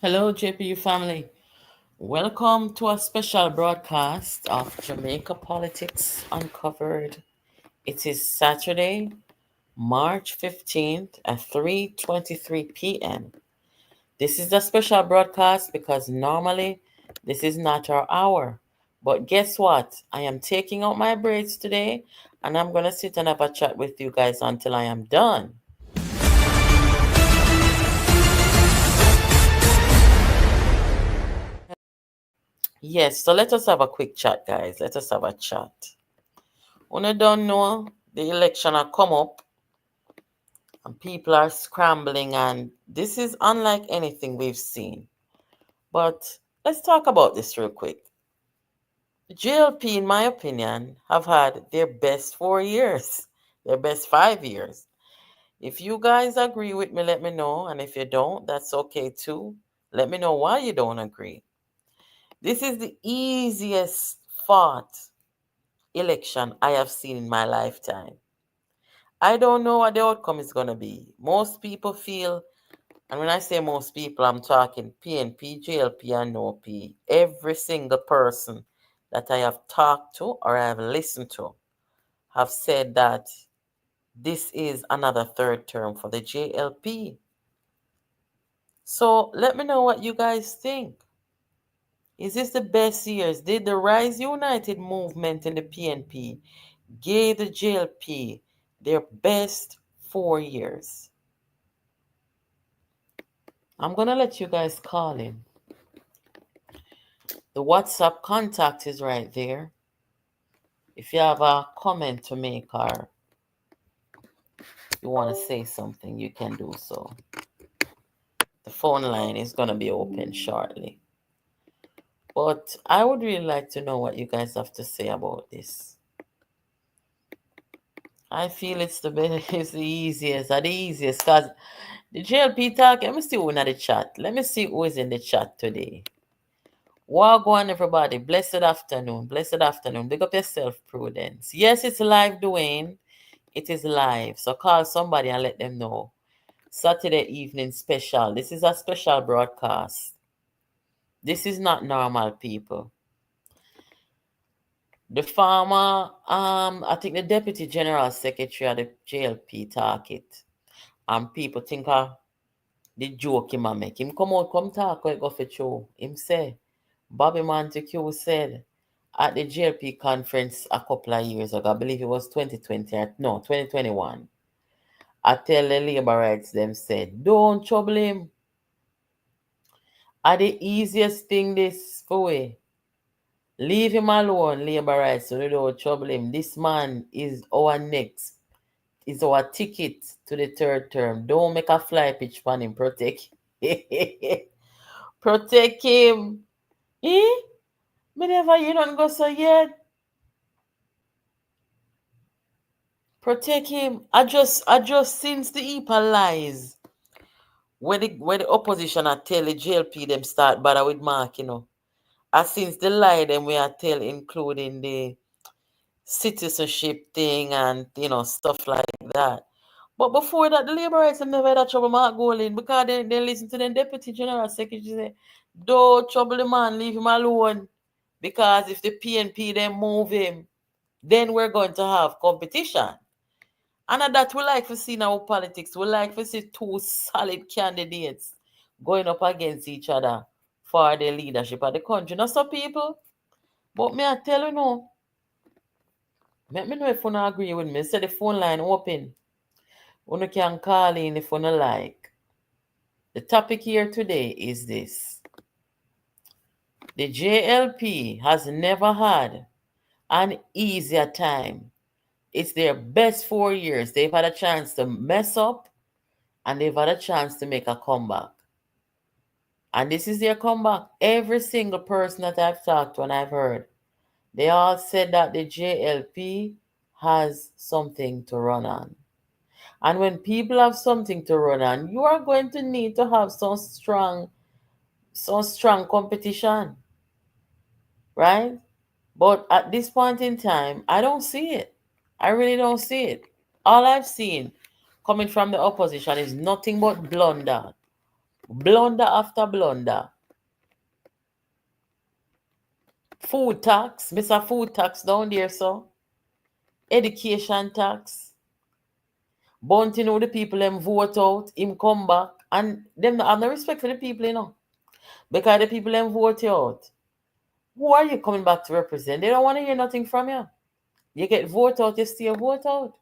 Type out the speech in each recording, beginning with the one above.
Hello, JPU family. Welcome to a special broadcast of Jamaica Politics Uncovered. It is Saturday, March 15th at 3:23 p.m. This is a special broadcast because normally this is not our hour. But guess what? I am taking out my braids today and I'm going to sit and have a chat with you guys until I am done. Yes, so let us have a quick chat, guys. Let us have a chat. When you don't know, the election are come up and people are scrambling, and this is unlike anything we've seen. But let's talk about this real quick. JLP, in my opinion, have had their best 4 years, their best 5 years. If you guys agree with me, let me know. And if you don't, that's okay too. Let me know why you don't agree. This is the easiest fought election I have seen in my lifetime. I don't know what the outcome is going to be. Most people feel, and when I say most people, I'm talking PNP, JLP, and NOP. Every single person that I have talked to or I have listened to have said that this is another third term for the JLP. So let me know what you guys think. Is this the best years? Did the Rise United movement in the PNP give the JLP their best 4 years? I'm going to let you guys call in. The WhatsApp contact is right there. If you have a comment to make or you want to say something, you can do so. The phone line is going to be open shortly. But I would really like to know what you guys have to say about this. I feel it's it's the easiest, because the JLP talk, let me see who in the chat. Let me see who is in the chat today. Wagwan everybody, blessed afternoon, blessed afternoon. Big up yourself, Prudence. Yes, it's live, Dwayne. It is live. So call somebody and let them know. Saturday evening special. This is a special broadcast. This is not normal, people. The former, I think the Deputy General Secretary of the JLP talk it. And people think the joke him a make. Him come out, come talk, go for show. Him say, Bobby Montague said at the JLP conference a couple of years ago, I believe it was 2020, no, 2021. I tell the labor rights them said, don't trouble him. Are the easiest thing this for we. Leave him alone, labor rights, so they don't trouble him. This man is our next, is our ticket to the third term. Don't make a fly pitch on him, protect. Protect him. Eh? Me never you don't go so yet. Protect him. I just since the heap lies. Where the opposition are tell the JLP them start bother with Mark, As since the lie them we are tell including the citizenship thing and stuff like that. But before that, the labor rights have never had that trouble Mark Golding because they listen to the deputy general secretary say, don't trouble the man, leave him alone. Because if the PNP then move him, then we're going to have competition. And that we like to see in our politics. We like to see two solid candidates going up against each other for the leadership of the country. Not some people. But me I tell you no. Let me know if you don't agree with me. Say the phone line open. You can call in if you don't like. The topic here today is this. The JLP has never had an easier time. It's their best 4 years. They've had a chance to mess up and they've had a chance to make a comeback. And this is their comeback. Every single person that I've talked to and I've heard, they all said that the JLP has something to run on. And when people have something to run on, you are going to need to have some strong competition, right? But at this point in time, I don't see it. I really don't see it. All I've seen coming from the opposition is nothing but blunder. Blunder after blunder. Food tax, Mr. Food tax down there, so. Education tax. Bunting know the people them vote out, him come back. And them not have no respect for the people, you know. Because the people them vote you out. Who are you coming back to represent? They don't want to hear nothing from you. You get vote out, you still vote out.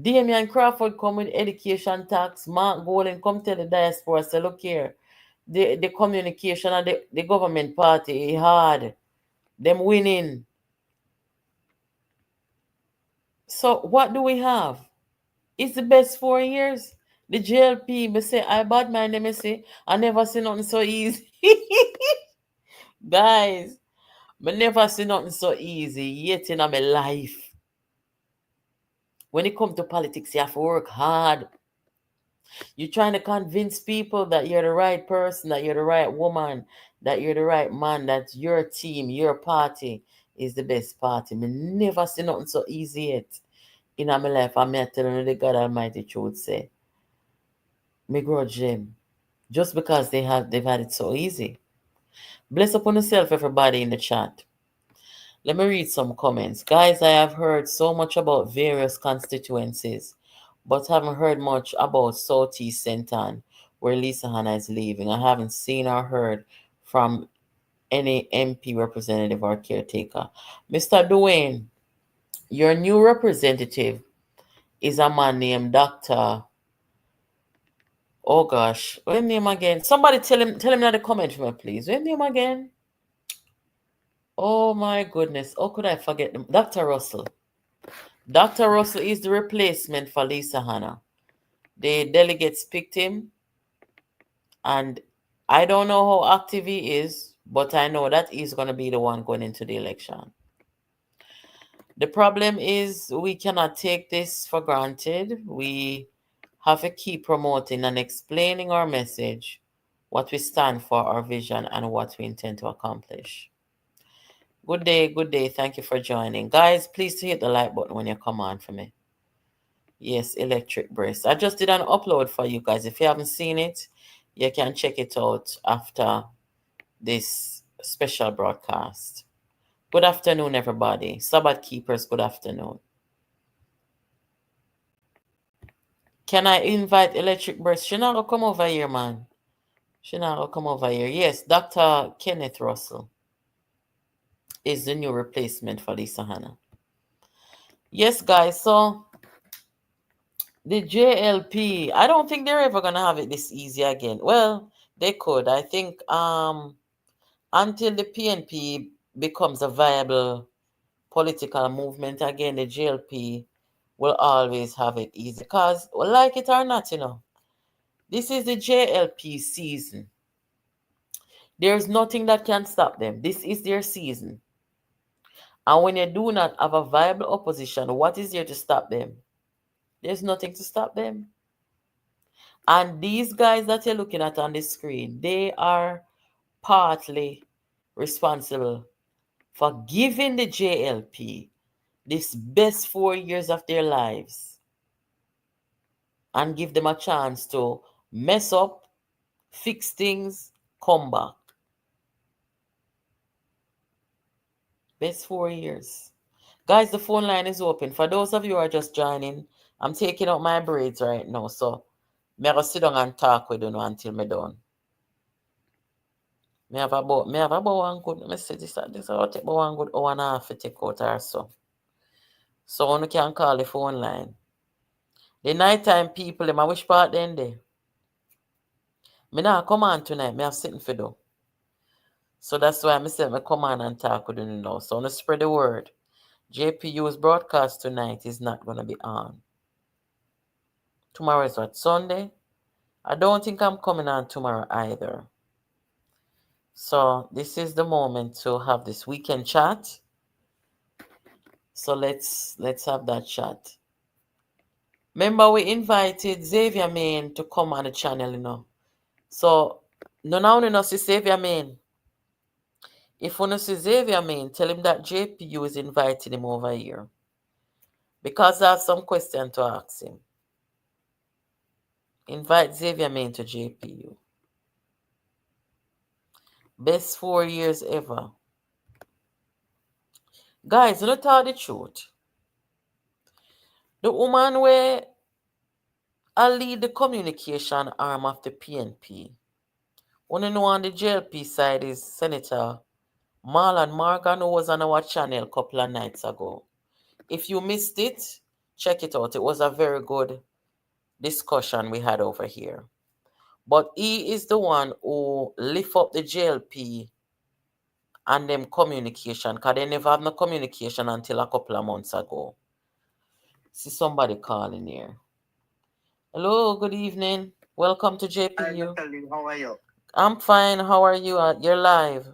Damian Crawford come with education tax. Mark Golden come tell the diaspora, say, look here, the communication of the government party is hard. Them winning. So what do we have? It's the best 4 years. The JLP, me say, I bad mind them, me say, I never see nothing so easy. Guys, me never see nothing so easy yet in my life. When it comes to politics, you have to work hard. You're trying to convince people that you're the right person, that you're the right woman, that you're the right man, that your team, your party is the best party. Me never see nothing so easy yet in my life. I'm telling you the God Almighty truth say. Me grudge them. Just because they've had it so easy. Bless upon yourself, everybody in the chat. Let me read some comments. Guys, I have heard so much about various constituencies, but haven't heard much about Southeast Senton, where Lisa Hanna is leaving. I haven't seen or heard from any MP representative or caretaker. Mr. Dwayne, your new representative is a man named Dr. Oh gosh, what's his name again? Somebody tell him in the comment for me, please. What's his name again? Oh my goodness. How could I forget them? Dr. Russell. Dr. Russell is the replacement for Lisa Hanna. The delegates picked him, and I don't know how active he is, but I know that he's going to be the one going into the election. The problem is we cannot take this for granted. We have to keep promoting and explaining our message, what we stand for, our vision, and what we intend to accomplish. Good day, good day. Thank you for joining. Guys, please hit the like button when you come on for me. Yes, electric brace. I just did an upload for you guys. If you haven't seen it, you can check it out after this special broadcast. Good afternoon, everybody. Sabbath keepers, good afternoon. Can I invite electric brace? She not gonna come over here, man. She not gonna come over here. Yes, Dr. Kenneth Russell is the new replacement for Lisa Hanna. Yes, guys, so the JLP, I don't think they're ever gonna have it this easy again. Well, they could. I think until the PNP becomes a viable political movement again, the JLP will always have it easy. Because, well, like it or not, this is the JLP season. There's nothing that can stop them. This is their season. And when you do not have a viable opposition, what is there to stop them? There's nothing to stop them. And these guys that you're looking at on the screen, they are partly responsible for giving the JLP this best 4 years of their lives and give them a chance to mess up, fix things, come back. Best 4 years. Guys, the phone line is open. For those of you who are just joining, I'm taking out my braids right now, so I'm going to sit down and talk with you until I'm done. Me have about one good, me say this will take about one good hour and a half to take out or so. So one can call the phone line. The nighttime people, them, I wish part then there. Me not come on tonight, me have sitting for do. So that's why I said me come on and talk with you now. So I want to spread the word. JPU's broadcast tonight is not going to be on. Tomorrow is what, Sunday? I don't think I'm coming on tomorrow either. So this is the moment to have this weekend chat. So let's have that chat. Remember, we invited Xavier Main to come on the channel, So, now you see Xavier Main. If you see Xavier Main, tell him that JPU is inviting him over here. Because I have some question to ask him. Invite Xavier Main to JPU. Best 4 years ever. Guys, let's tell the truth. The woman where I lead the communication arm of the PNP. Only know on the JLP side is Senator Marlon Morgan, who was on our channel a couple of nights ago. If you missed it, check it out. It was a very good discussion we had over here. But he is the one who lift up the JLP and them communication, because they never have no communication until a couple of months ago. See somebody calling here. Hello, good evening. Welcome to JPU. Hi, Natalie. How are you? I'm fine. How are you? You're live.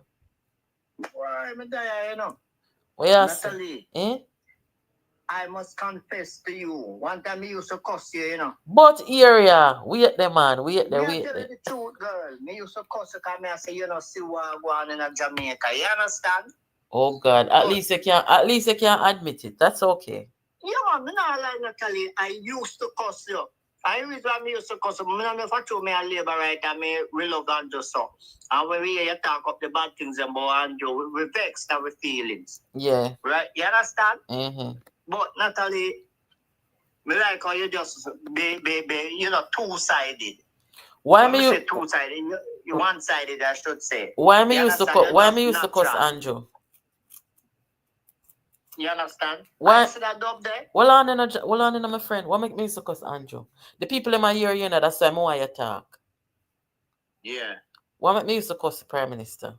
Why, I'm there, you know. Yes. Natalie, I must confess to you. One time I used to cuss you, you know. But area, wait there, man. Wait there, Me wait tell there. you the truth, girl. Me used to cuss you because I say, you know, see what going on in Jamaica. You understand? Oh God. At least you can admit it. That's okay. Yeah, man, me not like Natalie. I used to cuss you. I reason why me used to cuss you. Me not know for true me a labor right and me we love Andrew so. And when we hear you talk up the bad things about Andrew, we vex our feelings. Yeah. Right? You understand? Mm-hmm. But Natalie, me like how you just be you know, two-sided. Why when me say two-sided, you one-sided, I should say. Why me used to cuss Andrew? You understand? Why? I see that dub there. Well on, my friend. What make me used to cuss Andrew? The people in my ear, you know, that's why more you talk. Yeah. What make me used to cuss the Prime Minister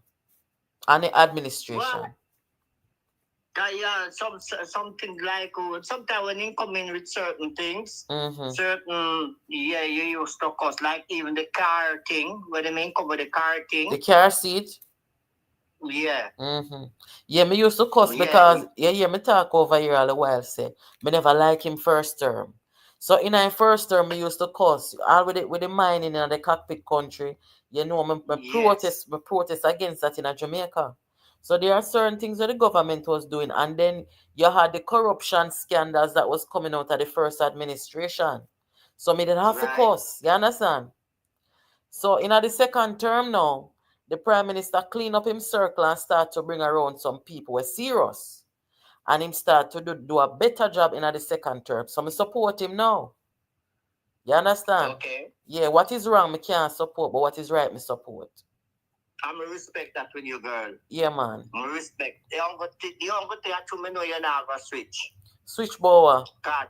and the administration? Well, yeah, something like sometimes when you come in with certain things, certain you used to cuss, like even the car thing, when they mean cover the car thing. The car seat. Yeah. Yeah, me used to cuss because me talk over here all the while say me never like him first term. So in our first term me used to cuss all with the mining in the cockpit country. You know, me protest against that in Jamaica. So there are certain things that the government was doing, and then you had the corruption scandals that was coming out of the first administration. So me didn't have to cuss. You understand? So in the second term now, the Prime Minister clean up him circle and start to bring around some people who are serious. And him start to do a better job in the second term. So I support him now. You understand? Okay. Yeah, what is wrong, me can't support, but what is right, me support. I'm respect that with you, girl. Yeah, man. I respect. You don't go to me know you not have a switch. Switch, boy. Because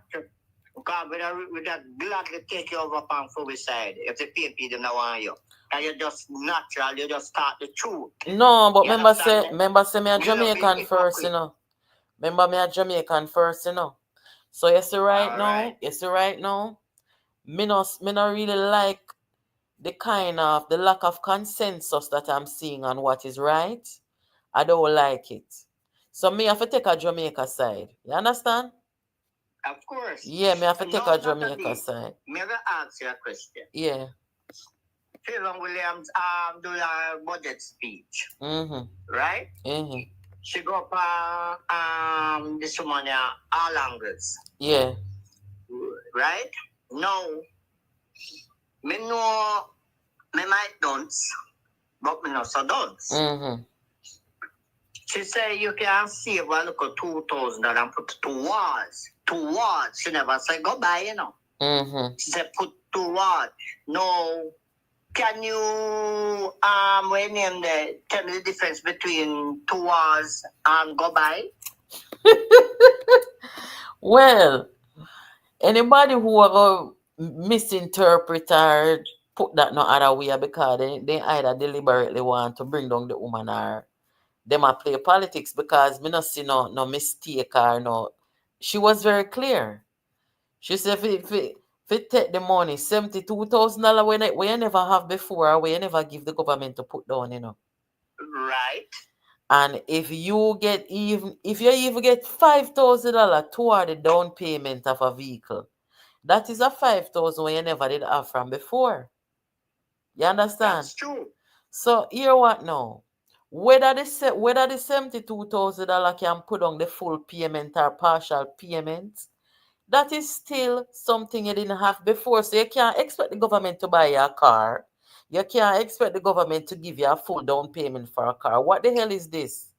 we that gladly take you over on for side if the PNP them not want you. And you just natural, you just start the truth. No, but remember say me a Jamaican first, you know. Remember me a Jamaican first, you know. So you see right now, me not really like the lack of consensus that I'm seeing on what is right. I don't like it. So me have to take a Jamaica side. You understand? Of course. Yeah, me have to take a Jamaica side. May I ask you a question? Yeah. Phil Williams do a budget speech. Right? She go up this woman all angles. Yeah. Right? Now, me know me might don't, but me know so don't. She say you can save a look of $2,000 and put towards. She never say go buy, you know. She said put towards. No. Can you when name the tell me the difference between towards and go buy? Well, anybody who ever misinterpret or put that no other way because they either deliberately want to bring down the woman or them a play politics, because me not see no mistake or no. She was very clear. She said if take the money, $72,000 we never have before, or we never give the government to put down, you know. Right. And if you even get $5,000 toward the down payment of a vehicle, that is a $5,000 you never did have from before. You understand? That's true. So here what now? Whether the $72,000 can put on the full payment or partial payment, that is still something you didn't have before. So you can't expect the government to buy you a car. You can't expect the government to give you a full down payment for a car. What the hell is this?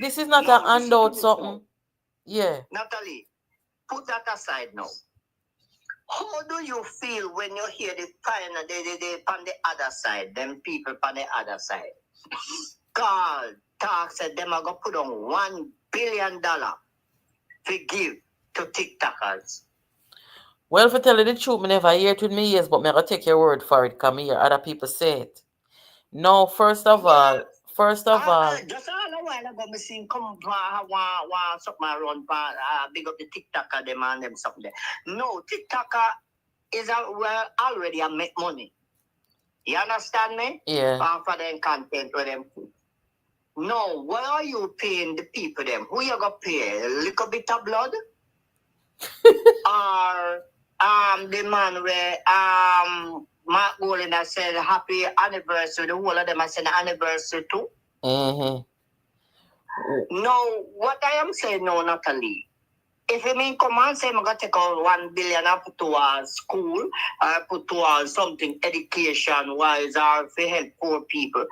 This is not a handout something. Yeah. Natalie, put that aside now. How do you feel when you hear the on the other side, them people on the other side? God talk said them are going to put on $1 billion to give to TikTokers. Well, for tell you the truth, I never hear it with me ears, but I'm going to take your word for it, because I hear other people say it. No, first of all, just a while ago, I seen come something around, big up the TikToker, them and them something there. No, TikToker is already a make money. You understand me? Yeah. For them content with them. No, why are you paying the people them? Who you gonna pay? A little bit of blood? Or the man where Mark Golden has said happy anniversary, the whole of them has said anniversary too. Mm-hmm. No, what I am saying now, Natalie, if you mean come and say I'm gonna take out $1 billion and put towards school, put towards something education wise or for help poor people,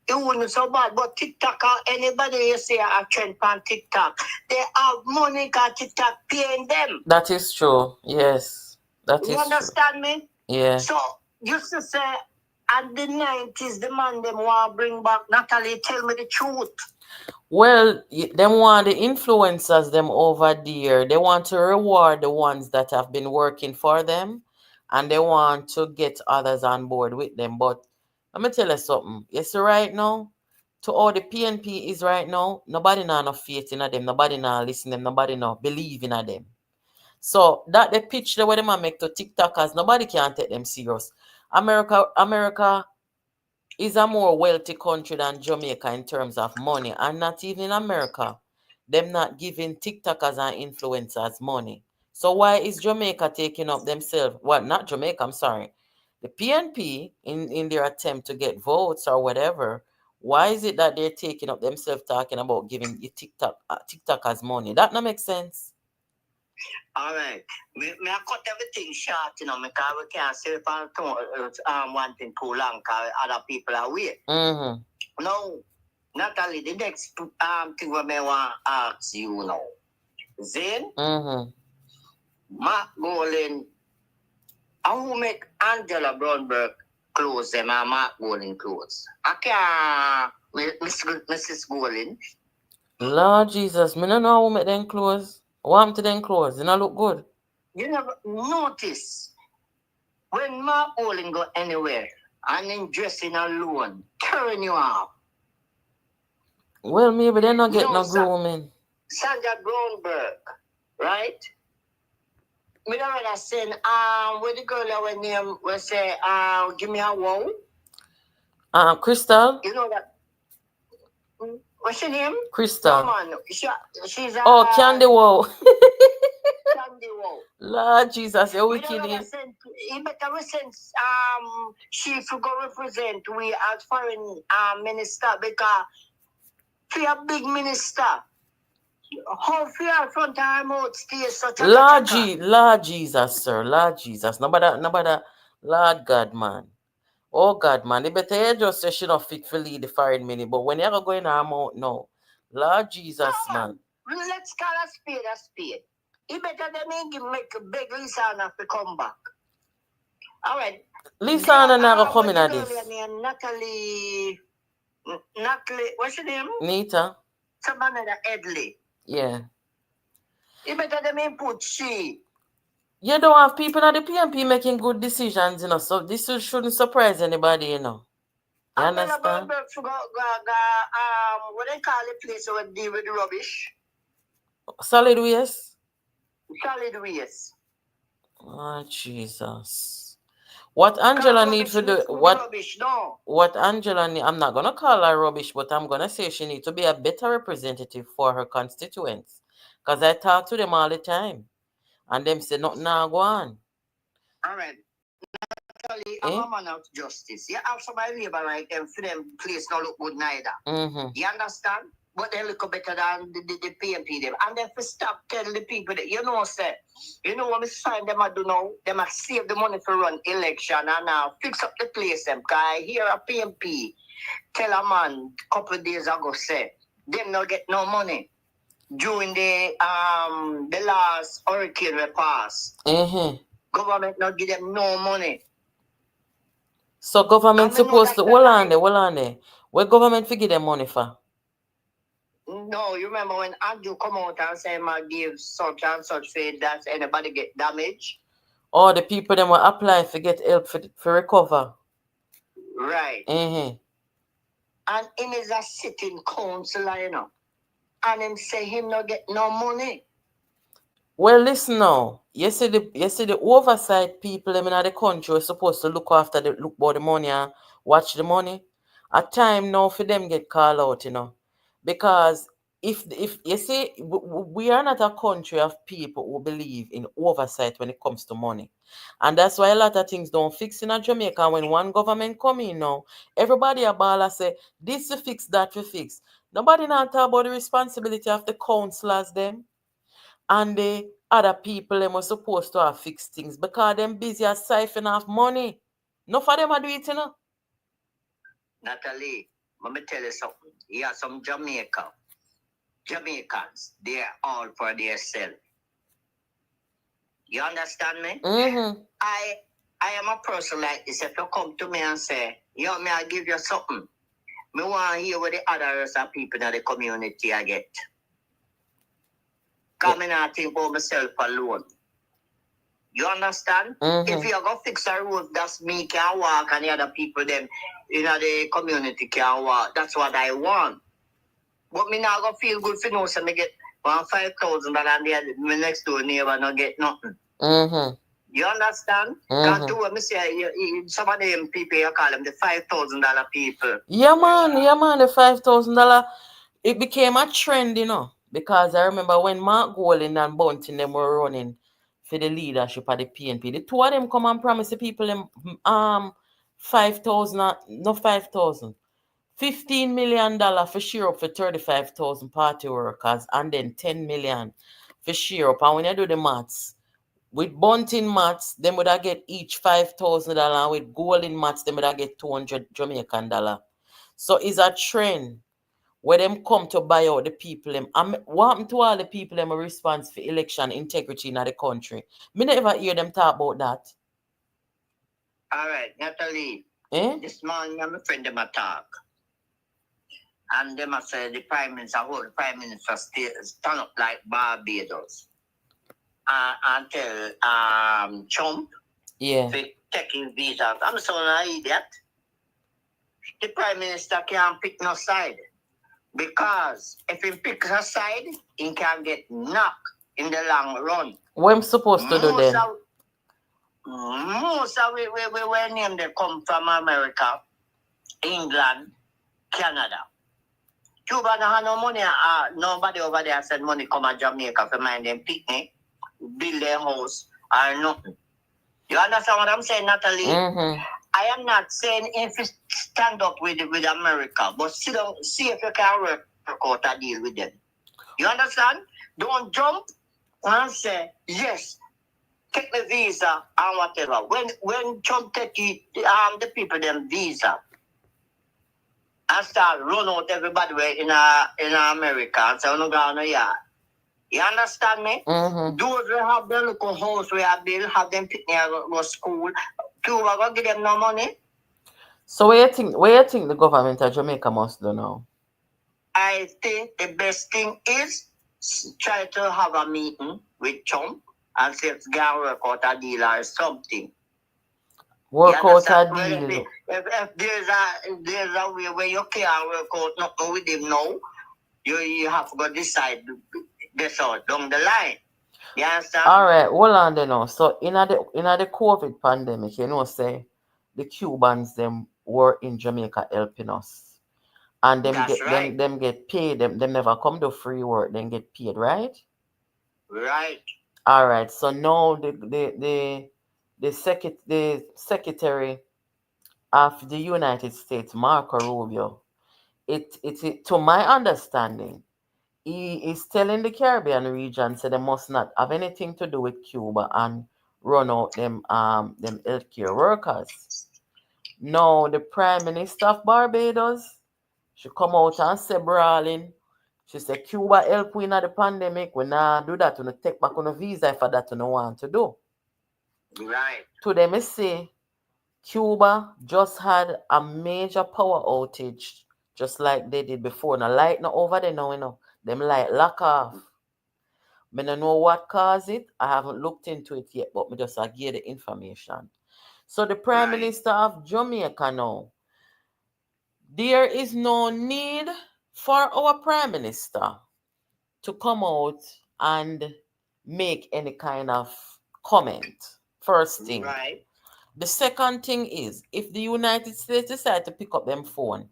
it wouldn't so bad. But TikTok or anybody you say a trend on TikTok, they have money because TikTok paying them. That is true. Yes. That is you understand true. Me? Yeah. So used to say at the 90s the man them want to bring back Natalie, tell me the truth. Well, them want the influencers them over there. They want to reward the ones that have been working for them, and they want to get others on board with them. But let me tell you something. You see right now, to all the PNP is right now, nobody now no faith in them, nobody now listen them, nobody now believe in them. So that the pitch the way them a make to TikTokers, nobody can take them serious. America is a more wealthy country than Jamaica in terms of money, and not even in America, them not giving TikTokers and influencers money. So why is Jamaica taking up themselves? Well, not Jamaica, I'm sorry. The PNP in their attempt to get votes or whatever, why is it that they're taking up themselves talking about giving you TikTokers money? That not make sense. All right. Me cut everything short, because we can't say one thing too long because other people are weird. Mm-hmm. No, Natalie, the next thing we may want to ask you now. Then, Mark Golden, who make Angela Brownberg clothes them and Mark Golden clothes? I can't, Mrs. Golden. Lord Jesus, me don't know who make them clothes. What happened to them clothes? They not look good. You never notice when Mark Golden go anywhere and then dressing alone, turn you off. Well, maybe they not get no grooming. Sandra Brownberg, right? Me don't rather send with the girl that when name we say give me a wow. Crystal? You know that what's her name? Crystal. No, man. She's Candy Wow. Candy Wow. Lord Jesus, you're wicked. He better send she to go represent we as foreign minister because she a big minister. How far front time out stay such a Lord Jesus, sir. Lord Jesus. Nobody, Lord God, man. Oh God, man. They better just say she not fit for lead the foreign minute. But when you're going to out now, Lord Jesus, man. Let's call a spade a spade. He better than make a big Lisa Anna to come back. All right. Lisa Anna never come in at this. Natalie, what's her name? Nita. Somebody that Edley. Yeah. You better than put she. You don't have people at the PNP making good decisions, so this shouldn't surprise anybody, You understand? What they call the place where they deal with the rubbish? Solid waste? Solid waste. Oh, Jesus. What Angela needs to do, what Angela need, I'm not going to call her rubbish, but I'm going to say she needs to be a better representative for her constituents. Because I talk to them all the time. And them say nothing now go on. All right. Natalie, I'm a man of justice. You have somebody labor right them for them place not look good neither. Mm-hmm. You understand? but they look better than the PMP them. And then for stop telling the people that, say, what we sign them I do now, them I save the money for run election and now fix up the place them. Because here a PMP tell a man a couple of days ago say, them not get no money during the last hurricane we pass. Government not give them no money. So government supposed to hold on there. What government figure them money for? No, you remember when Andrew come out and say I give such and such faith that anybody get damaged? Oh, the people them will apply for get help for recover. Right. And him is a sitting councillor, and him say him not get no money. Well, listen now. You see the oversight people in the country are supposed to look after look about the money and watch the money. A time now for them get called out, because if you see, we are not a country of people who believe in oversight when it comes to money, and that's why a lot of things don't fix in Jamaica. When one government come in now, everybody a ball and say this to fix, that to fix. Nobody now talk about the responsibility of the councillors them. And the other people them are supposed to have fixed things because them busy as siphoning off money. No for them are do it, Natalie, let me tell you something. Yeah, some Jamaicans, they're all for themselves. You understand me? I am a person like this. If you come to me and say, may I give you something? Me want to hear what the others of people in the community I get. Come in and think about myself alone. You understand? If you go fix a road, that's me can walk and the other people them the community can walk. That's what I want. But me not gonna feel good for no so me get $5,000 and my next door neighbor not get nothing. You understand? Because to what me say, some of them people you call them the $5,000 people. Yeah man, the $5,000. It became a trend, because I remember when Mark Golding and Bunting them were running for the leadership of the PNP. The two of them come and promise the people them 5,000, no 5,000. $15 million for share up for 35,000 party workers and then 10 million for share up. And when you do the maths, with Bunting maths, them would have get each $5,000 and with Golding maths, them would have get 200 Jamaican dollar. So it's a trend where them come to buy out the people them. What happened to all the people them a response for election integrity in the country? Me never hear them talk about that. All right, Natalie. This morning I'm a friend of my talk. And they must say the Prime Minister stand up like Barbados. And tell Trump to take his visa. I'm so an idiot. The Prime Minister can't pick no side. Because if he picks a side, he can get knocked in the long run. What am I supposed to do then? Most of we name they come from America, England, Canada. Cuba don't have no money. Nobody over there said money come to Jamaica for mind them picnic, build their house, or nothing. You understand what I'm saying, Natalie? I am not saying if you stand up with America, but sit down, see if you can work out a deal with them. You understand? Don't jump and say, yes, take the visa and whatever. When Trump take the people them visa and start run out everybody in America and say, no go no yard. You understand me? Those who have their little house where I build, have them pick near go school. Cuba go give them no money. So what you think the government of Jamaica must do now? I think the best thing is try to have a meeting with Trump and see if they can work out a deal or something. Work out a deal. If there's a way where you can't work out nothing with him now, you have to go decide this out down the line. You understand? All right, hold on there now. So in the COVID pandemic, say the Cubans them were in Jamaica helping us, and them get paid. Them never come to free work. Then get paid, right? Right. All right. So now the secretary of the United States, Marco Rubio, it to my understanding, he is telling the Caribbean region so they must not have anything to do with Cuba and run out them healthcare workers. Now the Prime Minister of Barbados, she come out and say brawling. She said Cuba help we in the pandemic. We not do that. We not take back on a visa for that we no want to do. Right. To them I say Cuba just had a major power outage, just like they did before. Now light not over there now, Them light lock off. I don't know what caused it. I haven't looked into it yet, but I just give the information. So the Prime Minister of Jamaica now, there is no need for our Prime Minister to come out and make any kind of comment. First thing. Right. The second thing is, if the United States decide to pick up them phone,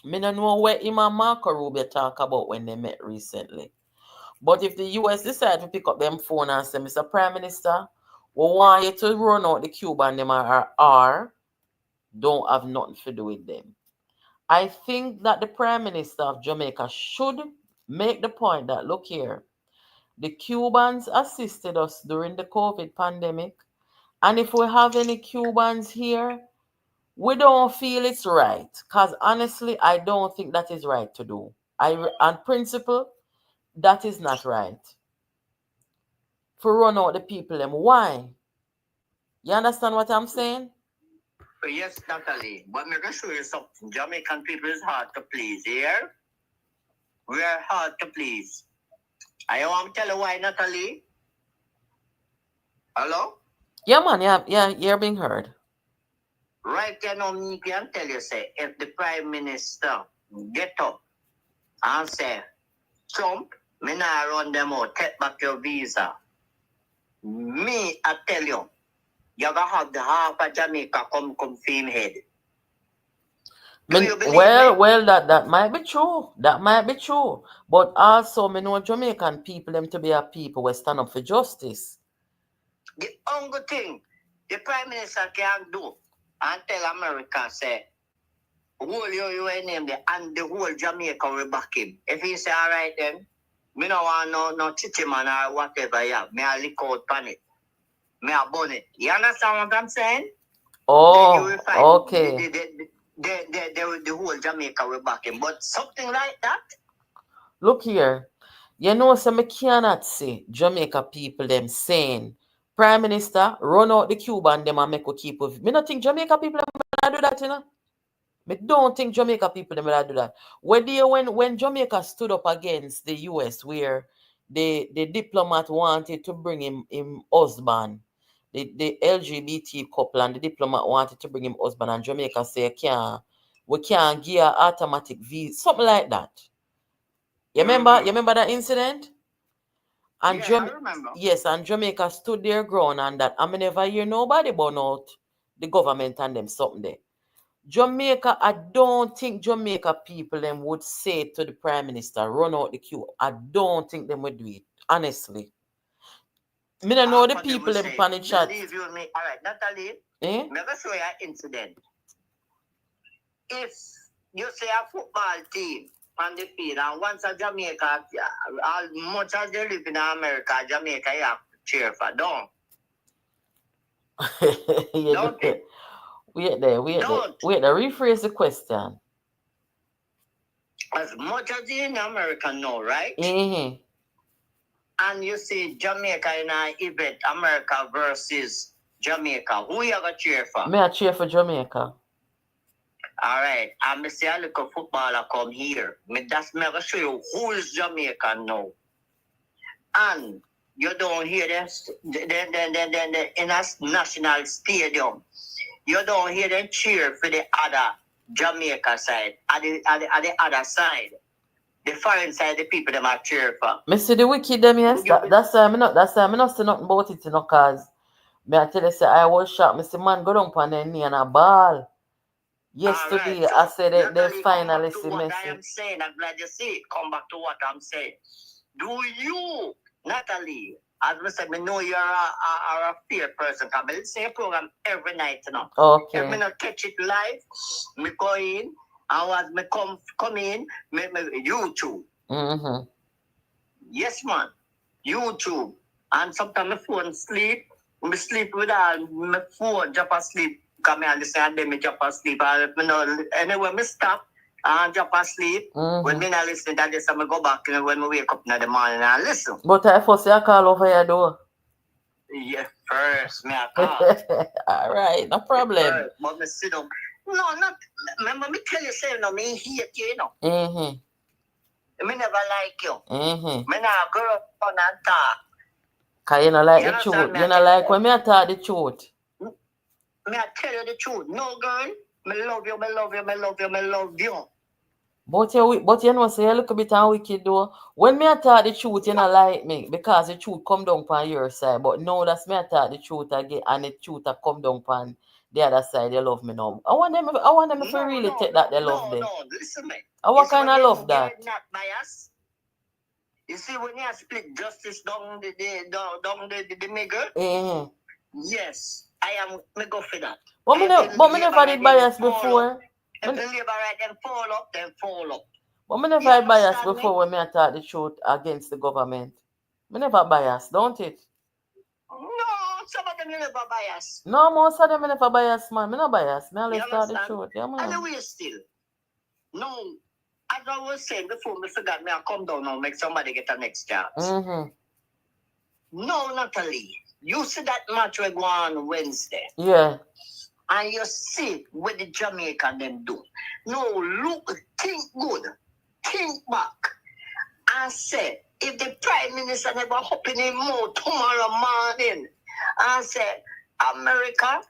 I don't know what him and Marco Rubio talk about when they met recently. But if the US decide to pick up them phone and say, Mr. Prime Minister, we want you to run out the Cuban them or don't have nothing to do with them. I think that the Prime Minister of Jamaica should make the point that, look here, the Cubans assisted us during the COVID pandemic. And if we have any Cubans here, we don't feel it's right. Because honestly, I don't think that is right to do. On principle, that is not right. For run out the people them. Why? You understand what I'm saying? Yes, Natalie. But I'm going to show you something. Jamaican people is hard to please, here. We are hard to please. I want to tell you why, Natalie. Hello? Yeah, man. Yeah, you're being heard. Right now, me can tell you, say, if the Prime Minister get up and say, Trump, me not run them out, take back your visa. Me, I tell you, you're going to have the half of Jamaica come fame head. Well, that might be true. That might be true. But also, me know Jamaican people them to be a people who stand up for justice. The only thing the Prime Minister can do and tell America, say, whole you name there, and the whole Jamaica will back him. If he say, all right then, me no want no chichi man or whatever, yeah, me a lick out pan it. Me a bun it. You understand what I'm saying? Oh, okay. The whole Jamaica will back him. But something like that. Look here. You know, so me cannot say Jamaica people them saying, Prime Minister, run out the Cuban them and make we keep with. Me not think Jamaica people them do that, Me don't think Jamaica people them will do that. When Jamaica stood up against the US, where the diplomat wanted to bring him husband, the LGBT couple and the diplomat wanted to bring him husband, and Jamaica say we can't give a automatic visa, something like that. You remember that incident? And I remember. Yes, and Jamaica stood their ground on that. I mean, never hear nobody burn out the government and them something there. Jamaica, I don't think Jamaica people them would say to the Prime Minister, run out the queue. I don't think them would do it, honestly. Me don't know the people them pan the chat. Believe you me. All right, Natalie. I'm going to show you an incident. If you say a football team on the field, and once a Jamaica, as much as they live in America, Jamaica, you have to cheer for them. Don't it? Wait there. Rephrase the question. As much as you in America know, right? Mm-hmm. And you see Jamaica in an event, America versus Jamaica, who you going to cheer for? Me I cheer for Jamaica. All right, I'm going to say a little footballer come here. That's me going to show you who is Jamaica now. And you don't hear them in a national stadium. You don't hear them cheer for the other Jamaica side. At the other side, the foreign side, the people them are cheer for. Me see the wicked them, yes. That's why I'm not say nothing about it, cause me I tell you say I was shocked. Me say man go down on their knee and a ball. Yesterday, right, so I said they finally see Messi. I am saying, I'm glad you see it. Come back to what I'm saying. Do you, Natalie, as I said, I know you're a fair person. I listen to your program every night, Okay. If I not catch it live, I go in And as me come in, me YouTube. Mm-hmm. Yes, man. YouTube. And sometimes my phone sleep. Me sleep with all my phone drop asleep. Come here, listen, and then me drop asleep. And anyway, me stop and drop asleep. Mm-hmm. When me not listen to this, I go back and when me wake up in the morning and listen. But I first say I call over your door. Yeah, first me I call. All right, no problem. First, but me sit down. No, not. Remember me tell you, say no, me hate you, you know. Mm-hmm. Me never like you. Mm-hmm. Me not go up on and talk. Cause you not like the truth. You not like when me talk the truth. Me I tell you the truth. No, girl. Me love you, me love you, me love you, me love you. But you know, say you look a bit wicked though. When me talk the truth, you not like me because the truth come down on your side. But no, that's me talk the truth again, and the truth a come down on the other side. You love me now. I want them to really take that they love them. No, listen me. What kind of love that? Not bias. You see, when you split justice down the middle, Mm-hmm. yes, I am me go for that. But me never did bias before. If the labor right, then fall up. But me never had bias before when me talk the truth against the government. Me never bias, don't it? No, some of them you never bias. No, most of them me never bias, man. Me no bias. Me always talk the truth. Yeah, man. And we still. No, as I was saying before, me forgot me I come down now, make somebody get a next chance. Mm-hmm. No, Natalie. You see that match we go on Wednesday. Yeah. And you see what the Jamaica them do. No, look, think good. Think back. And say, if the Prime Minister never open him more tomorrow morning, and say, America,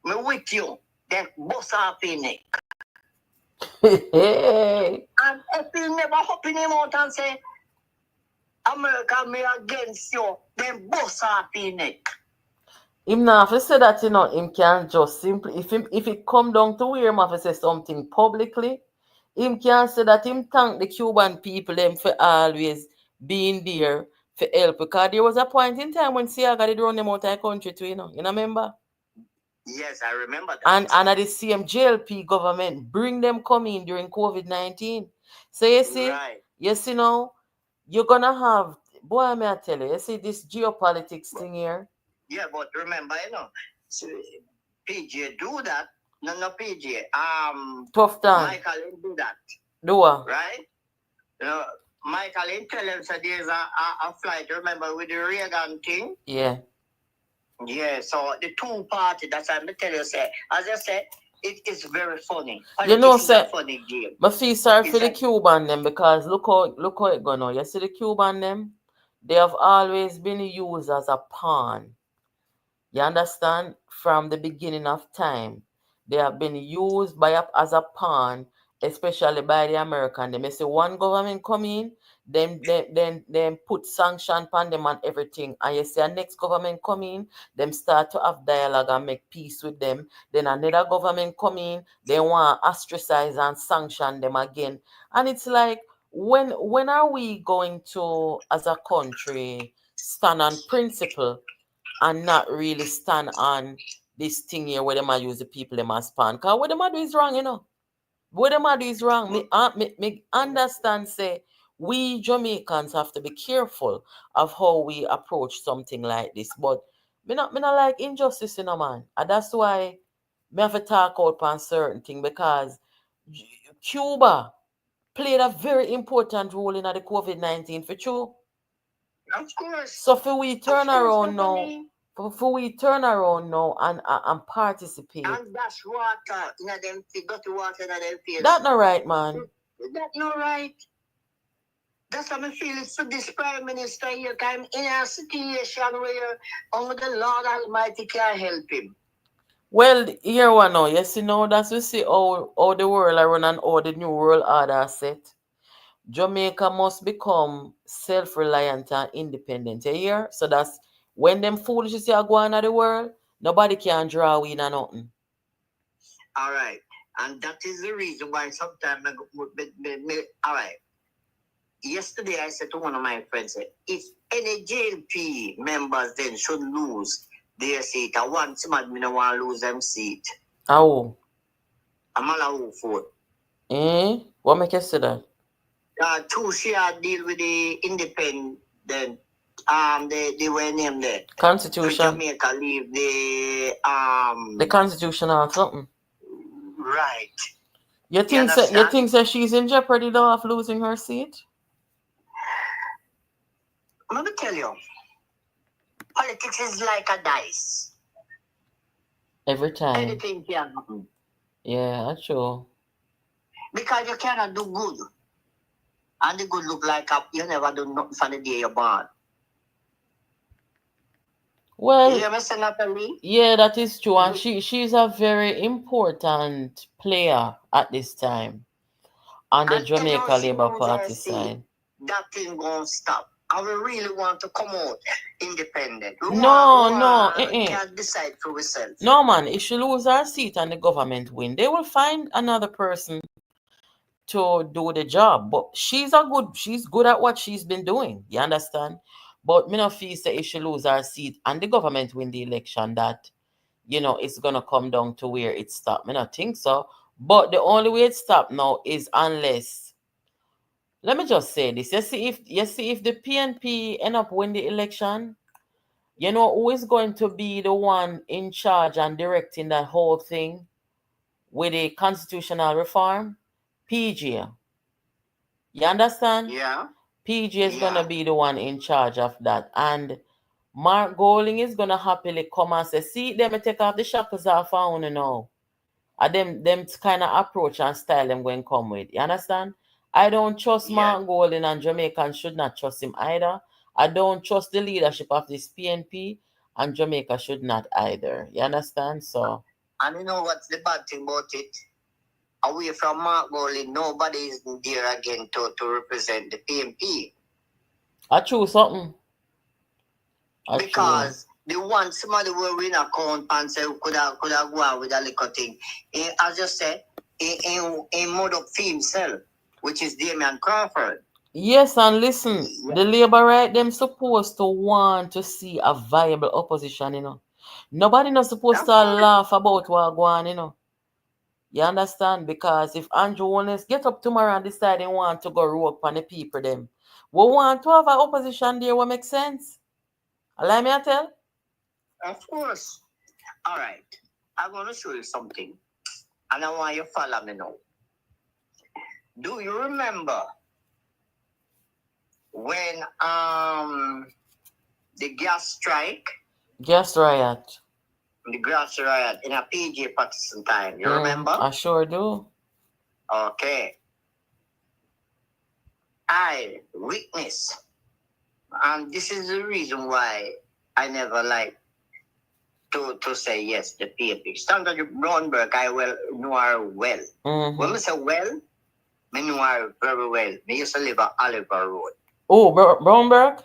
me with you, then bust off in neck. And if he never open him out and say, America, me against you, then bust off in neck. Him not have to say that, you know, him can just simply, if it come down to where him have to say something publicly, him can say that him thank the Cuban people them for always being there for help. Because there was a point in time when Siaga did run them out of the country too, you know. You remember? Yes, I remember that. And at the same JLP government bring them come in during COVID-19. So you see, right. you see now, you're gonna have, boy, may I tell you see this geopolitics thing here. Yeah, but remember, you know, so PJ do that. No, PJ. Tough time. Michael do that. Do what? Right? You know, Michael tell him so there's a flight, remember, with the Reagan thing? Yeah. Yeah, so the two parties, that's what I tell you, say, as I said, it is very funny. You know, say, funny game. I feel sorry for the Cuban them because look how it going on. You see the Cuban them, they have always been used as a pawn. You understand? From the beginning of time, they have been used as a pawn, especially by the American. They may say one government come in, then put sanction upon them and everything. And you see a next government come in, them start to have dialogue and make peace with them. Then another government come in, they want to ostracize and sanction them again. And it's like, when are we going to, as a country, stand on principle and not really stand on this thing here where they might use the people them as pan? Because what they might do is wrong, you know. What they might do is wrong. Me understand, say, we Jamaicans have to be careful of how we approach something like this. But me not like injustice, you know, man. And that's why me have to talk out on certain thing, because Cuba played a very important role in the COVID-19 for true. Of course. So for we turn around now. Before we turn around now and participate. And that's water in them got the water in them face. That's not right, man. That's not right. That's how I feel it's for this Prime Minister here. I'm in a situation where only the Lord Almighty can help him. Well, here one now, you see now, that's we see how the world are run and how the new world order set. Jamaica must become self-reliant and independent. You hear? So that's when them foolishness are going on the world, nobody can draw in or nothing. All right. And that is the reason why sometimes all right. Yesterday I said to one of my friends, if any JLP members then should lose their seat, I want somebody don't want to lose them seat. Oh. I'm allowed for. What make you say that? Two share deal with the independent, they were named there. Constitution. For Jamaica leave the Constitution or something. Right. You think that she's in jeopardy though of losing her seat? Let me tell you, politics is like a dice. Every time. Anything can happen. Yeah, that's true. Because you cannot do good. And the good look like you never do nothing for the day you're born. Well, you hear me say, Natalie? Yeah, that is true. And she's a very important player at this time on the Jamaica Labour Party side. That thing won't stop. I will really want to come out independent. We can't decide for ourselves. No, man. If she lose her seat and the government win, they will find another person to do the job. But she's good at what she's been doing. You understand? But me not feel say if she lose her seat and the government win the election that, it's gonna come down to where it stopped. Me not think so. But the only way it stopped now is unless, let me just say this. You see if the PNP end up win the election, you know who is going to be the one in charge and directing that whole thing with the constitutional reform? PG. You understand? Yeah. PG is gonna be the one in charge of that. And Mark Golding is gonna happily come and say, see, them take off the shackles off on now. And them kind of approach and style them going to come with. You understand? I don't trust Mark Golding, and Jamaicans should not trust him either. I don't trust the leadership of this PNP, and Jamaica should not either. You understand? So. And you know what's the bad thing about it? Away from Mark Golding, nobody is there again to represent the PNP. I choose something. Because they want somebody will win a count and say could have go out with a little thing. As you said, in mode of himself, which is Damian Crawford. Yes, and listen, the Labour right, them supposed to want to see a viable opposition, Nobody not supposed to laugh about what go on, You understand? Because if Andrew Holness get up tomorrow and decide they want to go rogue on the people them, we want to have an opposition there what makes sense. Allow me to tell? Of course. All right. I'm going to show you something. And I want you to follow me now. Do you remember when the gas strike? Gas riot. The gas riot in a PJ Patterson time. You remember? I sure do. Okay. I witnessed, and this is the reason why I never like to say yes, the PNP. Standard Brownberg, I know her well. When I say well, I know her very well. I used to live at Oliver Road. Oh, Brownberg?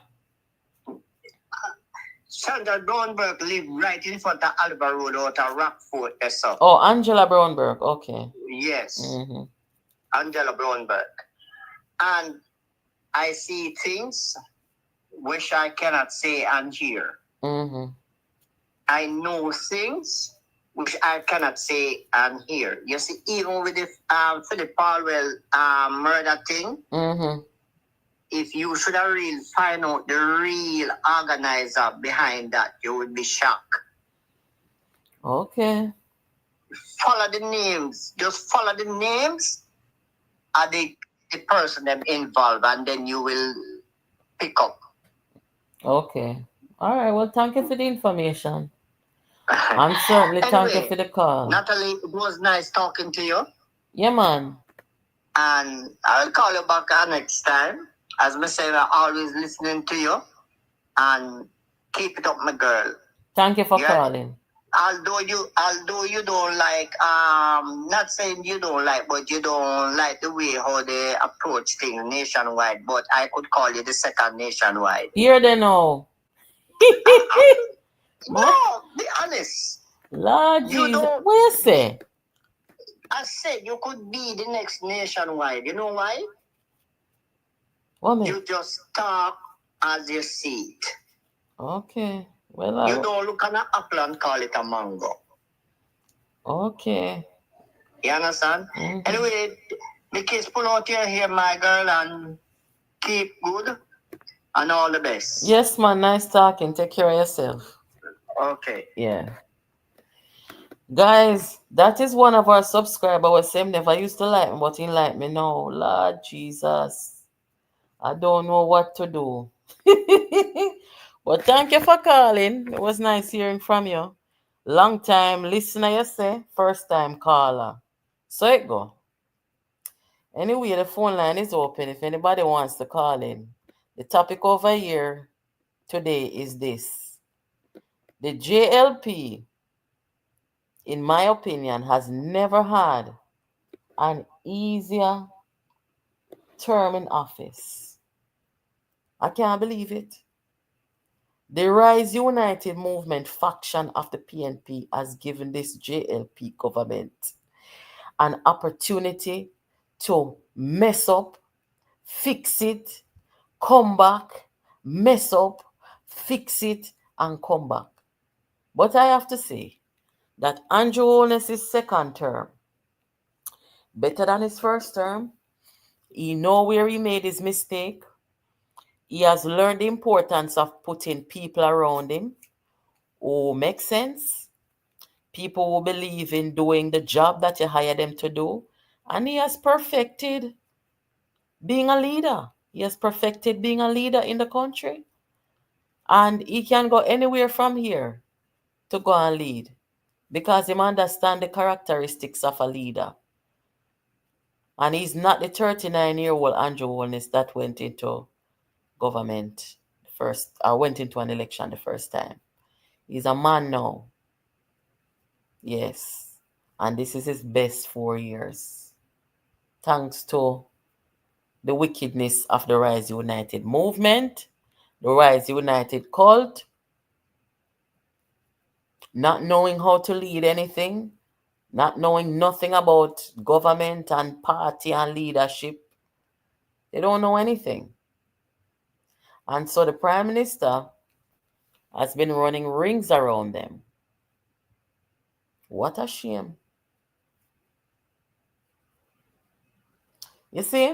Sandra Brownberg lived right in front of Oliver Road out of Rockford. Oh, Angela Brownberg, okay. Yes. Angela Brownberg. And I see things which I cannot say and hear. I know things which I cannot say and hear. You see, even with the Philip Palwell murder thing, if you should have really find out the real organizer behind that, you would be shocked. Okay. Follow the names. Just follow the names of the person them involved, and then you will pick up. Okay. All right. Well, thank you for the information. And certainly thank you for the call. Natalie, it was nice talking to you. Yeah, man. And I'll call you back next time. As I say, I'm always listening to you. And keep it up, my girl. Thank you for calling. Although you don't like, not saying you don't like, but you don't like the way how they approach things nationwide. But I could call you the second nationwide. Here they know. No, be honest. Lord Jesus, what you say? I said you could be the next nationwide. You know why? What you just talk as you see it. Okay. Well, you don't look at an apple and call it a mango. Okay. You understand? Anyway, Mickey's pull out your hair, my girl, and keep good and all the best. Yes, man. Nice talking. Take care of yourself. Okay. Yeah. Guys, that is one of our subscribers was saying never used to like me, but he like me now. Lord Jesus. I don't know what to do. But thank you for calling. It was nice hearing from you. Long time listener, you say, first time caller. So it go. Anyway, the phone line is open if anybody wants to call in. The topic over here today is this. The JLP, in my opinion, has never had an easier term in office. I can't believe it. The Rise United movement faction of the PNP has given this JLP government an opportunity to mess up, fix it, come back, mess up, fix it, and come back. But I have to say that Andrew Holness' second term, better than his first term. He know where he made his mistake. He has learned the importance of putting people around him who make sense, people who believe in doing the job that you hire them to do. And he has perfected being a leader. He has perfected being a leader in the country. And he can go anywhere from here to go and lead because he understands the characteristics of a leader. And he's not the 39-year-old Andrew Holness that went into government first, went into an election the first time. He's a man now. Yes. And this is his best 4 years. Thanks to the wickedness of the Rise United movement, the Rise United cult, not knowing how to lead anything, not knowing nothing about government and party and leadership. They don't know anything. And so the Prime Minister has been running rings around them. What a shame. You see,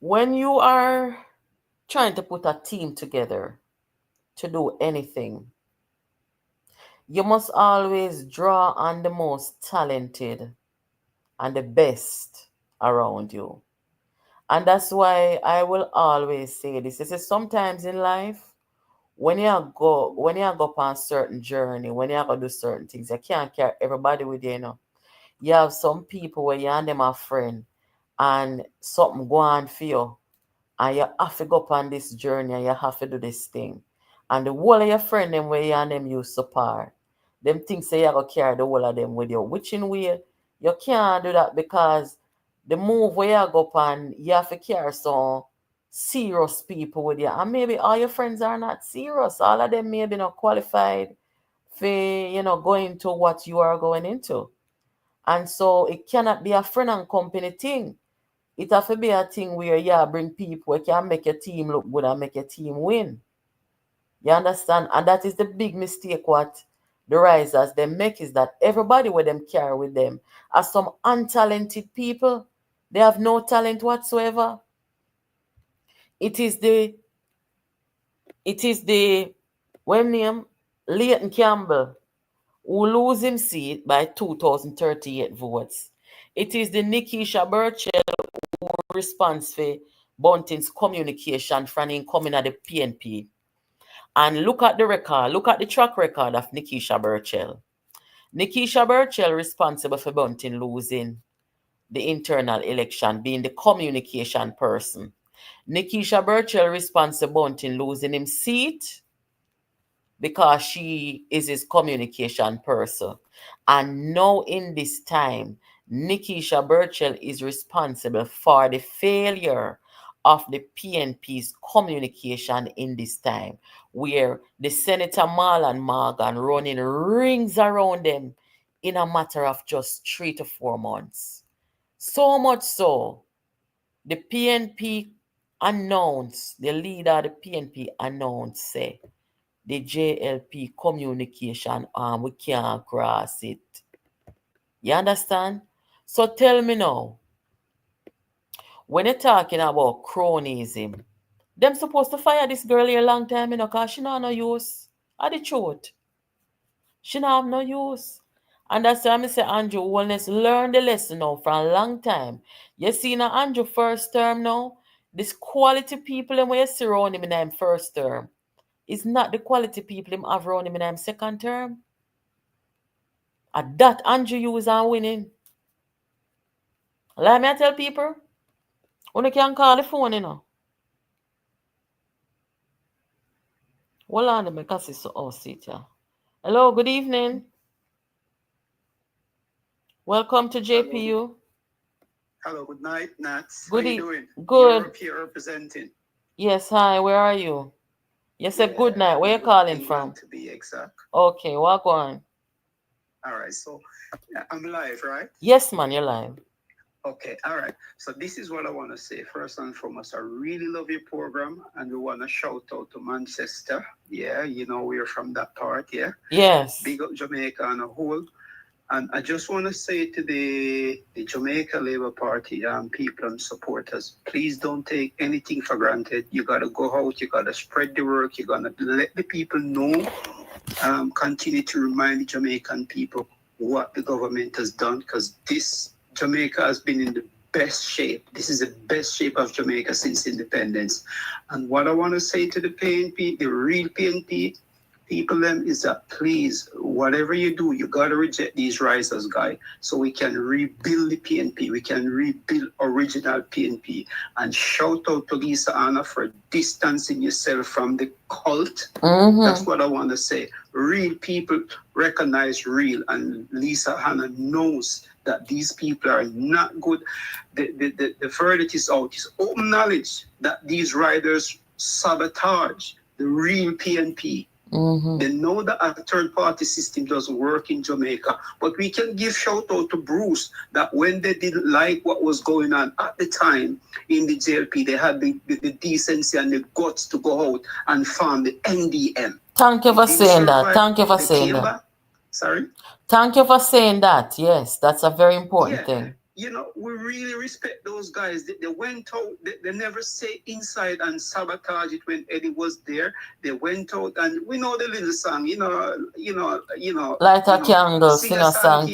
when you are trying to put a team together to do anything, you must always draw on the most talented and the best around you. And that's why I will always say this. This is sometimes in life, when you go on a certain journey, when you go do certain things, you can't carry everybody with you, you know. You have some people where you and them are friend and something go on for you and you have to go on this journey and you have to do this thing. And the whole of your friend them where you and them used to par, them things say you have to carry the whole of them with you. Which in way you can't do that because the move where you go on, you have to carry some serious people with you. And maybe all your friends are not serious. All of them maybe not qualified for, go into what you are going into. And so it cannot be a friend and company thing. It have to be a thing where you bring people who can make your team look good and make your team win. You understand? And that is the big mistake what the risers they make is that everybody with them carry with them are some untalented people. They have no talent whatsoever. It is the when name Leighton Campbell who lose him seat by 2,038 votes. It is the Nikisha Burchell who responds for Bunting's communication from him coming at the PNP. And look at the record, look at the track record of Nikisha Burchell. Nikisha Burchell responsible for Bunting losing the internal election, being the communication person. Nikisha Burchell responsible for Bunting losing him seat because she is his communication person. And now in this time, Nikisha Burchell is responsible for the failure of the PNP's communication in this time, where the Senator Marlon Morgan running rings around them in a matter of just 3 to 4 months. So much so, the PNP announced, the leader of the PNP announced, say, the JLP communication we can't cross it. You understand? So tell me now, when you're talking about cronyism, them supposed to fire this girl here a long time, cause she not no use. Are the truth? She not have no use. And that's why I say Andrew Wellness learn the lesson now for a long time. You see now Andrew first term now, this quality people and when you see around him in him first term, it's not the quality people him have around him in him second term. And that Andrew use and winning. Let me tell people, when you can call the phone, Hold on, let me see so sit here. Hello, good evening. Welcome to JPU. Hello, good night, Nats. Good How you doing? Good. Europe here representing. Yes, hi, where are you? You said good night. Where you calling England, from? to be exact. Okay, walk on. All right, so I'm live, right? Yes, man, you're live. Okay, all right. So this is what I want to say. First and foremost, I really love your program, and we want to shout out to Manchester. Yeah, we're from that part, yeah? Yes. Big up Jamaica on a whole. And I just want to say to the Jamaica Labour Party people and supporters, please don't take anything for granted. You got to go out, you got to spread the work, you got to let the people know, continue to remind the Jamaican people what the government has done, because this Jamaica has been in the best shape. This is the best shape of Jamaica since independence. And what I want to say to the PNP, the real PNP, people them is that please, whatever you do, you gotta reject these risers, guy, so we can rebuild the PNP. We can rebuild original PNP. And shout out to Lisa Anna for distancing yourself from the cult. Mm-hmm. That's what I want to say. Real people recognize real, and Lisa Anna knows that these people are not good. The verdict is out. It's open knowledge that these riders sabotage the real PNP. Mm-hmm. They know that a third-party system doesn't work in Jamaica. But we can give shout-out to Bruce that when they didn't like what was going on at the time in the JLP, they had the decency and the guts to go out and form the NDM. Thank you for saying that. Thank you for saying that. Sorry? Thank you for saying that. Yes, that's a very important thing. We really respect those guys. They went out, they never say inside and sabotage it when Eddie was there. They went out, and we know the little song, Light a candle, sing a song.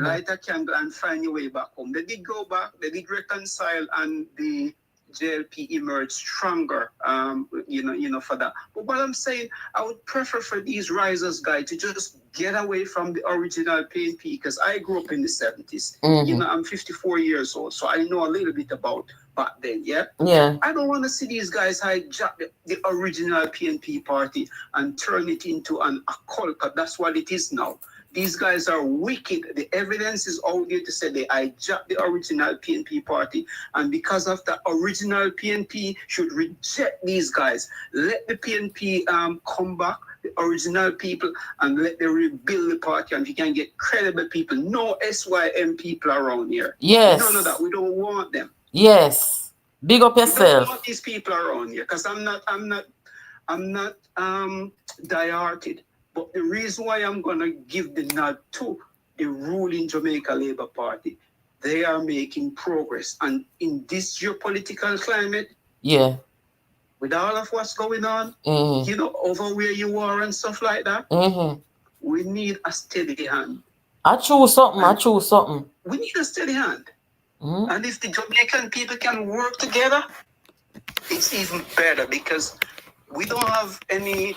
Light a candle and find your way back home. They did go back, they did reconcile, and the JLP emerged stronger, for that. But what I'm saying, I would prefer for these risers, guys, to just get away from the original PNP, because I grew up in the 70s. Mm-hmm. I'm 54 years old, so I know a little bit about back then, yeah? Yeah. I don't want to see these guys hijack the original PNP party and turn it into a cult, because that's what it is now. These guys are wicked. The evidence is out there to say they hijacked the original PNP party. And because of the original PNP should reject these guys. Let the PNP come back, the original people, and let them rebuild the party. And we can get credible people. No SYM people around here. Yes. None of that. We don't want them. Yes. Big up yourself. We don't want these people around here, because I'm not die-hearted. But the reason why I'm going to give the nod to the ruling Jamaica Labour Party, they are making progress. And in this geopolitical climate, yeah, with all of what's going on, over where you are and stuff like that, we need a steady hand. I choose something. We need a steady hand. And if the Jamaican people can work together, it's even better, because we don't have any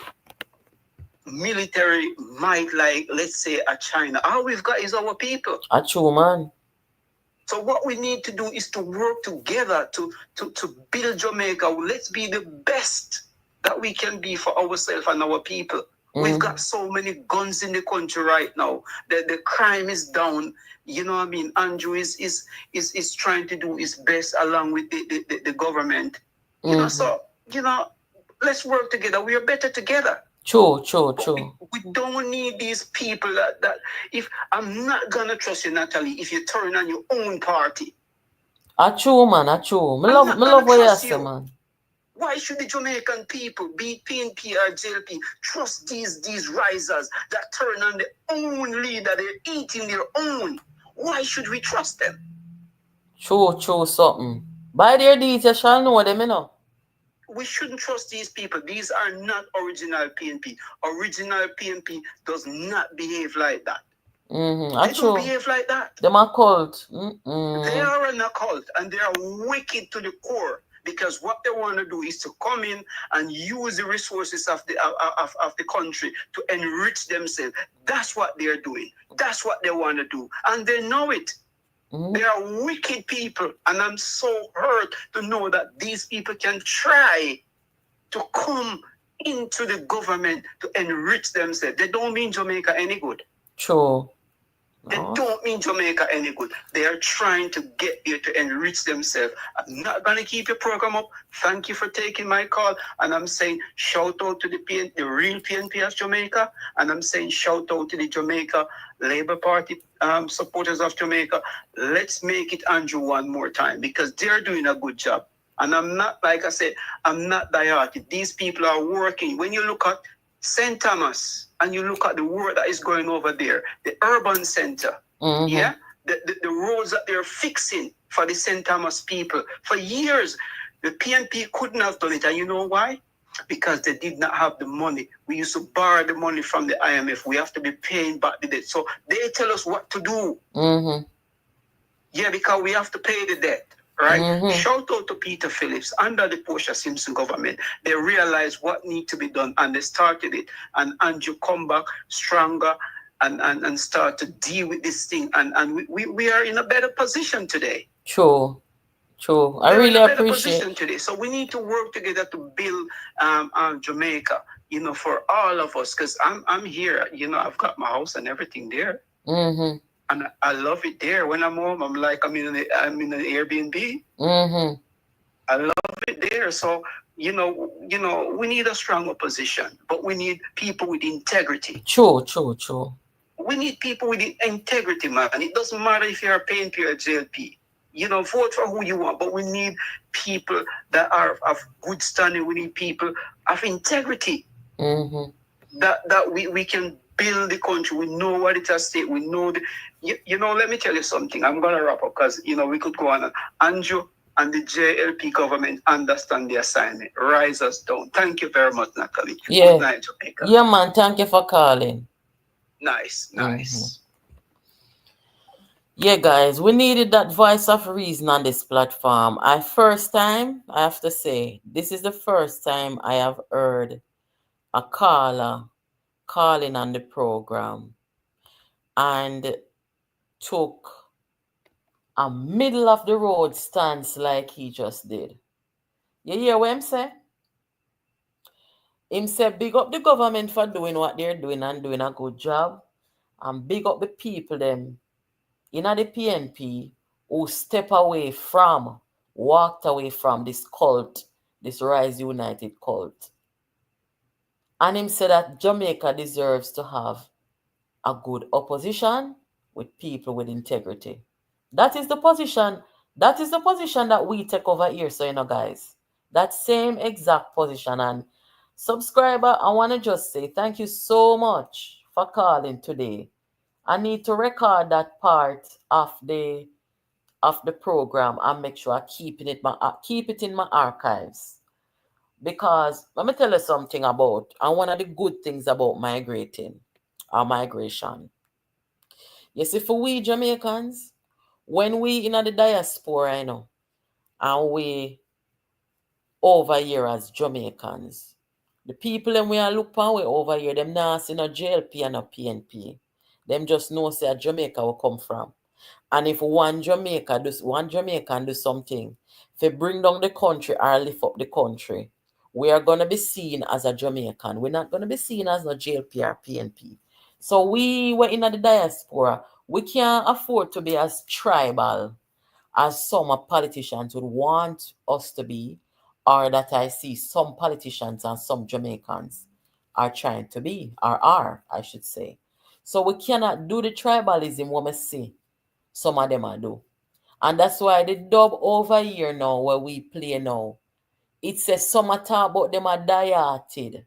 military might like, let's say, a China. All we've got is our people. True, man. So what we need to do is to work together to build Jamaica. Let's be the best that we can be for ourselves and our people. We've got so many guns in the country right now. The crime is down. Andrew is trying to do his best along with the government. So let's work together. We are better together. True. We don't need these people that if I'm not gonna trust you, Natalie, if you turn on your own party. True, man. True. I love what you say, man. Why should the Jamaican people, be it PNP or JLP, trust these risers that turn on their own leader? They're eating their own. Why should we trust them? True something. By their deeds, you shall know them, you know. We shouldn't trust these people. These are not original PNP. Original PNP does not behave like that. They don't behave like that. Them a cult. They are an occult, and they are wicked to the core, because what they want to do is to come in and use the resources of the country to enrich themselves. That's what they're doing. That's what they want to do, and they know it. They are wicked people, and I'm so hurt to know that these people can try to come into the government to enrich themselves. They don't mean Jamaica any good. True. They don't mean Jamaica any good. They are trying to get here to enrich themselves. I'm not going to keep your program up. Thank you for taking my call. And I'm saying shout out to the real PNP of Jamaica. And I'm saying shout out to the Jamaica Labour Party supporters of Jamaica. Let's make it Andrew one more time, because they're doing a good job. And I'm not, like I said, I'm not diehard. These people are working. When you look at St. Thomas and you look at the work that is going over there, the urban center, the roads that they're fixing for the St. Thomas people, for years, the PNP couldn't have done it. And you know why? Because they did not have the money. We used to borrow the money from the IMF. We have to be paying back the debt. So they tell us what to do. Yeah, because we have to pay the debt. Right? Shout out to Peter Phillips under the Portia Simpson government. They realized what needs to be done, and they started it. And Andrew come back stronger and start to deal with this thing. And we are in a better position today. True. I really appreciate position today. So we need to work together to build Jamaica, for all of us. Because I'm here, I've got my house and everything there. And I love it there. When I'm home, I'm like I'm in an Airbnb. I love it there. So we need a strong opposition, but we need people with integrity. True. We need people with integrity, man. It doesn't matter if you're a PNP or a JLP. Vote for who you want, but we need people that are of good standing. We need people of integrity. That we can build the country. We know what it has state. We know let me tell you something. I'm going to wrap up because, we could go on. Andrew and the JLP government understand the assignment. Rise us down. Thank you very much, Natalie. Yeah. Good night, Jamaica. Yeah, man. Thank you for calling. Nice. Yeah, guys, we needed that voice of reason on this platform. I have to say, this is the first time I have heard a caller calling on the program and took a middle of the road stance like he just did. You hear what him say? Him say big up the government for doing what they're doing and doing a good job, and big up the people them in the PNP who walked away from this cult, this Rise United cult. And him said that Jamaica deserves to have a good opposition with people with integrity. That is the position that we take over here. So, guys, that same exact position. And subscriber, I want to just say thank you so much for calling today. I need to record that part of the program and make sure I keep it in my archives. Because let me tell you something about, and one of the good things about migration. You see, for we Jamaicans, when we in the diaspora, and we over here as Jamaicans, the people them we are look for over here, them not see no JLP and no PNP. Them just know say Jamaica will come from. And if one Jamaican do something to bring down the country or lift up the country, we are going to be seen as a Jamaican. We're not going to be seen as no JLP or PNP. So we were in the diaspora. We can't afford to be as tribal as some politicians would want us to be, or that I see some politicians and some Jamaicans are trying to be, or are, I should say. So we cannot do the tribalism when we see some of them are do. And that's why the dub over here now, where we play now, it says some are talk about them are dieted.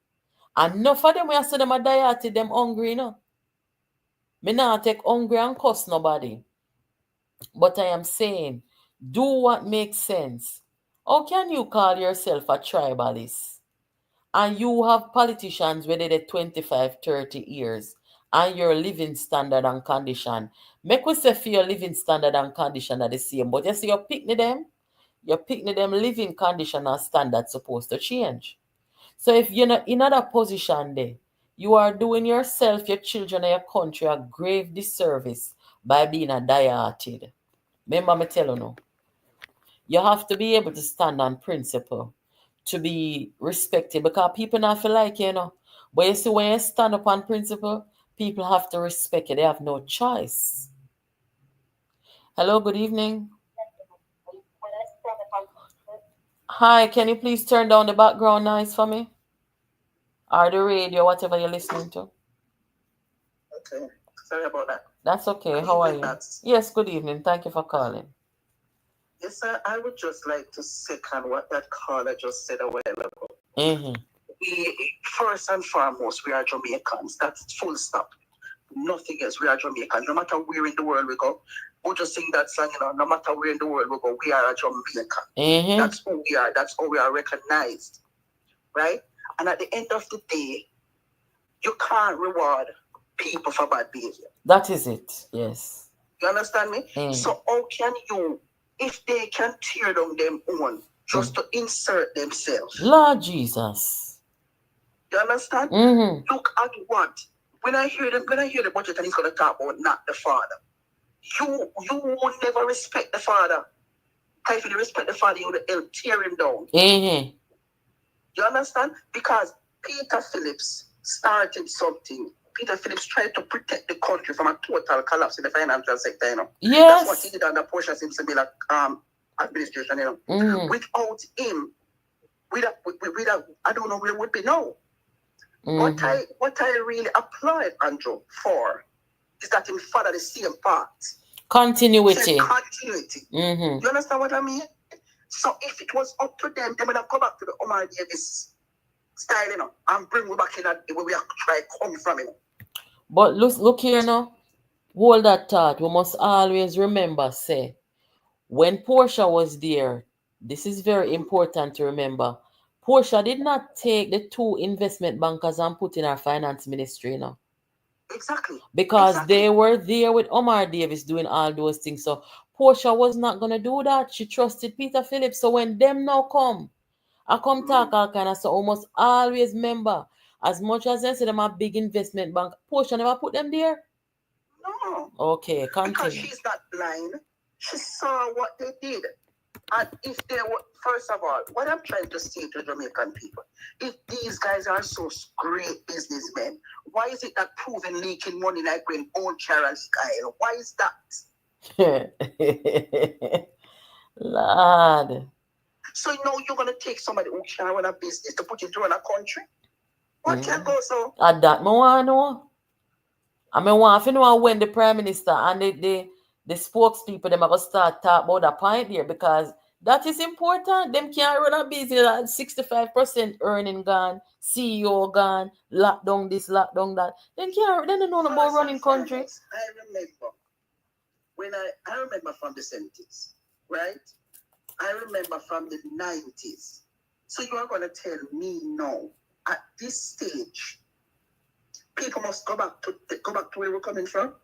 And enough of them, we say them are dieted, them hungry, Me not take hungry and cuss nobody. But I am saying, do what makes sense. How can you call yourself a tribalist? And you have politicians where they 25, 30 years and your living standard and condition. Make we say for your living standard and condition are the same. But you see you're picking them living condition and standard supposed to change. So if you're not in another position there, you are doing yourself, your children, and your country a grave disservice by being a diehard. Remember me tell you no. You have to be able to stand on principle to be respected because people not feel like you. But you see, when you stand up on principle, people have to respect you. They have no choice. Hello, good evening. Hi, can you please turn down the background noise for me? Or the radio, whatever you're listening to. Okay. Sorry about that. That's okay. How are you? Yes, good evening. Thank you for calling. Yes, sir. I would just like to second what that caller just said a while ago. Mm-hmm. First and foremost, we are Jamaicans. That's full stop. Nothing else. We are Jamaicans. No matter where in the world we go, we'll just sing that song, no matter where in the world we go, we are a Jamaican. Mm-hmm. That's who we are. That's how we are recognized. Right? And at the end of the day, you can't reward people for bad behavior. That is it. Yes. You understand me? So how can you, if they can tear down them own just to insert themselves? Lord Jesus. You understand? Mm-hmm. Look at what when I hear the budget and he's gonna talk about not the father. You will never respect the father. If you respect the father, you will tear him down. Mm-hmm. You understand? Because Peter Phillips started something. Peter Phillips tried to protect the country from a total collapse in the financial sector, Yes. That's what he did under Portia Simpson administration, Mm-hmm. Without him, I don't know where it would be now. Mm-hmm. What I really applaud Andrew for is that him follow the same path. Continuity. Mm-hmm. You understand what I mean? So if it was up to them, they would have come back to the Omar Davis style, and bring me back in that where we are trying to come from, But look here now. Hold that thought. We must always remember, say, when Portia was there, this is very important to remember. Portia did not take the two investment bankers and put in our finance ministry, Exactly. Because they were there with Omar Davis doing all those things. So Portia was not gonna do that. She trusted Peter Phillips. So when them now come, I come talk all kind of, so almost always remember, as much as they say them a big investment bank, Portia never put them there. No. Okay, continue. Because she's not blind. She saw what they did. And if they were, first of all, what I'm trying to say to Jamaican people, if these guys are so great businessmen, why is it that proven leaking money like when own Sharon Kyle? Why is that? Lord. So you're going to take somebody who can run a business to put into a country? What can go so? At that, I want to know. I want to know when the Prime Minister and the spokespeople them are going to start talk about that point there, because that is important. Them can't run a business at 65% earning gone, CEO gone, lockdown this, lockdown that. They don't know about running country. I remember from the 70s, right? I remember from the 90s. So you are going to tell me now, at this stage, people must go back to where we're coming from?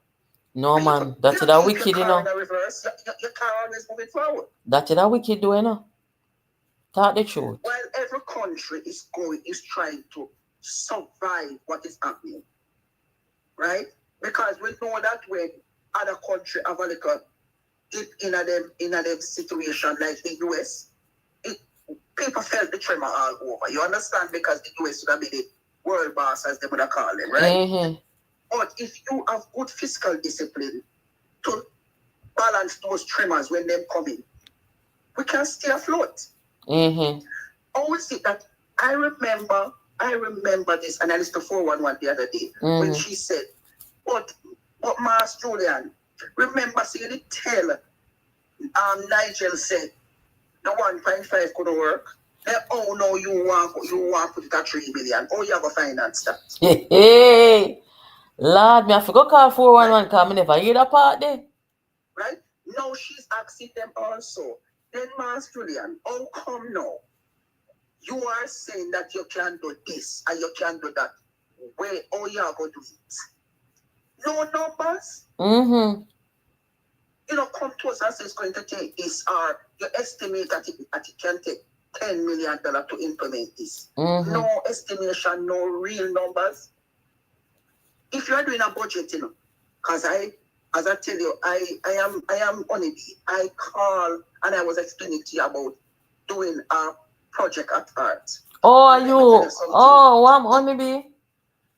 No, man. That's it, a wicked, you know. Reverse. You can't always move it forward. That's it, a wicked, you know. Talk the truth. While every country is trying to survive what is happening, right? Because we know that when other countries have a little dip in them situation like the US, people felt the tremor all over. You understand? Because the US would have been the world boss, as they would have called them, right? Mm-hmm. But if you have good fiscal discipline to balance those tremors when they come in, we can stay afloat. Mm-hmm. How is it that I remember this, and I listened to 411 the other day, when she said, but Mas Julian, remember, see, you tell Nigel said the 1.5 couldn't work. Oh no, you want to put it at 3 billion. Oh, you have a finance that. Hey, Lord, me I forgot call 411 because I never hear that part there. Right? Now she's asking them also. Then, Master Julian, how come now? You are saying that you can do this and you can do that. Where all you are going to do it? No numbers. Mm-hmm. You know, come to us and say it's going to take this, or you estimate that it can take $10 million to implement this. Mm-hmm. No estimation, no real numbers. If you are doing a budget, you know, because as I tell you, I am on it. I call and I was explaining to you about doing a project at art. Oh, are you? Oh, I'm on it.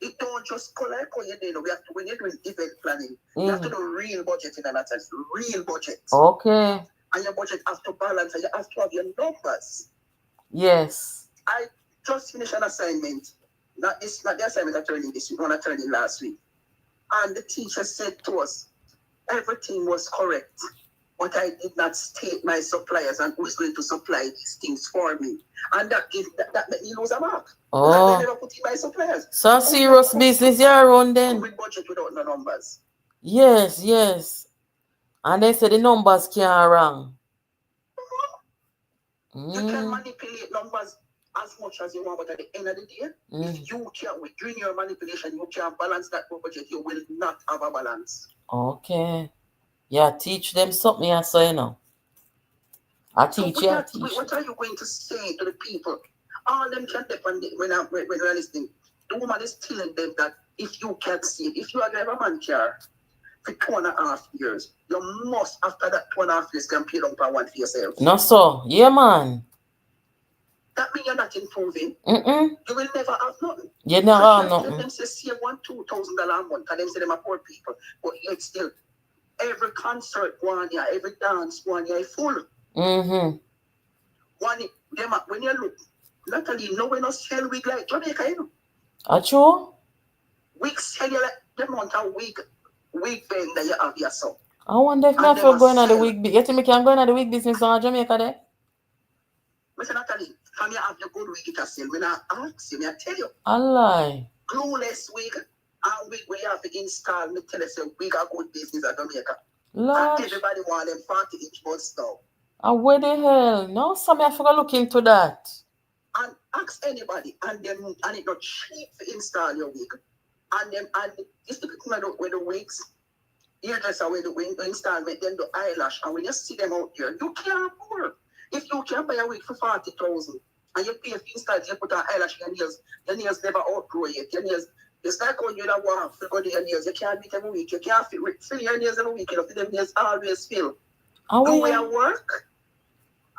It don't just go like how you know. We have to, when you're doing event planning, you have to do real budgeting and that's real budget. Okay. And your budget has to balance and you have to have your numbers. Yes. I just finished an assignment. Not the assignment I turned in this week, one I turned in last week. And the teacher said to us, everything was correct, but I did not state my suppliers and who is going to supply these things for me. And that made me lose a mark. Oh. I never put in my suppliers. So serious business you're around then. With budget without no numbers. Yes, yes. And they say the numbers can't wrong. You can manipulate numbers as much as you want, but at the end of the day, if you can't, during your manipulation, you can't balance that budget, you will not have a balance. Okay. Yeah, teach them something, I say, you know. I teach you. What are you going to say to the people? All them can depend when they're listening. The woman is telling them that if you can't see it, if you are driver man car for 2.5 years, you must, after that 2.5 years, can pay down per one for yourself. No, so, yeah, man. That means you're not improving. You will never have nothing. You never have nothing. Them say save $1,000-$2,000 a month, and them say them are poor people. But yet still, every concert one year, every dance one year, full. When you look, Natalie, no one else sell wig like Jamaica, you know. Are true? Wig sell you like the amount of wig bang that you have yourself. I wonder if not for going on the wig. You think me can go on the wig business in Jamaica there? Mr. Natalie, can you have your good wig to sell? When I ask you, I tell you. I lie. Glueless wig and wig where you have to install, me tell you, wig are good business at Jamaica. Lord. And everybody want them 40-inch buds now. And where the hell? No, some I forgot look into that. And ask anybody, and it's not cheap to install your wig. And it's the people with the wigs, hairdresser with the wig installment, then the eyelash. And when you see them out there, you can't afford. If you can buy a wig for 40,000 and you pay for install, you put an eyelash in your nails never outgrow yet. Your nails, it's like when you don't want to go to your nails. You can't beat every week. You can't fill your nails every week. You know, them nails always fill. Do we work?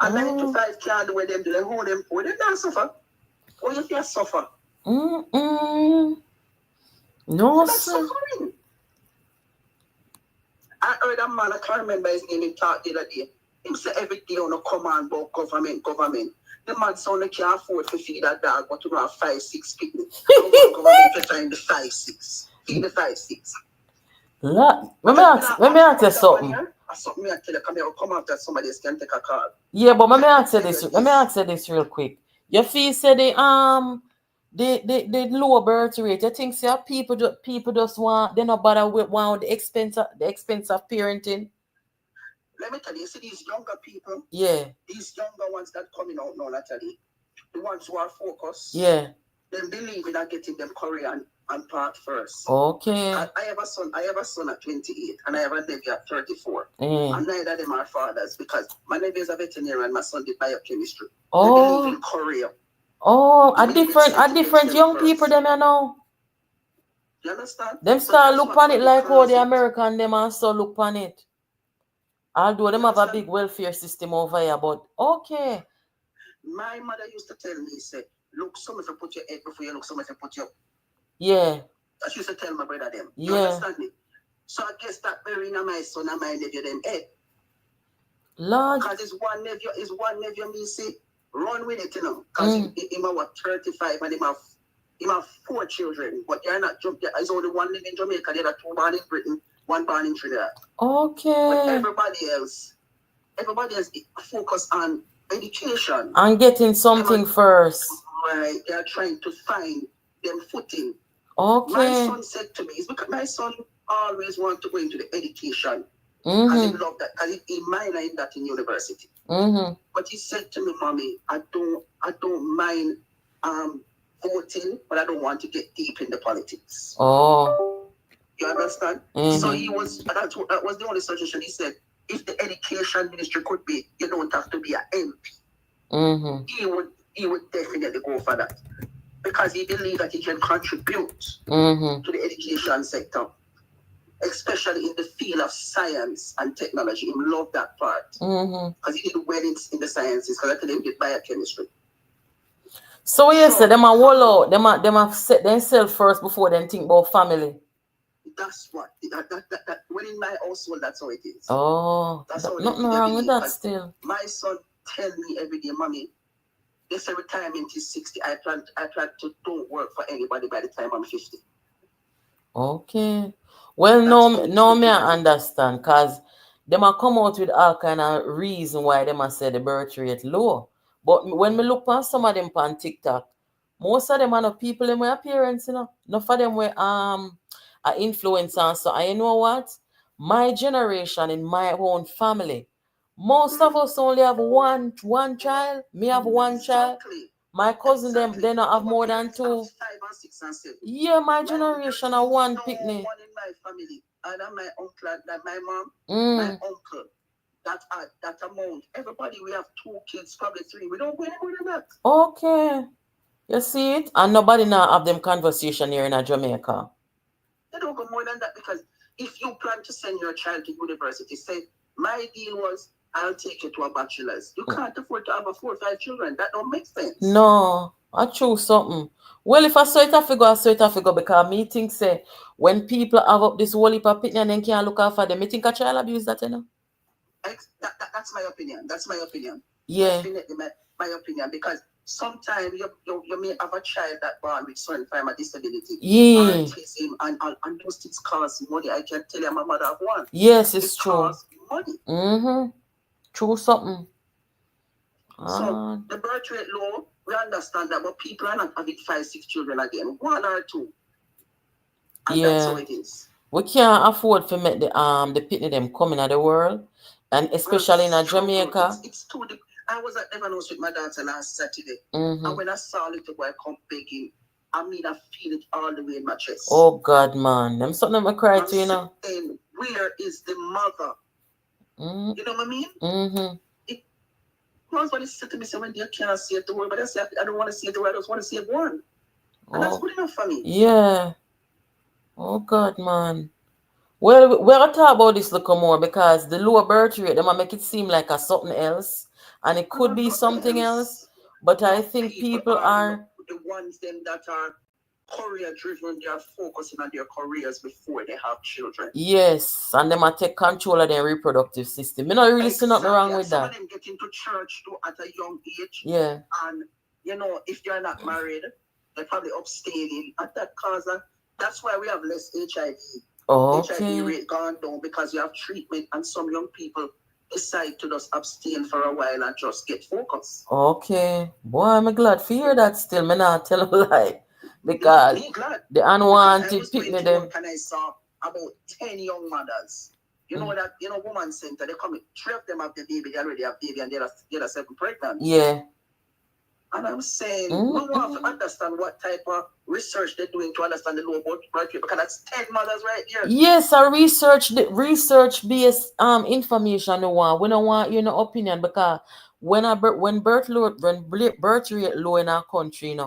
And 9 to 5 can't do what them do. They hold them poor. They don't suffer. Or you can't suffer. No, sir. Suffering. I heard a man, I can't remember his name, he talked the other day. He said every day on a command about government. The man said they can't afford to feed that dog, but to have 5-6 people. And one government to find the 5-6. Feed the 5-6. Let me ask you something. Something I tell you, come after somebody else can take a call. Yeah, but let me ask you this. Let me ask you this real quick. Your fee said the low birth rate. You think say people just want, they not bother with the expense of parenting? Let me tell you, see these younger people. Yeah. These younger ones that coming out now, Natalie, the ones who are focused. Yeah. They believe in getting them Korean and part first. Okay. I have a son at 28 and I have a nephew at 34. And neither of them are fathers because my nephew is a veterinarian and my son did biochemistry. They believe in Korea. Oh, a different young people them you know. You understand? Them start look on it like how the American them also look on it. Although them have a big welfare system over here, but okay. My mother used to tell me, say, look some if you put your head before you look some if you put your. Yeah. That she used to tell my brother them. Yeah. You understand me? So I guess that very in my son and my nephew them head. Lord. Because it's one nephew me say, run with it, you know. Because he was 35 and he have 4 children. But they're not there's only one living in Jamaica, the other 2 born in Britain, 1 born in Trinidad. Okay. But everybody else focus on education. And getting something first. Right. They are trying to find them footing. Okay. My son said to me, it's because my son always wanted to go into the education. Because he loved that, because he minor in that in university. But he said to me, Mommy, I don't mind voting, but I don't want to get deep in the politics. Oh. You understand? So that was the only suggestion. He said, if the education ministry could be, you don't have to be an MP. He would definitely go for that. Because he believed that he can contribute to the education sector, especially in the field of science and technology. He loved that part. Because he did well in the sciences, because I tell him he did biochemistry. So yes, them a wall out. Them a set themselves first before them think about family. That's what that when in my household, that's how it is. Oh, that's how nothing wrong with that still. My son tell me every day, Mommy, they say retirement is 60. I plan to don't work for anybody by the time I'm 50. Okay. Well, no, me I understand, cause them a come out with all kind of reason why them a say the birth rate low. But when me look on some of them on TikTok, most of them are not people in my appearance, you know. None of them were are influencers. So I know what? My generation in my own family, most of us only have one child. Me have one child. My cousin they not have more than 2. 5 and 6 and 7. Yeah, my generation are one picnic. One in my family, and my uncle, and my mom, my uncle. That amount. Everybody, we have 2 kids, probably 3. We don't go any more than that. Okay. You see it? And nobody now have them conversation here in Jamaica. They don't go more than that, because if you plan to send your child to university, say, my deal was, I'll take you to a bachelor's. You can't afford to have 4 or 5 children. That don't make sense. No, I choose something. Well, if I saw it, I figure, because me think, say, when people have up this whole heap of picnic and then can't look after them, me think a child abuse that, you know? That's my opinion. That's my opinion. Yeah. Definitely my opinion, because sometimes you may have a child that born with certain form of disability. Yeah. Autism, and those things cost money. I can tell you, my mother have one. Yes, it's true. Costs money. True something. So the birth rate low, we understand that, but people are not having 5, 6 children again. 1 or 2. And that's how it is. We can't afford to make the picnic them come in the world, and especially in Jamaica. It's too deep. I was at Evanos with my daughter last Saturday, and when I saw a little boy come begging, I feel it all the way in my chest. Oh God, man, them something I cry to, you know. And where is the mother? You know what I mean? Somebody said to me, when they cannot save the world, but I said, I don't want to save the world, I just want to save one. And that's good enough for me. Yeah. Oh God, man. Well, we'll talk about this a little more, because the lower birth rate, they might make it seem like a something else, and it could be something else. But I think people are the ones them that are career driven. They are focusing on their careers before they have children. Yes, and they might take control of their reproductive system. Me not really see nothing wrong with some that. Some of them get into church too at a young age. Yeah. And if you're not married, they're probably abstaining. At that cause, that's why we have less HIV. HIV rate gone down, because you have treatment, and some young people decide to just abstain for a while and just get focused. Okay. Boy, I'm glad to hear that still. Me not tell a lie. Because the unwanted picnic them. And I saw about 10 young mothers. You know that, woman center, they come in, 3 of them have the baby, they already have baby, and the other 7 pregnant. Yeah. And I'm saying, we want to understand what type of research they're doing to understand the low birth rate, because that's 10 mothers right here. Yes, a research-based information. We don't want opinion, because when birth rate low in our country,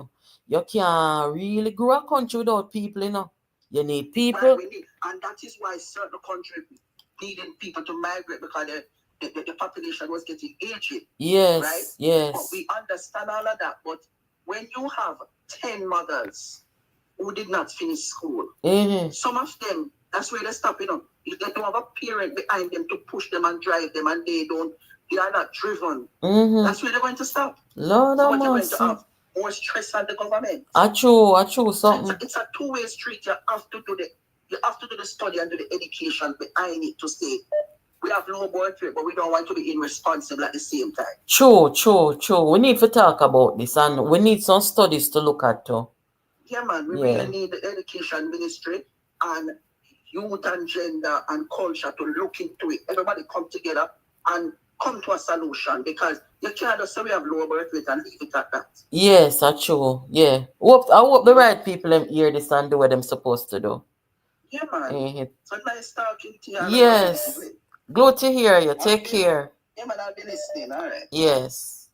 you can't really grow a country without people, You need people. And that is why certain countries needing people to migrate, because the population was getting aged. Yes, right? Yes. But we understand all of that. But when you have 10 mothers who did not finish school, some of them, that's where they stop, If they don't have a parent behind them to push them and drive them, and they are not driven, that's where they're going to stop. Lord, so what you're going to have more stress on the government. True, something. It's a two-way street. You have to do the study and do the education behind it to say, we have low birth rate, but we don't want to be irresponsible at the same time. True. We need to talk about this, and we need some studies to look at too. Yeah, man. We really need the education ministry, and youth and gender and culture to look into it. Everybody come together and come to a solution, because you can't just say we have low birth rate and leave it at that. Yes, that's true. Yeah. I hope the right people them hear this and do what them supposed to do. Yeah, man. So nice talking to you. Yes. Good to hear you. Take care. Yeah, man, I'll be listening. All right. Yes.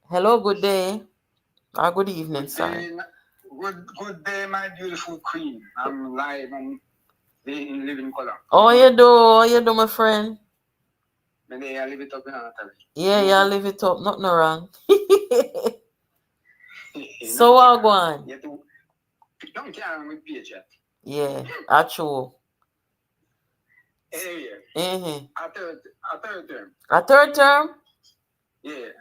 Hello, good day. Or good evening, sorry. Good day, my beautiful queen. I'm live and in living color. How you do, my friend? I live it up in Anatoly. Yeah, live it up. Nothing wrong. So what go on? Don't carry with page yet. Yeah, actual. Anyway, a third term. A third term? Yeah,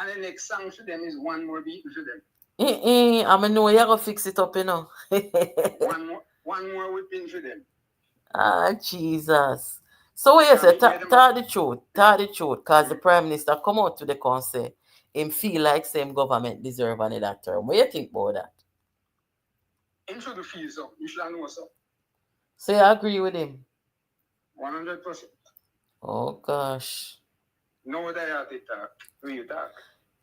and the next song for them is one more beat for them. I know you're gonna fix it up, you know. one more whipping for them. Ah, Jesus. So yes, tell the truth, because the Prime Minister come out to the council and feel like same government deserve another term. What do you think about that? Him should feel so. You should know so. So you agree with him? 100%. Oh gosh. No, they are talk. Real talk.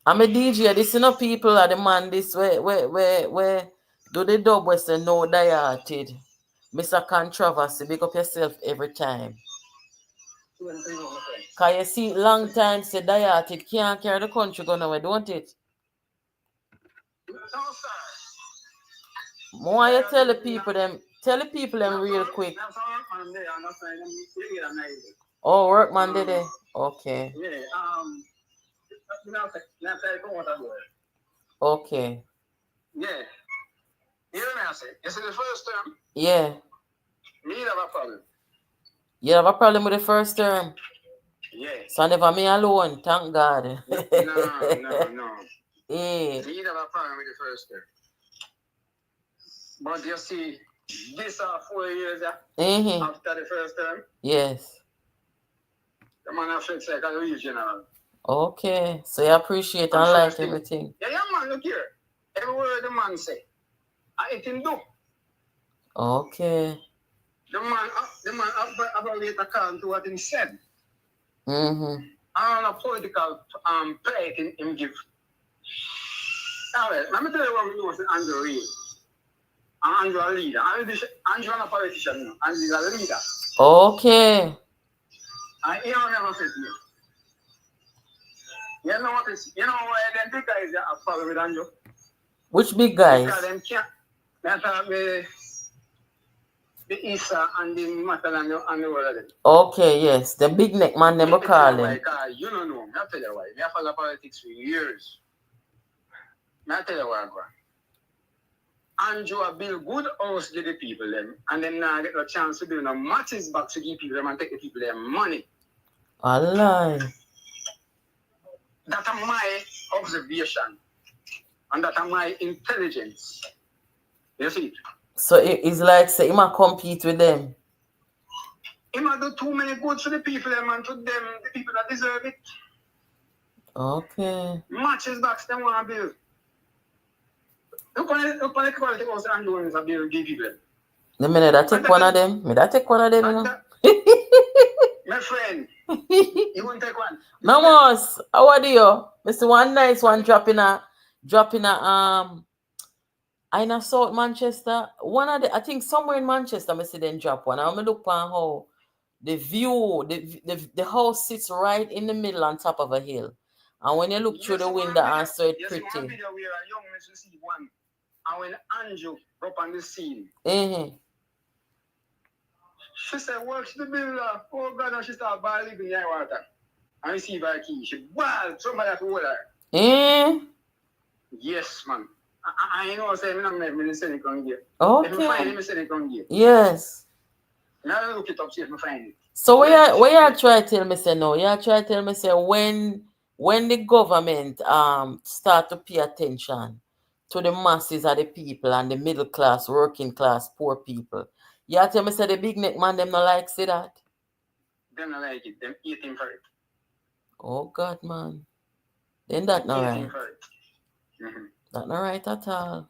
I'm a DJ. This is no people are the man this where do the dub where say no dieted. Mr. Controversy, big up yourself every time. Cause you see long time say dieted can't carry the country going away, don't it? No, sir. More you tell the people them real quick. Oh, workman did it? Okay. Yeah, okay. Yeah. You know what I say? You see the first term? Yeah. Me have a problem. You have a problem with the first term? Yeah. So never me alone, thank God. No. Yeah. Me have a problem with the first term. But you see, this are 4 years after the first term. Yes. The man affects like a real general. Okay. So you appreciate and like everything. Yeah, man, look here. Every word the man say, I can do. Okay. The man evaluate according to what he said. Mm-hmm. And a political play in give. All right, let me tell you what we know is Andrew Reid. Andrew a leader. Andrew a politician. Andrew is a leader. Okay. And he don't never say to you. You know what is, you know why them big guys have problem with Andrew? Which big guys? Because them can't. That's the Issa and the Matal and the world of them. Okay, yes. The big neck man never call him. You don't know. I'll tell you why. I follow politics for years. I'll tell you why, bro. Andrew build good house to the people them, and then now get a chance to build a matches back to give people them and take the people their money. Allah. That's my observation. And that's my intelligence. You see? So it's like say he might compete with them. He might do too many good to the people them and to them, the people that deserve it. Okay. Matches back them want to build. Look on the quality house and doing a build give people them. The minute I take one of them, you know. My friend, you won't take one. No more. How are you? Mr. One nice one dropping a in South Manchester. One of the I think somewhere in Manchester, I see them drop one. I'm look on how the view, the house sits right in the middle on top of a hill. And when you look through the window and so it's pretty. Yes, one video where a young man see one. And when Andrew up on the scene. She said, works the builder. Oh God, and she started bawling in the water. And receive her key. She bawled, somebody have to hold her. Yes, man. I know, I say, I'm not send it on here. Okay. If I find it, I send it on here. Yes. Now look it up, see if I find it. So where you try to tell me say no? You try to tell me say when the government start to pay attention to the masses of the people and the middle class, working class, poor people. You tell me say the big neck man them not like say that? Them not like it, them eating for it. Oh God, man. Then that not right. For it. That not right at all.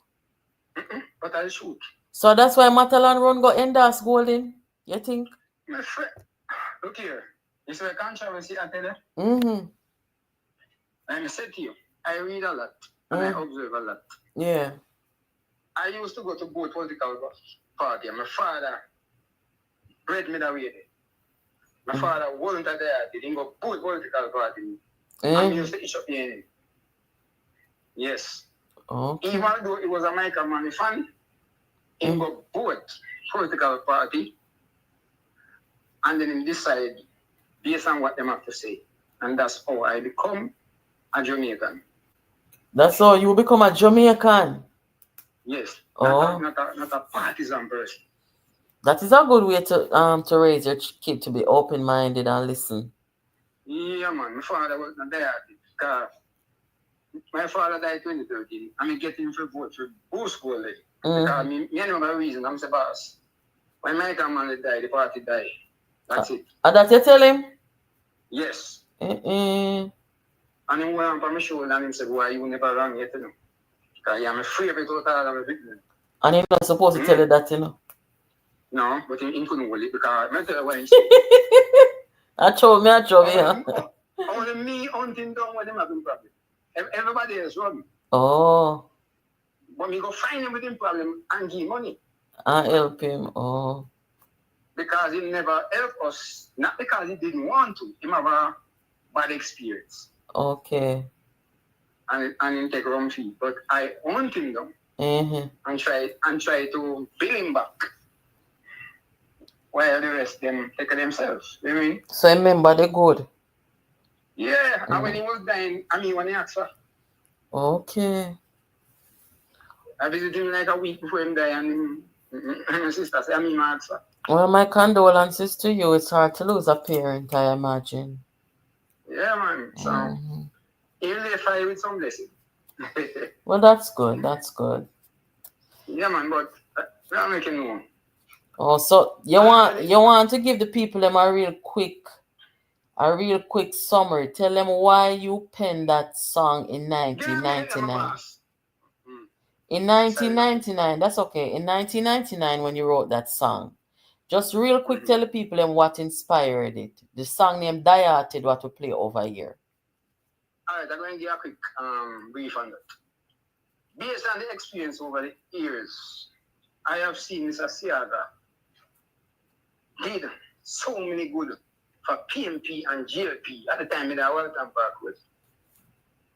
But I'll shoot. So that's why Matalan Run go endorse Golden, you think? My friend, look here. You see the controversy I tell you? Mm-hmm. I said to you, I read a lot and I observe a lot. Yeah. I used to go to both political parties. My father bred me that way. My father wasn't there. He didn't go both political parties. And used to each up in. Yes. Okay. Even though it was a Michael Manley fan, he go both political party and then he decide based on what them have to say. And that's how I become a Jamaican. That's how you become a Jamaican? Yes. Oh. Not a partisan person. That is a good way to raise your kid to be open-minded and listen. Yeah, man. My father was not there. My father died in 2013. I'm getting for vote for both school. Because me know my reason. I'm the boss. When Michael Manley died, the party died. That's it. That you tell him? Yes. And he went on my shoulder and he said, why you never wrong yet, you know? Because I'm afraid of it all the time. And he's not supposed to tell you that, you know? No, but he couldn't hold it because I tell you what he I told me, yeah. Only me hunting down with him having problem. Everybody else run. Oh. But me go find him with him problem and give money. I help him. Oh. Because he never helped us. Not because he didn't want to. He have a bad experience. Okay. And he take wrong feet. But I hunt him down. And try to build him back. While the rest them take themselves. You know what I mean? So remember the good. Yeah, and when he was dying, when he asked for. Okay. I visited him like a week before him died, and my sister said, I asked for. Well, my condolences to you. It's hard to lose a parent, I imagine. Yeah, man. So, he'll live fire with some blessing. Well, that's good. That's good. Yeah, man, but I'm making more. Oh, so you want to give the people them a real quick summary. Tell them why you penned that song in 1999. In 1999, that's okay. In 1999, when you wrote that song, just real quick tell the people them what inspired it. The song named Diaspora, what we play over here. All right, I'm going to give a quick brief on that. Based on the experience over the years, I have seen Mr. Siaga did so many good for PMP and GLP at the time in our Walton Parkway.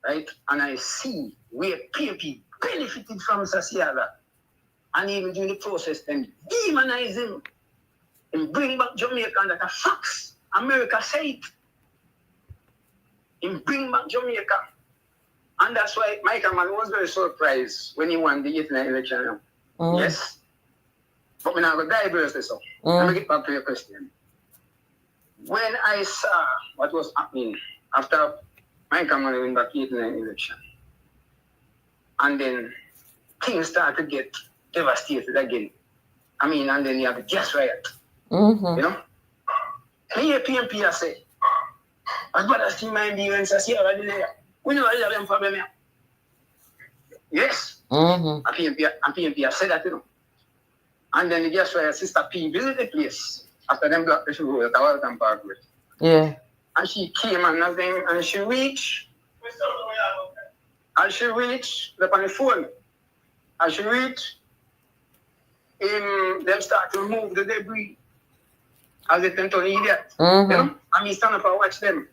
Right? And I see where PMP benefited from Mr. Siaga. And even during the process, then demonize him and bring back Jamaica that a fax. America said it. And bring back Jamaica. And that's why Michael Manley was very surprised when he won the 89 election. Yes. But we're not going to diverse this up. Let me get back to your question. When I saw what was happening after Michael Manley went back 89 election, and then things started to get devastated again. And then you have the gas riot. You know? Me hear PMP say, as bad as team mind be when Sasiara did there, we know I have them problem here. Yes. And PMP said that, you know. And then the gas riot sister P visited the place after them blocked the road at Walton Parkway. Yeah. And she came and nothing, and she reached up on the phone. And she reached them start to remove the debris as if them turn idiot. You know? And me stand up and watch them.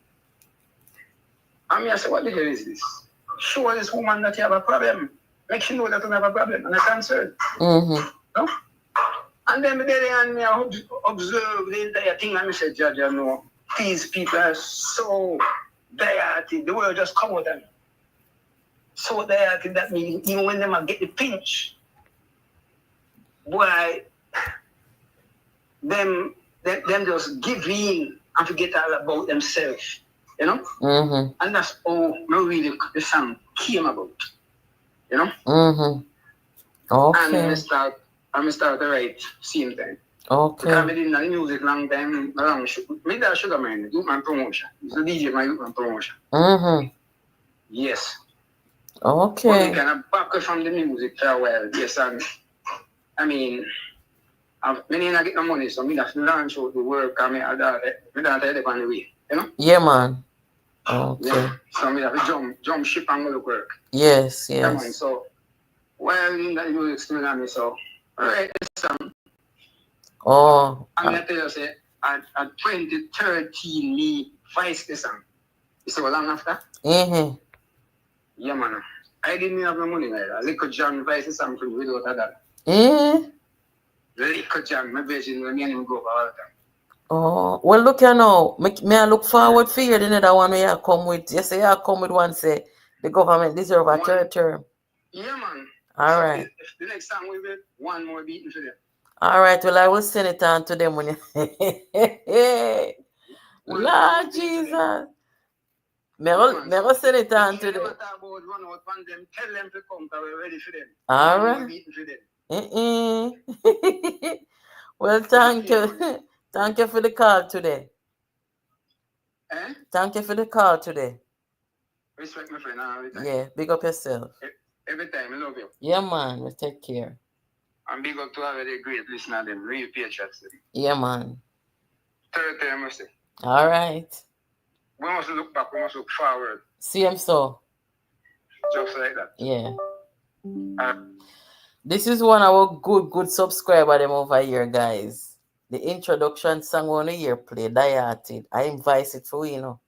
And me I say, what the hell is this? Show this woman that you have a problem. Make sure you know that you have a problem and a concern. You know? And then me I observe the entire thing and I said, Judge, you know, these people are so dietic. The world just come out of me. So dietic that means even when them get the pinch, boy, them just give in and forget all about themselves. You know? And that's how really the song came about. You know? Okay. And I start to write same time. Okay. Because I didn't know music long time. Me that Sugar Man, do my promotion. It's the DJ my youth man promotion. Yes. Okay. But we kind of back from the music for a while. Yes, and I mean, me not get no money, so me have to launch out the work and me don't take on the way, you know? Yeah, man. Okay. Yeah. So me have to jump ship and go to work. Yes, Yeah, man. yes. So while in that you explain to me, so alright, Oh. I'm gonna tell you say at 2013 me vice the song. You see what long after? Mm-hmm. Yeah, man. I didn't have no money like that. Little John vice the song from without a dollar. Mm-hmm. Little John, my vision when me and him go all the time. Oh, well, look here now. Me I look forward for you. The other one where you come with. You say you come with one say the government deserve a third term. Yeah, man. All so right. If the next time we will one more beating for them. All right. Well, I will send it on to them when you. Lord Jesus. Me will send it on to them. Tell them to come, because we're ready for them. All right. Well, thank you. Thank you for the call today. Eh? Thank you for the call today. Respect my friend all the time. Yeah, big up yourself. Every time, I love you. Yeah, man. We take care. And big up to all the great listeners, them real patriots. Yeah, man. Third time, I say. All right. We must look back, we must look forward. See him so. Just like that. Yeah. This is one of our good subscriber them over here, guys. The introduction song on the year play, Diated. I invite it for you know.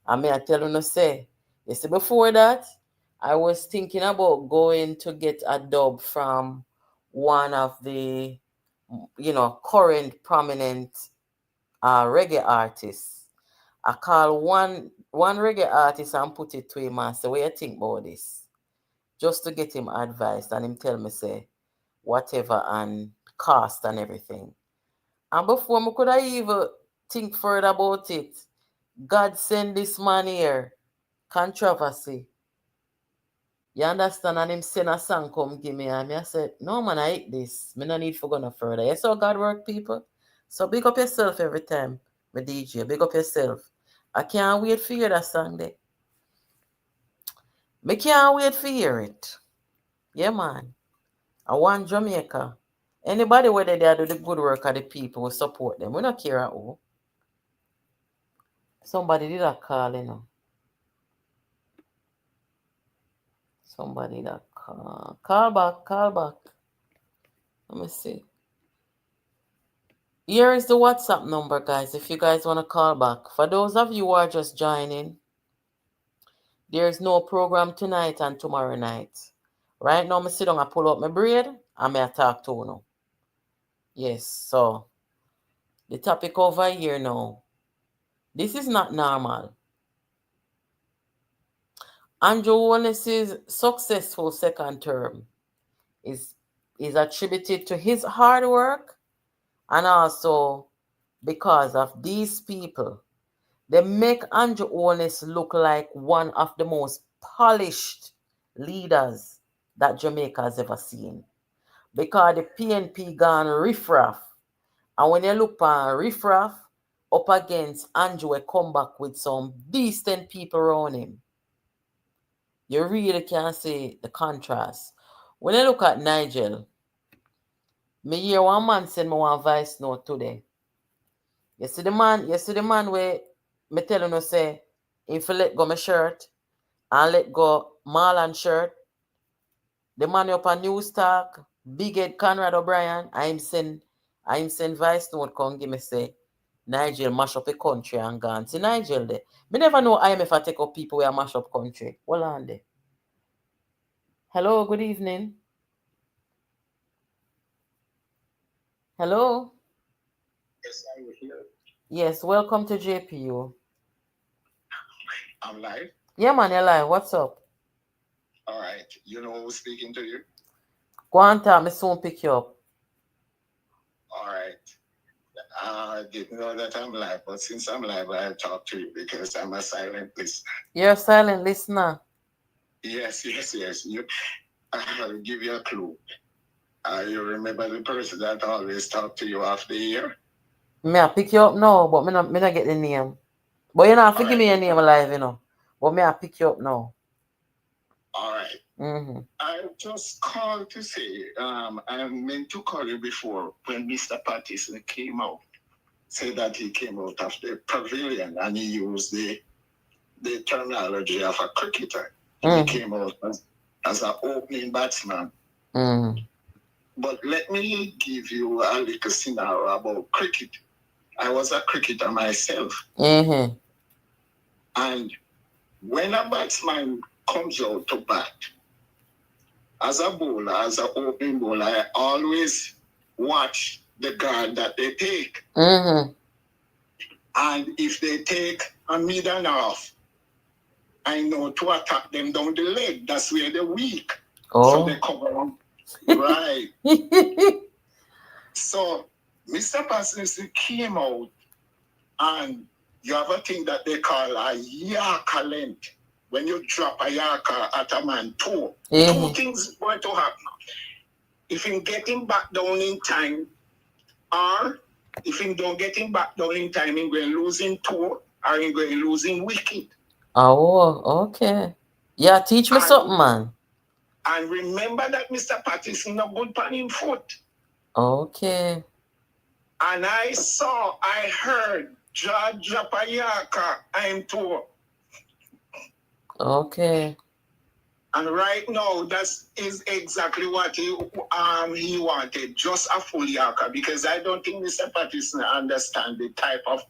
I mean, I tell you no say. You see, before that, I was thinking about going to get a dub from one of the, current prominent reggae artists. I call one reggae artist and put it to him and say, what you think about this? Just to get him advice and him tell me, say, whatever and cost and everything. And before I could even think further about it, God send this man here, controversy. You understand? And him send a song come give me and I said, no man, I hate this. Me no need for go no further. You saw God work, people? So big up yourself every time, my DJ. Big up yourself. I can't wait for you that song there. Me can't wait for hear it. Yeah, man. I want Jamaica. Anybody where they do the good work of the people will support them. We don't care at all. Somebody did a call, you know. Somebody that call. Call back. Let me see. Here is the WhatsApp number, guys, if you guys want to call back. For those of you who are just joining, there's no program tonight and tomorrow night. Right now, I sit down and pull up my braid and I talk to you. Yes, so the topic over here now. This is not normal. Andrew Wallace's successful second term is attributed to his hard work and also because of these people. They make Andrew Wallace look like one of the most polished leaders that Jamaica has ever seen. Because the PNP gone riffraff. And when you look on riffraff up against Andrew, we come back with some decent people around him. You really can see the contrast. When I look at Nigel, me hear one man send me one voice note today. You see the man where me tell you say, if you let go my shirt and let go Marlon shirt, the man up on News Talk, Big Head Conrad O'Brien, I'm send voice note come give me say, Nigel mash up a country and gone. See Nigel there. Me never know IMF I take up people where mash up country. Hold on there. Hello, good evening. Hello. Yes, I will hear. Yes, welcome to JPU. I'm live. Yeah, man, you're live. What's up? All right. You know who's speaking to you? Go on, tell me soon pick you up. All right. I didn't know that I'm live, but since I'm live, I'll talk to you because I'm a silent listener. You're a silent listener. Yes. I'll give you a clue. You remember the person that always talk to you after the year? Me I pick you up now, but me not get the name. But you know, give me a name alive, you know. But me I pick you up now. All right. Mm-hmm. I just called to say, I meant to call you before when Mr. Patterson came out, said that he came out of the pavilion and he used the terminology of a cricketer. He came out as an opening batsman. But let me give you a little scenario about cricket. I was a cricketer myself. And when a batsman comes out to bat, as a bowler, as an opening bowler, I always watch the guard that they take. And if they take a mid and off, I know to attack them down the leg. That's where they're weak. So they cover up. Right. So Mr. Patterson came out and you have a thing that they call a yarker length. When you drop a yarker at a man toe, two things going to happen. If you get him back down in time, or if you don't get him back down in time, you're going to lose him toe, or you're going to lose him wicket. Oh, okay. Yeah, teach me something, man. And remember that Mr. Patterson not good pan him foot. Okay. And I heard Judge Japayaka I'm too. Okay. And right now, that is exactly what he wanted, just a full yaka, because I don't think Mr. Patterson understands the type of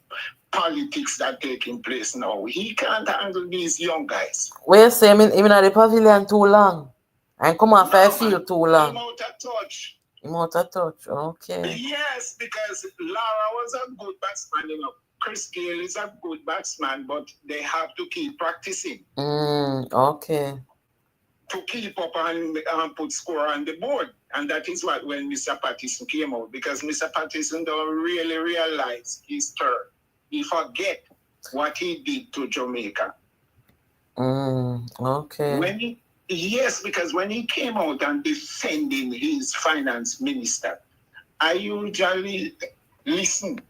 politics that taking place now. He can't handle these young guys. Wait, say even at the pavilion too long. And come off, I feel too long. Him out of touch. Him out of touch, okay. Yes, because Lara was a good batsman, you know. Chris Gale is a good batsman, but they have to keep practicing. Okay. To keep up and put score on the board. And that is what when Mr. Patterson came out, because Mr. Patterson don't really realize his turn. He forget what he did to Jamaica. Okay. Yes, because when he came out and defending his finance minister, I usually listen.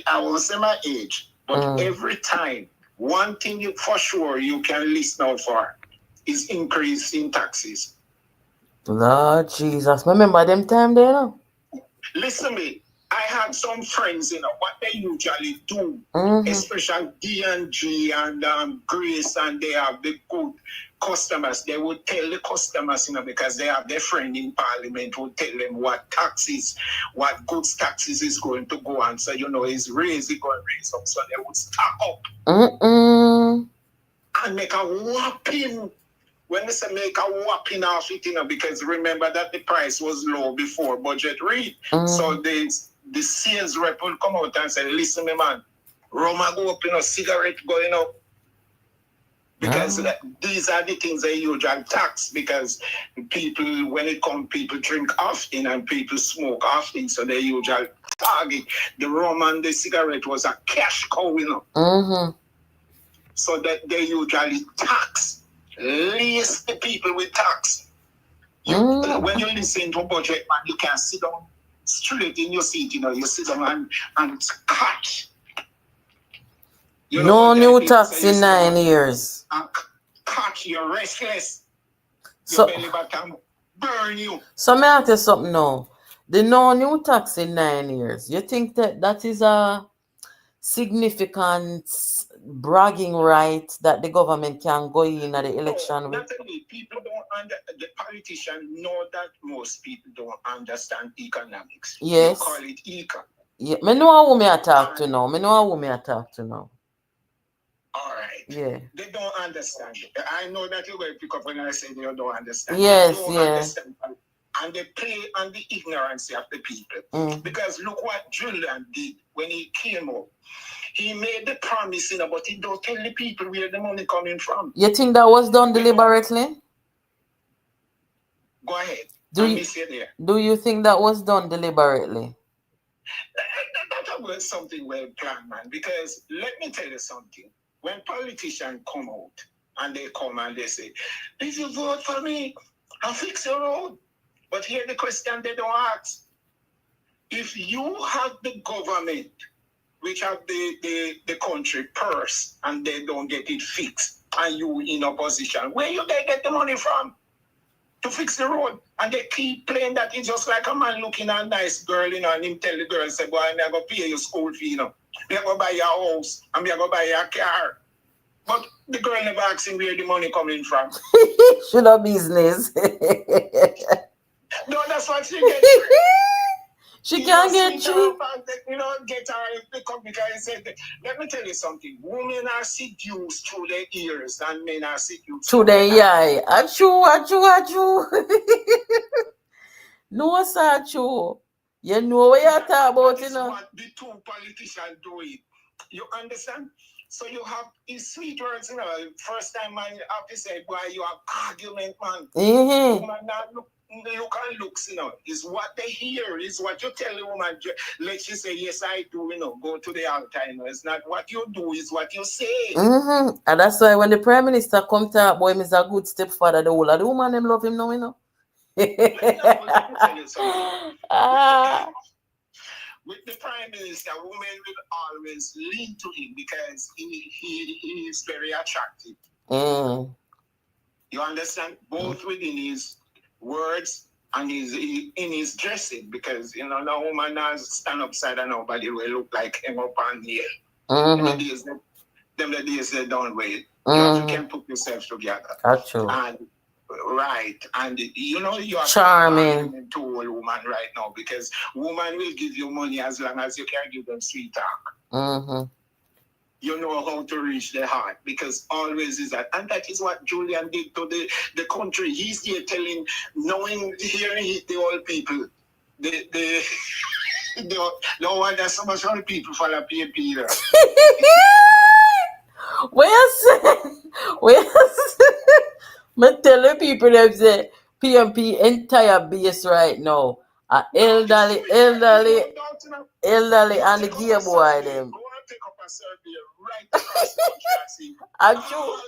I won't say my age, but every time, one thing you, for sure you can listen out for is increase in taxes. Lord Jesus. Remember them time there now? Listen me, I have some friends, you know, what they usually do, especially D&G and Grace, and they have the good customers. They would tell the customers, you know, because they have their friend in parliament who tell them what taxes, what goods taxes is going to go on. So, you know, it's going to raise up. So they would stock up and make a whopping. When they say make a whopping off it, you know, because remember that the price was low before budget read. So the sales rep will come out and say, listen, me man, rum go up, you know, cigarette going up. Because these are the things they usually tax, because people, when it comes, people drink often and people smoke often, so they usually target. The rum and the cigarette was a cash cow, you know. So that they usually tax. Least the people with tax. When you listen to budget, man, you can sit down straight in your seat, you know, you sit down and catch. You no new tax in 9 years. And catch, you're restless. Your belly button burn you. So may I ask you something now? The no new tax in 9 years, you think that is a significant bragging right that the government can go in at the election with? Naturally, people don't the politicians know that most people don't understand economics. Yes. You call it econ. Yeah, me know who me I talk to now. All right. Yeah. They don't understand it. I know that you're going to pick up when I say they don't understand. Yes, they don't understand. And they play on the ignorance of the people. Because look what Julian did when he came up. He made the promise, you know, but he don't tell the people where the money coming from. You think that was done deliberately? Go ahead. Do you think that was done deliberately? That was something well planned, man. Because let me tell you something. When politicians come out and they come and they say, if you vote for me, I'll fix your road. But here the question they don't ask. If you have the government, which have the country purse, and they don't get it fixed, and you in opposition. Where you get the money from to fix the road? And they keep playing that it's just like a man looking at a nice girl, you know, and him tell the girl, say, boy, I'm going to pay your school fee, you know. I'm going to buy your house, and I'm going to buy your car. But the girl never asks him where the money coming from. Should have business. No, that's what she gets. She can't get cheap. You know, get her in the company. Because let me tell you something. Women are seduced through their ears, and men are seduced through their eye. Achoo. No, sir, achoo. You know what you're talking about, you know. What the two politicians do it. You understand? So you have these sweet words, you know. First time man have to say, boy, you have argument, man. Mm-hmm. Woman not look and looks, you know, is what they hear, is what you tell the woman. Let she say, yes, I do, you know, go to the altar, you know. It's not what you do, it's what you say. Mm-hmm. And that's why when the Prime Minister come to boy, he's a good stepfather, the whole of the woman, them love him now, you know. Let me tell you something. With the Prime Minister, women will always lean to him because he is very attractive. Mm. You understand? Both within his words and in his dressing, because you know no woman has stand upside and nobody will look like him up on here. Them the days they don't wait. You can put yourself together. Actually. And right, and you know you are charming to a woman right now because woman will give you money as long as you can give them sweet talk. Mm-hmm. You know how to reach their heart because always is that, and that is what Julian did to the country. He's here telling, knowing, hearing the old people, the no wonder so much old people follow Peter. Where's me tell the people them say PMP entire base right now. Elderly, and the gear boy them. Go and take up a survey right across the country and see. Actually,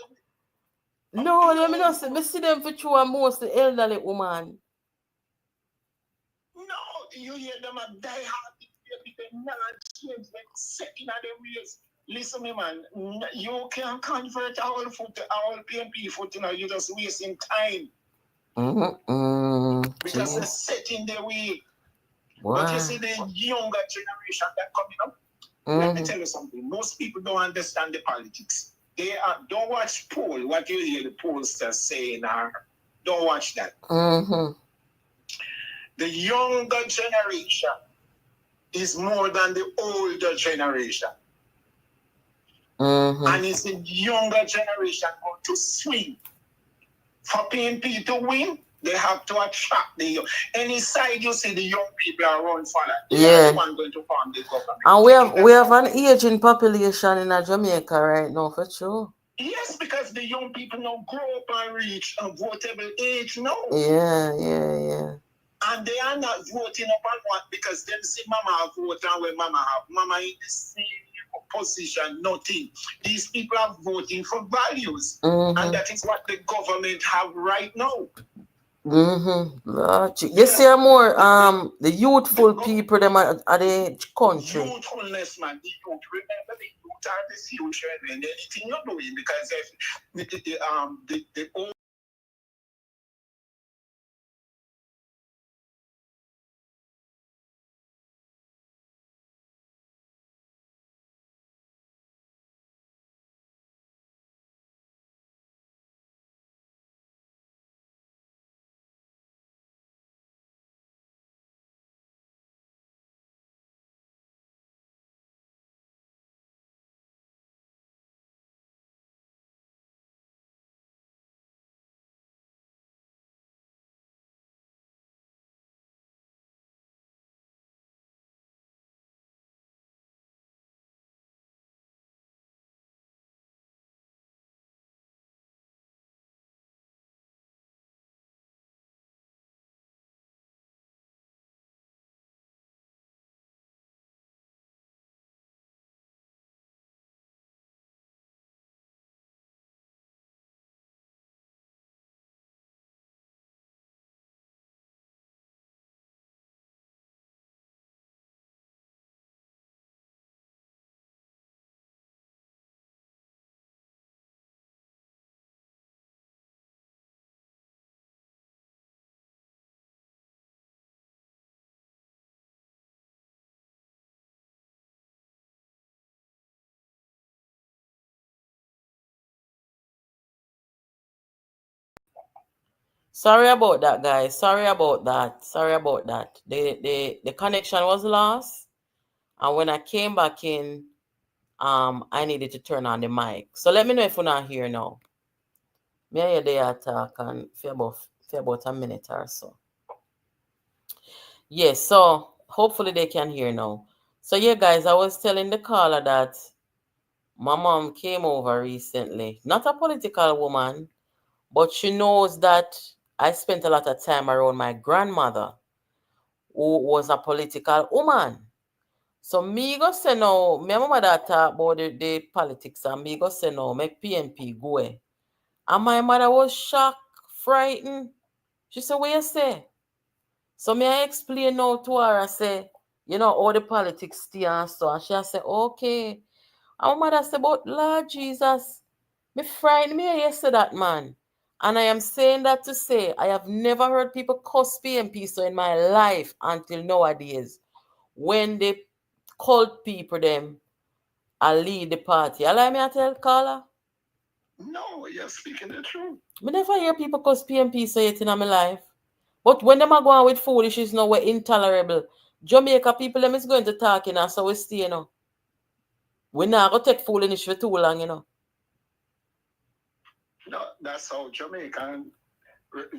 no, let me not say. Me see them for true and mostly elderly woman. No, you hear them a die hard. They not change. They set in their ways. Listen, me man, you can convert our PMP foot. You know, you're just wasting time. Because they're set in their way. Wow. But you see the younger generation that coming up. Let me tell you something. Most people don't understand the politics. They don't watch poll. What you hear the pollsters saying, don't watch that. The younger generation is more than the older generation. And it's the younger generation going to swing. For PNP to win, they have to attract the young. Any side you see the young people are run for that. They are the one going to form the government. And we have an aging population in Jamaica right now, for sure. Yes, because the young people now grow up and reach a votable age now. Yeah. And they are not voting up on what because them see mama vote and where mama have. Mama in the same position, nothing. These people are voting for values. And that is what the government have right now. You see more the youthful people them are the country. Youthfulness, man. The youth. Remember the youth are the future and anything you're doing because if the old Sorry about that, guys. Sorry about that. Sorry about that. The connection was lost, and when I came back in, I needed to turn on the mic. So let me know if you're not here now. Me and you there talk and for about a minute or so. Yes, so hopefully they can hear now. So yeah, guys, I was telling the caller that my mom came over recently. Not a political woman, but she knows that I spent a lot of time around my grandmother, who was a political woman. So me go say no, my mama that talk about the politics and me go say no, make PNP go away. And my mother was shocked, frightened. She said, what you say? So me I explain now to her, I say, all the politics stay and so. And she said, okay. And my mother said, but Lord Jesus, me frightened me you say that, man. And I am saying that to say, I have never heard people cuss PNP so in my life until nowadays. When they cult people them, I lead the party. Allow me to tell Carla? No, you're speaking the truth. Me never hear people cause PNP say it in my life. But when them are going with foolishness now, we're intolerable. Jamaica people them is going to talk, so we stay, We not going to take foolishness for too long, No, that's how Jamaican.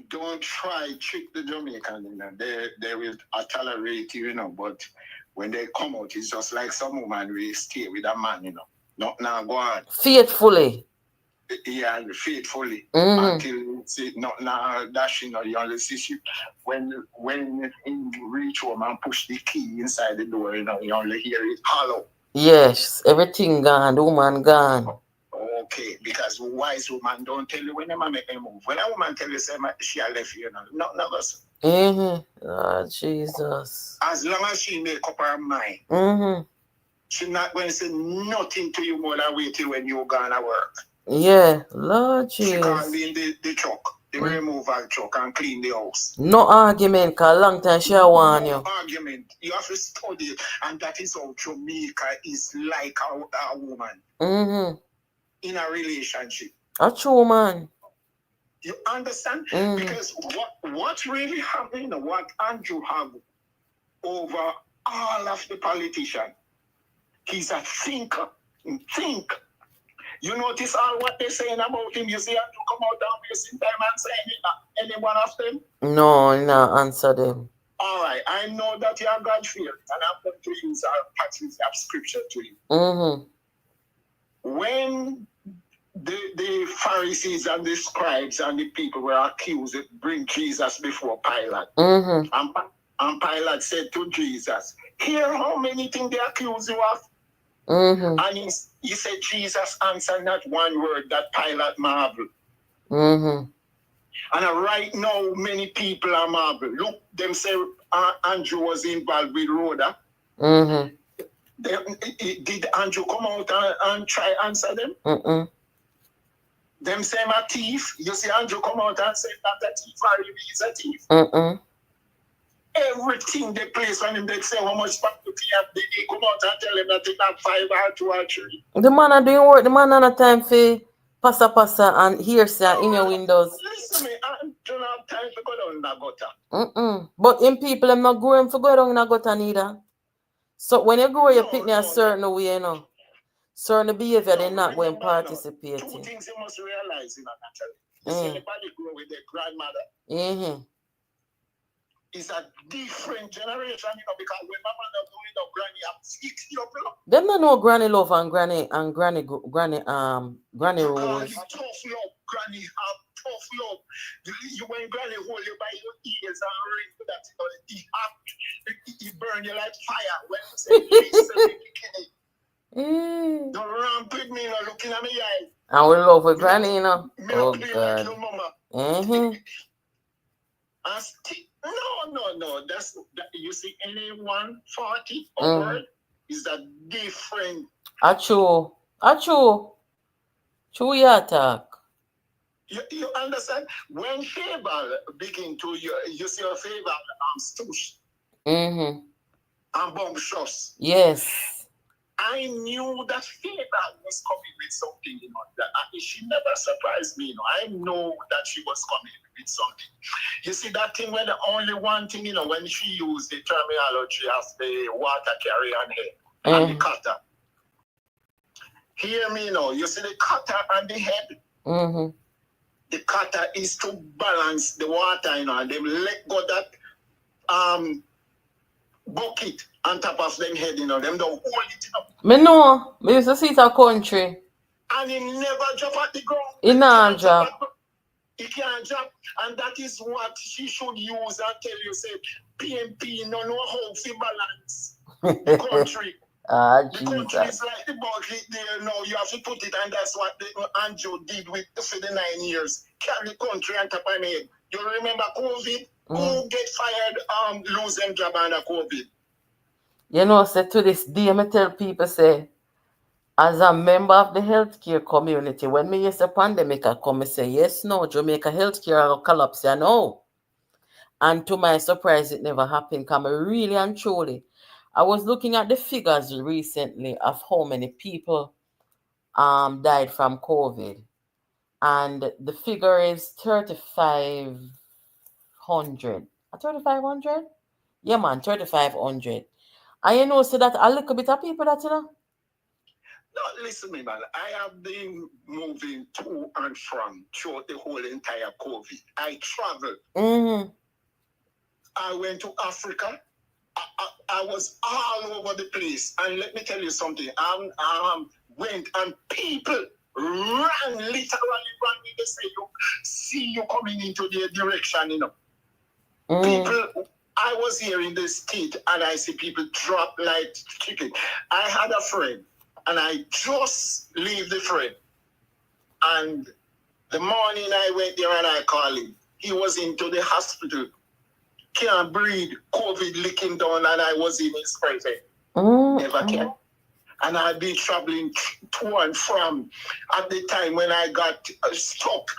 Don't try trick the Jamaican, They will tolerate you, But when they come out, it's just like some woman will stay with a man, Not now go on. Faithfully. Yeah, faithfully. Until see not now dashing or you only see when you reach home and push the key inside the door, you only hear it hollow. Yes, everything gone, the woman gone. Okay, because wise woman don't tell you when a man make a move. When a woman tell you say she a left you, no goes. Oh, Jesus. As long as she make up her mind, she not going to say nothing to you more than wait till when you gonna work. Yeah, Lord Jesus. She can't be in the truck, the removal truck, and clean the house. No argument, cause long time she warn you. No argument. You have to study it, and that is how Jamaica is like a woman. In a relationship. A true man. You understand? Because what really happened, what Andrew have over all of the politicians, he's a thinker. Think. You notice all what they're saying about him. You see Andrew come out and wasting time and saying any one of them? No, answer them. All right, I know that you are God-fearing, and I'm going to use our passage of scripture to you. When the Pharisees and the scribes and the people were accused to bring Jesus before Pilate. And Pilate said to Jesus, hear how many things they accuse you of. And he said, Jesus answered not one word, that Pilate marveled. And right now, many people are marveled. Look, them say Andrew was involved with Rhoda. Did Andrew come out and try answer them? Them say I'm a thief. You see Andrew come out and say that a thief or he is a thief. Everything they place on him, they say how much property have they come out and tell him that they have 5 or 2 or 3. The man are doing work. The man not have time for passa and hearsay in your windows. Listen me, I don't have time to go down in the gutter. But in people, I'm not growing for go down in the gutter neither. So when you grow, you pick a certain way, certain behavior, they're not going to participate. 2 things you must realize, naturally. You see anybody grow with their grandmother. It's a different generation, because when my mother growing up, granny have 60 of them. Them not know granny love and granny rules. Tough love, granny have tough love. You when granny hold you by your ears and ring to that, he burn you like fire. When you say, don't ramp with me, looking at me eyes. And we love with granny, Oh, God. And no. That's you see, any 140 word is a different. True, you attack. You understand? When Fable begin to you see a Fable stoosh. And bomb shots. Yes. I knew that Fiscal was coming with something, you know. She never surprised me, you know. I know that she was coming with something. You see that thing when the only one thing, you know, when she used the terminology of the water carrier head and the cutter. Hear me, you know. You see the cutter and the head. The cutter is to balance the water, you know, and they let go that bucket on top of them head, you know, them don't hold it up. Me know. Me used to see it a country. And he never drop at the ground. He can't drop. He can't drop. And that is what she should use and tell you, say, PNP no know how to balance the country. The country is like the bucket there now. You have to put it, and that's what Andrew did for the 9 years. Carry the country on top of my head. You remember COVID? Who get fired, lose them job under COVID? You know, say to this day, I tell people, say, as a member of the healthcare community, when me hear the pandemic I come, I say, yes, no, Jamaica healthcare will collapse, you know. And to my surprise, it never happened. Because really and truly, I was looking at the figures recently of how many people died from COVID. And the figure is 3,500. 3,500? Yeah, man, 3,500. And you know, so that a little bit of people that, you know. No, listen me, man. I have been moving to and from throughout the whole entire COVID. I traveled. I went to Africa. I was all over the place. And let me tell you something. Went and people literally ran me. They say, see you coming into their direction, you know. People, I was here in the state and I see people drop like chicken. I had a friend and I just leave the friend. And the morning I went there and I called him. He was into the hospital. Can't breathe, COVID licking down, and I was in his presence. Never can. And I'd be traveling to and from at the time when I got stuck.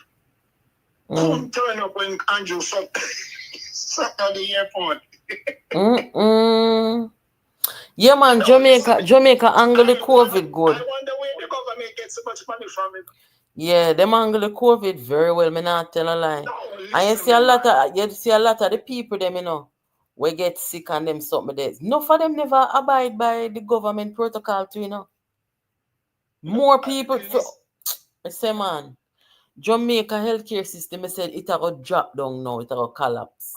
Couldn't turn up when Andrew shut at the airport. Yeah, man, Jamaica angle the COVID good. I wonder where the government gets so much money from it. Yeah, them angle the COVID very well. Me not tell a lie. And you see a lot of the people them, you know, we get sick and them something there. No for them never abide by the government protocol too, you know. More people I say, man, Jamaica healthcare system, I said it a go drop down now, it a go collapse.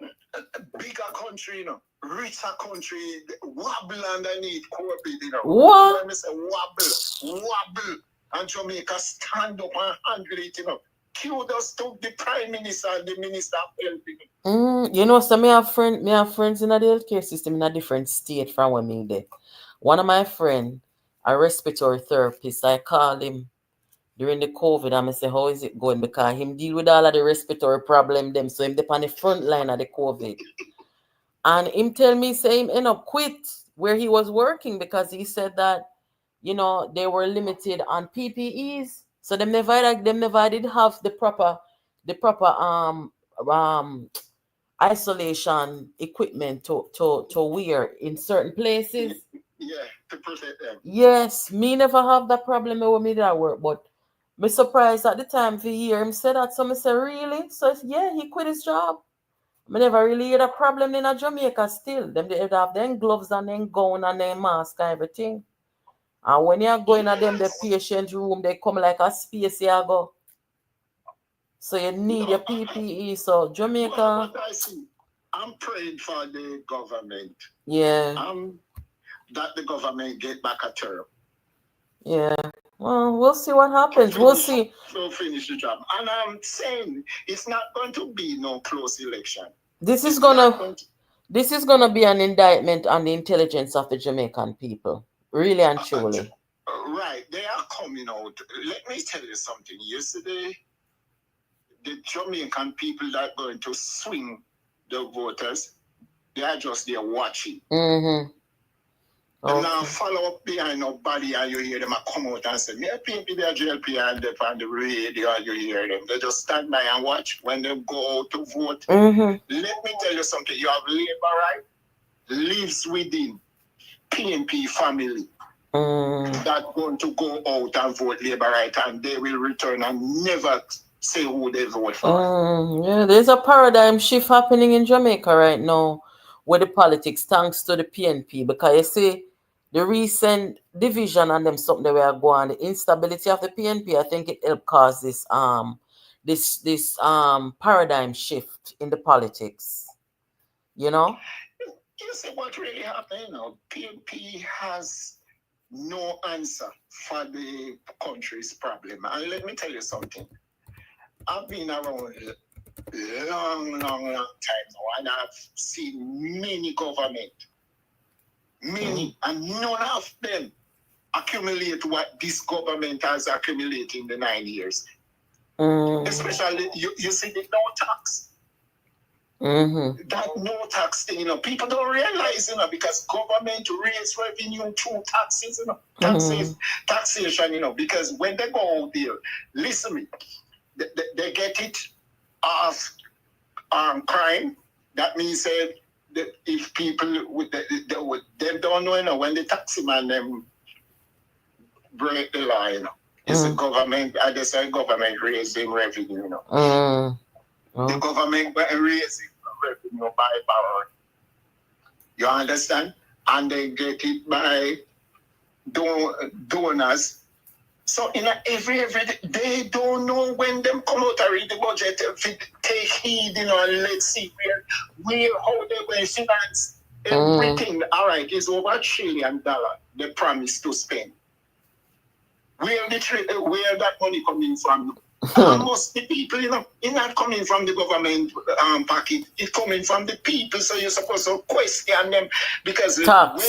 A bigger country, you know, richer country, wobble underneath COVID, you know. What? I say wobble. And Jamaica stand up and handle it, you know. Kudos to the Prime Minister and the Minister of Health. You know, so me have friends in the healthcare system in a different state from when me there. One of my friends, a respiratory therapist, I called him during the COVID and I say, how is it going? Because him deal with all of the respiratory problem them. So him on the front line of the COVID. And him tell me, say him end up quit where he was working because he said that, you know, they were limited on PPEs. So them never did have the proper isolation equipment to wear in certain places. Yeah, to protect them. Yes, me never have that problem with me that work, but me surprised at the time to hear him say that. So me say, really? So yeah, he quit his job. Me never really had a problem in a Jamaica still. Them they have them gloves and then gown and then mask and everything. And when you're going at them the patient room, they come like a space you go. So you need your PPE. So Jamaica. What I see, I'm praying for the government. Yeah. That the government get back a term. Yeah. Well, we'll see what happens. We'll see. So finish the job. And I'm saying it's not going to be no close election. This is gonna be an indictment on the intelligence of the Jamaican people. Really and truly. Right. They are coming out. Let me tell you something. Yesterday, the Jamaican people that are going to swing the voters, they are just there watching. And now follow up behind nobody and you hear them come out and say, yeah, people, they're JLP and they're on the radio and you hear them. They just stand by and watch when they go out to vote. Let me tell you something. You have labor right lives within PNP family. that going to go out and vote Labour right, and they will return and never say who they vote for. Yeah, there's a paradigm shift happening in Jamaica right now with the politics, thanks to the PNP, because you see the recent division and them something that we are going, the instability of the PNP, I think it helped cause this paradigm shift in the politics. You know? You see what really happened, you know, PNP has no answer for the country's problem. And let me tell you something. I've been around a long time now, and I've seen many government, and none of them accumulate what this government has accumulated in the 9 years. Especially, you see the no tax. That no tax thing, you know, people don't realize, you know, because government raise revenue through taxes, you know, taxation, you know, because when they go out there, listen me, they get it off crime. That means that if people they don't know, you know, when the taxi man them break the law, you know, it's the government. I just say government raising revenue, you know. The government raising revenue by power. You understand? And they get it by donors. So in every day, they don't know when them come out and read the budget. Take heed, you know, and let's see where how they will finance everything. All right, is over $1 trillion they promise to spend. Where that money coming from? Most the people, you know, it's not coming from the government pocket. It's coming from the people. So you're supposed to question them because whenever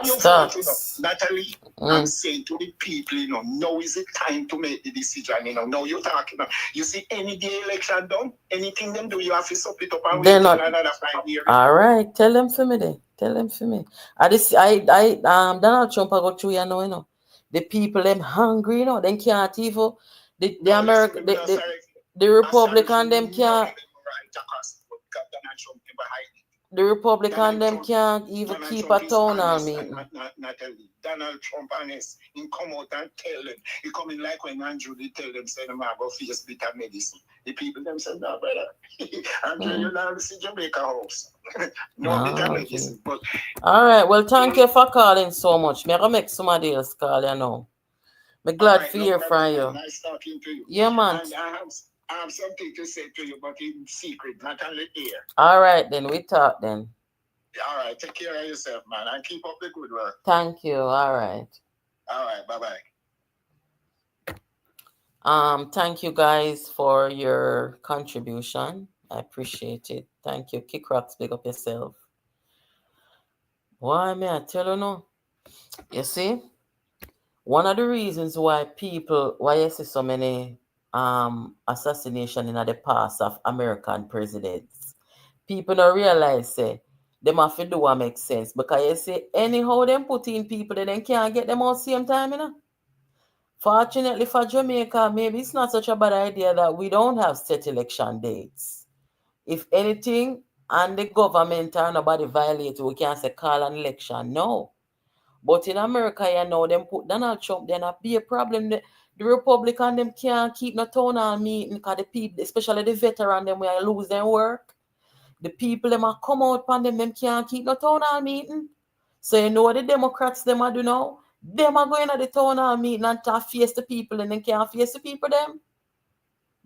you vote, you know, Natalie, I'm saying to the people, you know, now is the time to make the decision. You know, now you're talking. You see, any day election done, anything them do, you have to sum it up and wait another 5 years. All right, tell them for me then. Tell them for me. Donald Trump I got through, you know. The people them hungry, you know, they can't even the America the Republican them can't the Republican them can't even keep a town hall meeting. Donald Trump honest, he come out and tell them. He come in like when Andrew they tell them say them go face bitter medicine. The people them say no brother. Andrew you now see Jamaica house. No bitter medicine. But all right, well thank you for calling so much. Me I make somebody else call you now. I'm glad to hear from you. Nice talking to you. Yeah, man. And I have something to say to you, but in secret, not on the air. All right, then. We talk then. All right. Take care of yourself, man, and keep up the good work. Thank you. All right. All right. Bye-bye. Thank you guys for your contribution. I appreciate it. Thank you. Kick rocks, big up yourself. Why, may I tell you no? You see? One of the reasons why you see so many assassination in the past of American presidents, people don't realize them have to do what makes sense. Because you see, anyhow them put in people that they can't get them all same time, you know. Fortunately for Jamaica, maybe it's not such a bad idea that we don't have set election dates. If anything, and the government or nobody violate, we can't say call an election. No. But in America, you know, them put Donald Trump, there not be a problem. The Republican, them can't keep no town hall meeting because the people, especially the veteran, them will lose their work. The people, them are come out on them can't keep no town hall meeting. So you know what the Democrats, them are do now? Them are going to the town hall meeting and to face the people and they can't face the people, them.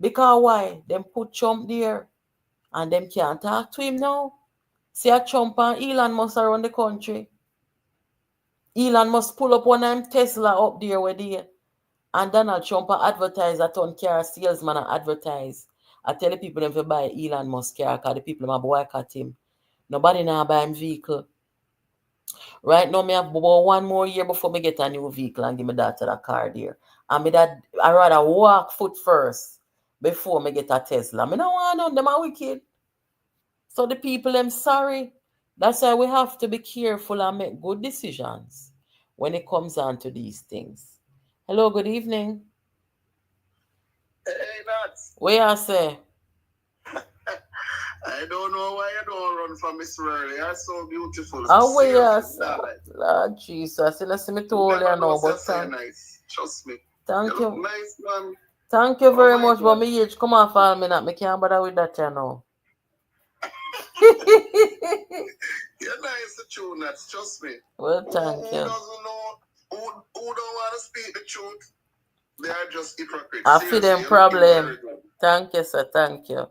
Because why? Them put Trump there and them can't talk to him now. See a Trump and Elon Musk around the country. Elon must pull up one of them Tesla up there where they and Donald Trump advertise a ton car salesman and advertise. I tell the people them to buy Elon Musk car because the people them boycott him. Nobody now buy him vehicle. Right now, me have about 1 more year before me get a new vehicle and give me that to the car there. And I rather walk foot first before me get a Tesla. Me no want none, them are wicked. So the people them sorry. That's why we have to be careful and make good decisions when it comes on to these things. Hello, good evening. Hey, Nuts. Where I say? I don't know why you don't run from Miss Worley. You're so beautiful. Oh, yes. Darling. Lord Jesus. You listen me to all you know, but nice. Trust me. Thank you. Nice, man. Thank you very much, but my age come off all me not. Me can't bother with that, you know. You're nice to tune that, trust me. Well, thank you. Who doesn't know, who don't want to speak the truth, they are just hypocrites. I feel them problem. Thank you, sir. Thank you.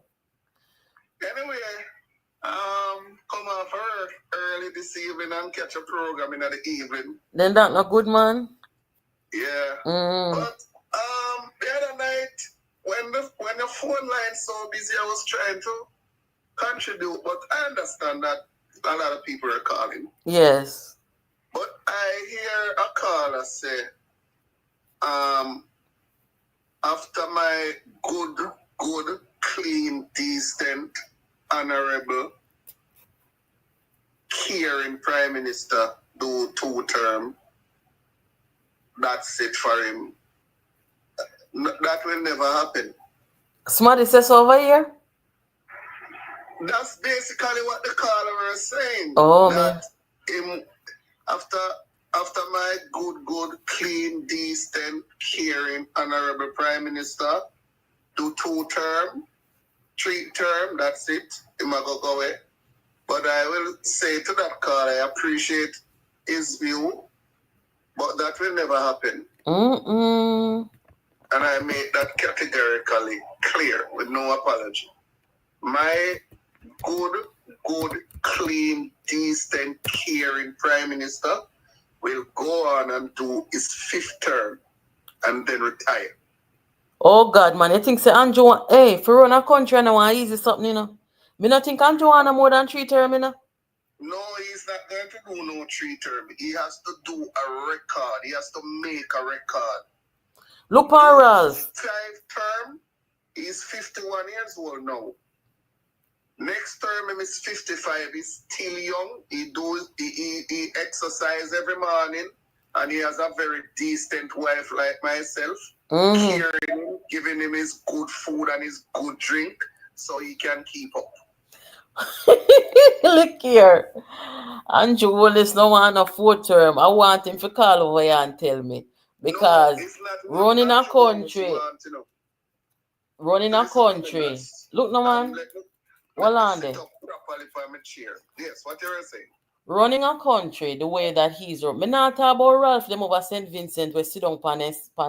Anyway, come off early this evening and catch a program in the evening. Then that not good, man? Yeah. But the other night, when the phone line so busy, I was trying to contribute, but I understand that a lot of people are calling. Yes. But I hear a caller say, after my good, clean, decent, honorable, caring Prime Minister do 2 terms, that's it for him. That will never happen. Somebody says over here? That's basically what the caller was saying. Oh, that man. After my good, clean, decent, caring, honorable Prime Minister do 2 terms, 3 terms, that's it. He might go away. But I will say to that caller, I appreciate his view, but that will never happen. And I made that categorically clear with no apology. My good, clean, decent, caring Prime Minister will go on and do his 5th term and then retire. Oh God, man, you think say Andrew hey, for run a country and I want easy something, you know? Me not think Andrew want more than 3 term, you know? No, he's not going to do no 3 term. He has to do a record. He has to make a record. Look, Ralph. 5 term, he's 51 years old now. Next term, him is 55. He's still young. He exercise every morning, and he has a very decent wife like myself, caring him, giving him his good food and his good drink, so he can keep up. Look here, Andrew Wallace no want a 4 term. I want him to call over here and tell me because running a country, Look, no man. Well, on there. Yes, what you're saying. Running a country the way that he's run. Me not talk about Ralph them over St. Vincent where sit down pan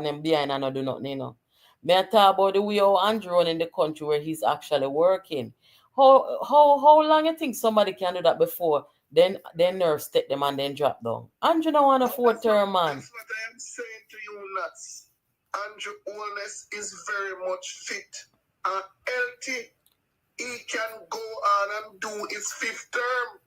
them behind and not do nothing, you know. Me talk about the way how Andrew running the country where he's actually working. How long you think somebody can do that before then nerves take them and then drop down? Andrew don't want a 4 term, man. That's what I am saying to you, nuts. Andrew Holness is very much fit and healthy. He can go on and do his 5th term.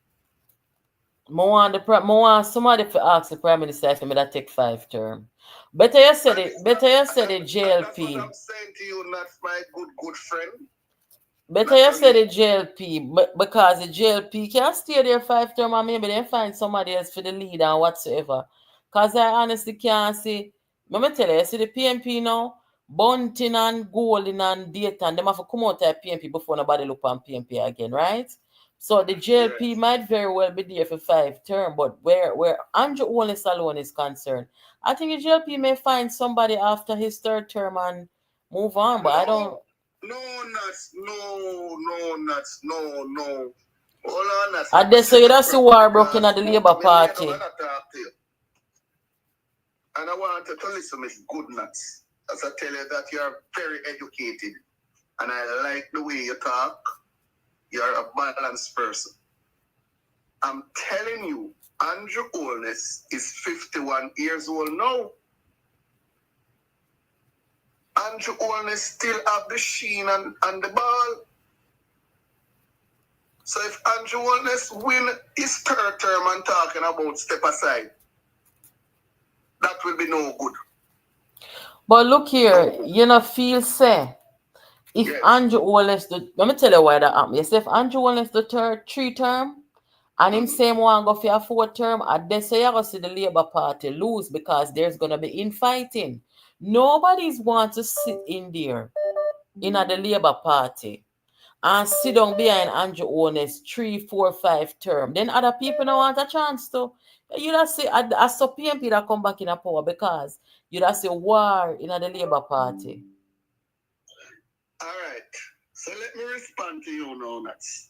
I want somebody to ask the Prime Minister if he that take 5 term. Better you said it JLP. That's what I'm saying to you, not my good friend. Better you say the JLP, because the JLP can stay there 5 term and maybe they find somebody else for the lead and whatsoever. Because I honestly can't see. Let me tell you, see the PNP now, Bunting and Golding and Dayton, them have to come out of PNP before nobody look on PNP again, right? So the JLP might very well be there for 5 term, but where Andrew Holness alone is concerned, I think the JLP may find somebody after his 3rd term and move on, but I don't. No, nuts. No. Hold on, nuts. I did say that's the war broken at the Labour Party. And I want to listen to good nuts. As I tell you that you are very educated. And I like the way you talk. You're a balanced person. I'm telling you, Andrew Holness is 51 years old now. Andrew Holness still have the sheen and the ball. So if Andrew Holness win his 3rd term and talking about step aside, that will be no good. But look here, you know, feel say if Andrew Holness, let me tell you why that happened. Yes, if Andrew Holness the 3 term and him same one go for a 4 term, I dare say you go see the Labour Party lose because there's gonna be infighting. Nobody's want to sit in there in the Labour Party and sit down behind Andrew Owners 3, 4, 5 term. Then other people don't want a chance to. You just say I saw PNP that come back in a power because you just say war in the Labour Party. All right. So let me respond to you now, Nats.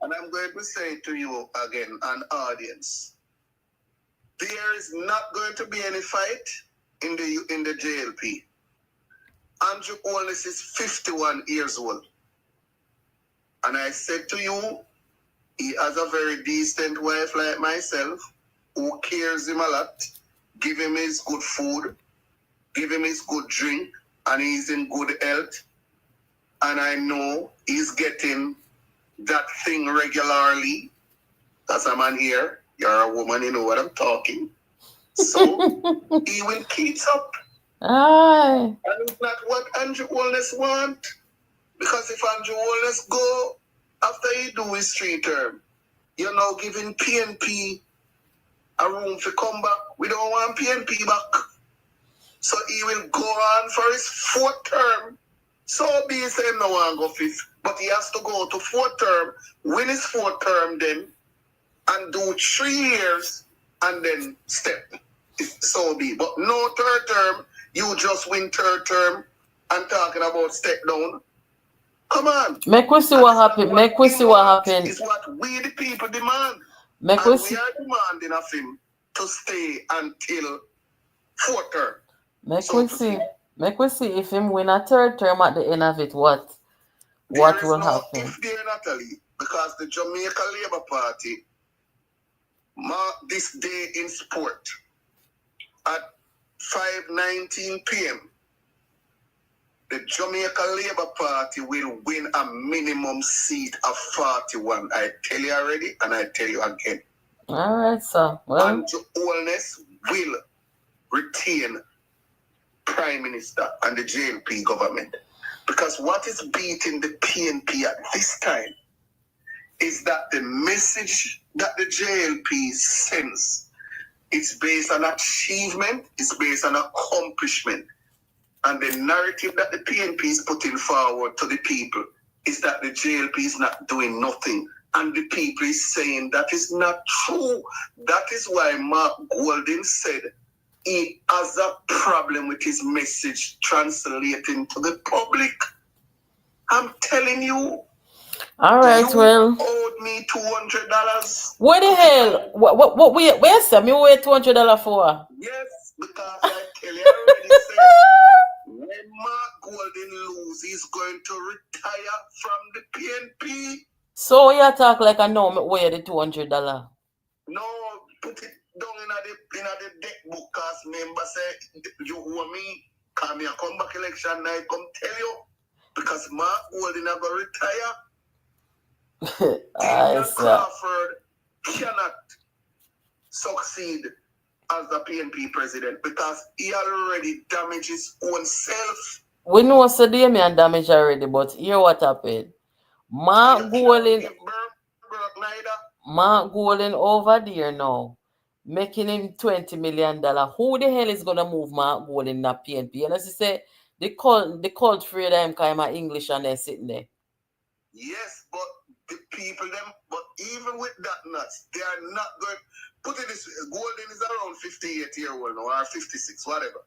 And I'm going to say to you again, an audience, there is not going to be any fight in the JLP. Andrew Holness is 51 years old. And I said to you, he has a very decent wife like myself, who cares him a lot, give him his good food, give him his good drink, and he's in good health. And I know he's getting that thing regularly. As a man here, you're a woman, you know what I'm talking. So he will keep up. Aye. And it's not what Andrew Holness want. Because if Andrew Holness go after he do his 3 term, you're now giving PNP a room to come back. We don't want PNP back. So he will go on for his 4th term. So be it him no one go 5th. But he has to go to 4th term, win his 4th term then, and do 3 years, and then step. So be. But no 3rd term, you just win 3rd term and talking about step down. Come on. Make we see what happened. Make we see what happened. It's what we the people demand. Make we see. We are demanding of him to stay until 4th term. Make we see. Make we see if him win a 3rd term at the end of it. What will happen? If there, Natalie, because the Jamaica Labour Party mark this day in sport at 5:19 p.m. The Jamaica Labour Party will win a minimum seat of 41. I tell you already, and I tell you again. All right, sir. Well, Andrew Holness will retain Prime Minister and the JLP government. Because what is beating the PNP at this time is that the message that the JLP sends is based on achievement, it's based on accomplishment. And the narrative that the PNP is putting forward to the people is that the JLP is not doing nothing. And the people is saying that is not true. That is why Mark Golding said he has a problem with his message translating to the public. I'm telling you. All right, you well. owed me $200. What the hell? Where's me owe $200 for? Yes, because I tell you already, sir, when Mark Golding lose, he's going to retire from the PNP. So you talk like I know me owe you the $200. No, put it down in the deck book, cause member say you owe me. Come here, come back election night, come tell you. Because Mark Golding are going to retire. Daniel Crawford cannot succeed as the PNP president because he already damaged his own self. We know so Damian damage already, but here what happened. Mark Golding over there now, making him $20 million. Who the hell is gonna move Mark Golding in the PNP? And as you say, the cult free them kind of English and they're sitting there. Yes, but the people but even with that nuts, they are not going. Put it this way, Golding is around 58 years old now, or 56, whatever.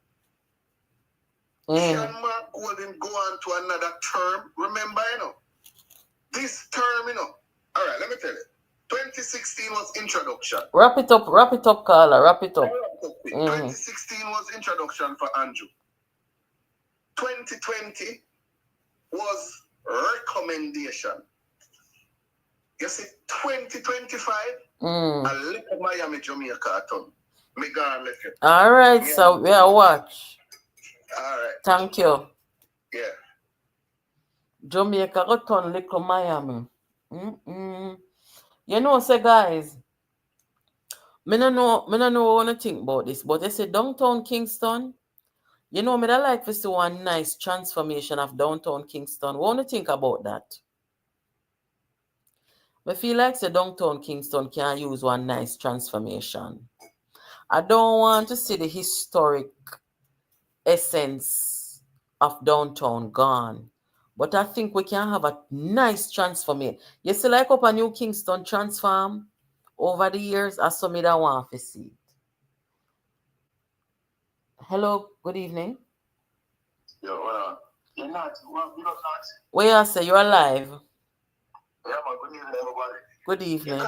Can Mark Golding go on to another term? Remember, this term, all right, let me tell you. 2016 was introduction. Wrap it up, caller, wrap it up. 2016 was introduction for Andrew. 2020 was recommendation. You see, 2025, a little Miami, Jamaica, me gone left you. All right, yeah. So we are watch. All right. Thank you. Yeah. Jamaica got turn little Miami. You know, say guys, me no know what to think about this, but they say downtown Kingston. You know, me I like to see one nice transformation of downtown Kingston. What do you think about that? I feel like the downtown Kingston can use one nice transformation. I don't want to see the historic essence of downtown gone. But I think we can have a nice transformation. You see, like up a New Kingston transform over the years, I saw me that one to see it. Hello, good evening. Yo, you're not, you don't not. Where you say you're alive? Yeah, man, good evening, everybody. Good evening.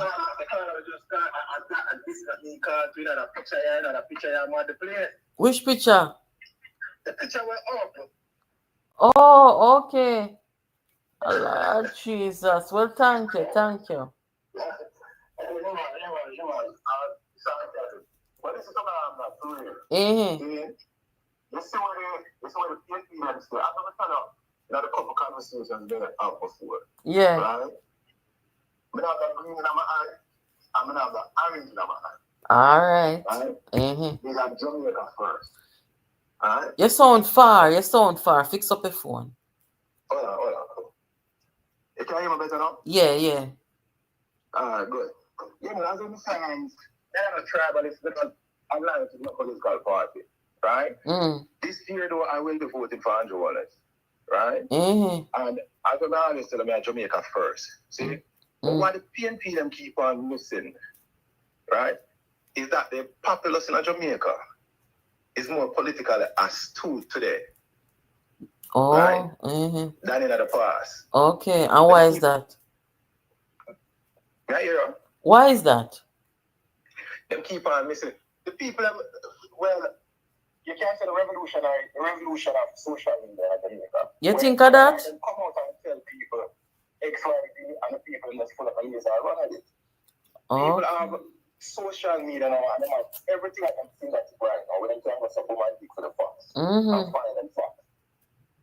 Which picture? The picture went up. Oh, okay. Lord Jesus. Well, thank you, thank you. But this is something I'm not doing. Mm-hmm. You see what the PNP has to do. I've never kind of had a couple conversations there before. Yeah. Right? I'm gonna have the green in my eye. I'm gonna have the orange in my eye. All right. Right? Mm-hmm. These are Jamaica first. Alright? You sound far. You sound far. Fix up your phone. Hold on. You can hear me better now? Yeah, yeah. Alright, good. You know, as in the signs, they're not tribalist because I'm lying to my political party. Right? Mm. This year, though, I will be voting for Andrew Wallace. Right? Mm-hmm. And as I'm honest, I'm at Jamaica first. See? Mm-hmm. But what the PNP them keep on missing, right, is that the populace in Jamaica is more politically astute today. Oh, right? Mm-hmm. Than in the past. Okay, and why is that? Yeah, you know? Why is that? Them keep on missing. The people, well, you can't say the revolution of social media in Jamaica. You think of that? Come out and tell people X, Y, Z, and the people that's full of ideas are running it. People have social media now, and they have everything I can see that's right now. When they can go something and dig for the facts. Mm-hmm. And find them facts.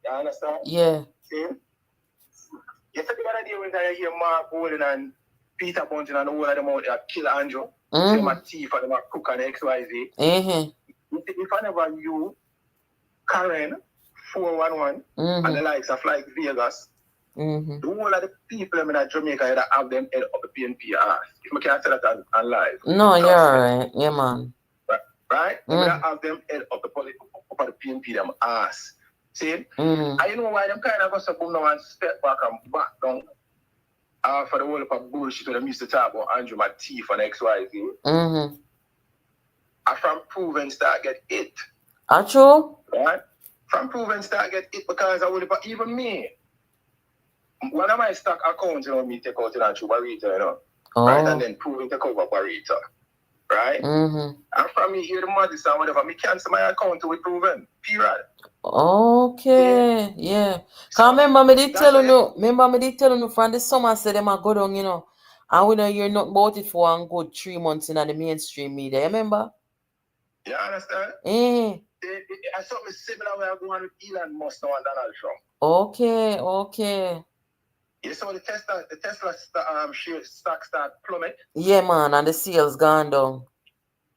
You understand? Yeah. See? You see the other day when I hear Mark Golden and Peter Bunting and all of them out there kill Andrew. Mm-hmm. Them a thief and them a cook and XYZ. Mm-hmm. If I never you, Karen, 411, Mm-hmm. and the likes of like Vegas, mm-hmm. the whole of the people in Jamaica that have them head up the PNP ass. If I can't say that on live. No, you're alright. Yeah, man. Right? Mm-hmm. They have them head up the PNP them ass. See? Mm-hmm. I know why them kind of go so boom now and step back and back down. For the whole of a bullshit when they used to talk about Andrew Matif and XYZ. Mm-hmm. And from proven start get it. True? Right? From proven start get it because I would even me. One of my stock accounts, me take out in through Barita, right? And then proven take over Barita. Right? Mm-hmm. And from me here the modest and whatever, me cancel my account with proven. Period. Okay, yeah. Cause remember me did tell you from the summer say them a go down, and we don't hear nothing about it for one good 3 months in the mainstream media, you remember? You understand? Mm. I saw me similar way I go on with Elon Musk now and Donald Trump. Okay. You saw the Tesla stock start plummet? Yeah, man, and the sales gone down.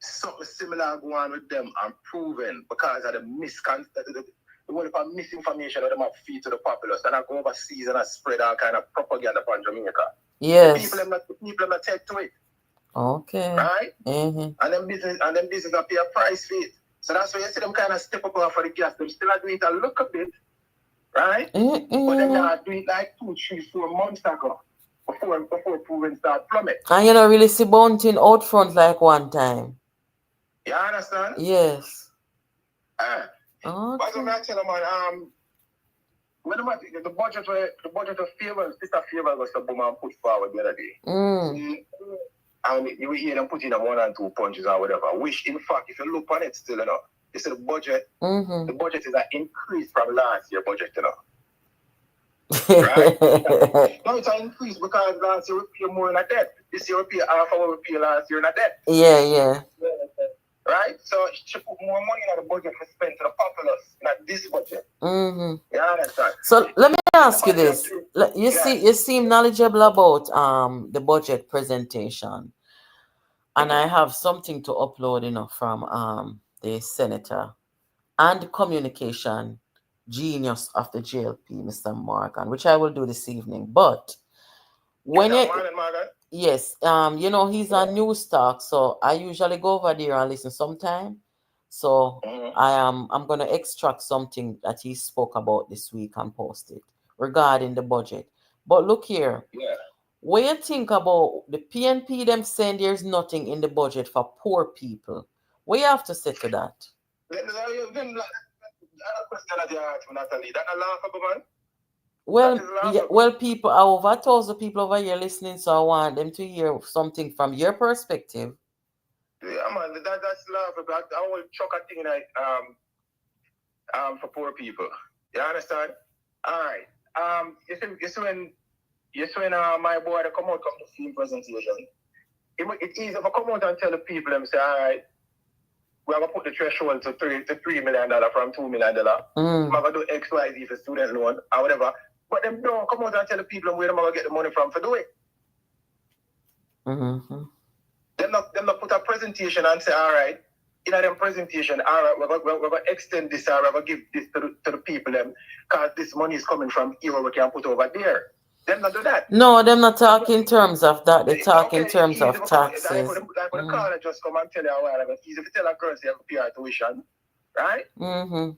Something similar go on with them and proven because of the misinformation that them have feed to the populace and I go overseas and I spread all kind of propaganda upon Jamaica. Yes. The people not take to it. Okay. Right? Mm-hmm. And them business pay a price for it. So that's why you see them kind of step up for the gas. Them still are doing it a little bit. Right? Mm-mm. But them not doing it like 2, 3, 4 months ago. Before proven start plummet. And you don't really see Bunting out front like one time. You understand? Yes. Okay. But I'm not telling man, when the budget of favor, Sister Favor was the boom and put forward the other day. Mm. And you hear them put in a 1 and 2 punches or whatever. Which in fact, if you look on it still, you see the budget. Mm-hmm. The budget is an increase from last year budget, Right? No, it's an increase because last year we pay more in a debt. This year we pay half of what we pay last year in a debt. Yeah. Right? So she put more money in the budget to spend to the populace, not this budget. Mm-hmm. You understand? So let me ask you this. You seem knowledgeable about the budget presentation. And I have something to upload, from the senator and communication genius of the JLP, Mr. Morgan, which I will do this evening. But when yes, he's on News Talk, so I usually go over there and listen sometime. So I'm gonna extract something that he spoke about this week and post it regarding the budget. But look here. Yeah. When you think about the PNP, them saying there's nothing in the budget for poor people, what you have to say to that? Well, people, over 1,000 people over here listening, so I want them to hear something from your perspective. Yeah, man, that's laughable. I will chuck a thing like for poor people. You understand? All right. You see when my boy come out from the film presentation, it's easy to come out and tell the people them say, all right, we're gonna put the threshold to $3 million from $2 million. We're gonna do XYZ for student loan or whatever. But them don't come out and tell the people where they're gonna get the money from for do it. Mm-hmm. Them not put a presentation and say, all right, in them presentation, all right, we're going to extend this, or we're going to give this to the people, because this money is coming from here, we can put over there. Them not do that. No, them not talk in terms of that. They talk in terms of taxes. Like when the caller just come and tell you a while ago, it's easy to tell a girl say pay her tuition, right? Mm-hmm.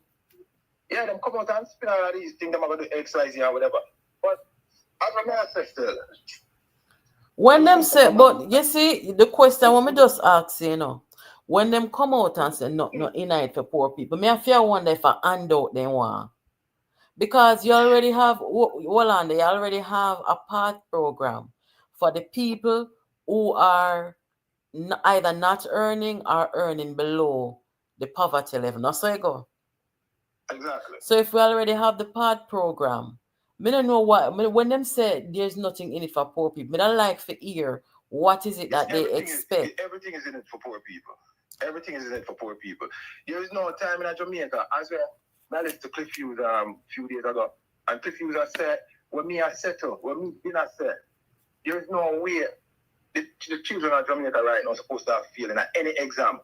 Yeah, them come out and spin all of these things, them are going to do XYZ or whatever. But as a man still. When them say, but you see, the question when me just ask, you know, when them come out and say no in it for poor people, me I fear wonder if I handout them one. Because you already have, you already have a path program for the people who are either not earning or earning below the poverty level. Now, so you go. Exactly. So if we already have the path program, I don't know what, when them say there's nothing in it for poor people, I don't like to hear what is it that they expect. Everything is in it for poor people. Everything is in it for poor people. There is no time in Jamaica, as well. I listened to Cliff Hughes few days ago, and Cliff Hughes said, when me I settle, when me dinner set, there is no way the children of Jamaica right now are supposed to have failing at any exam,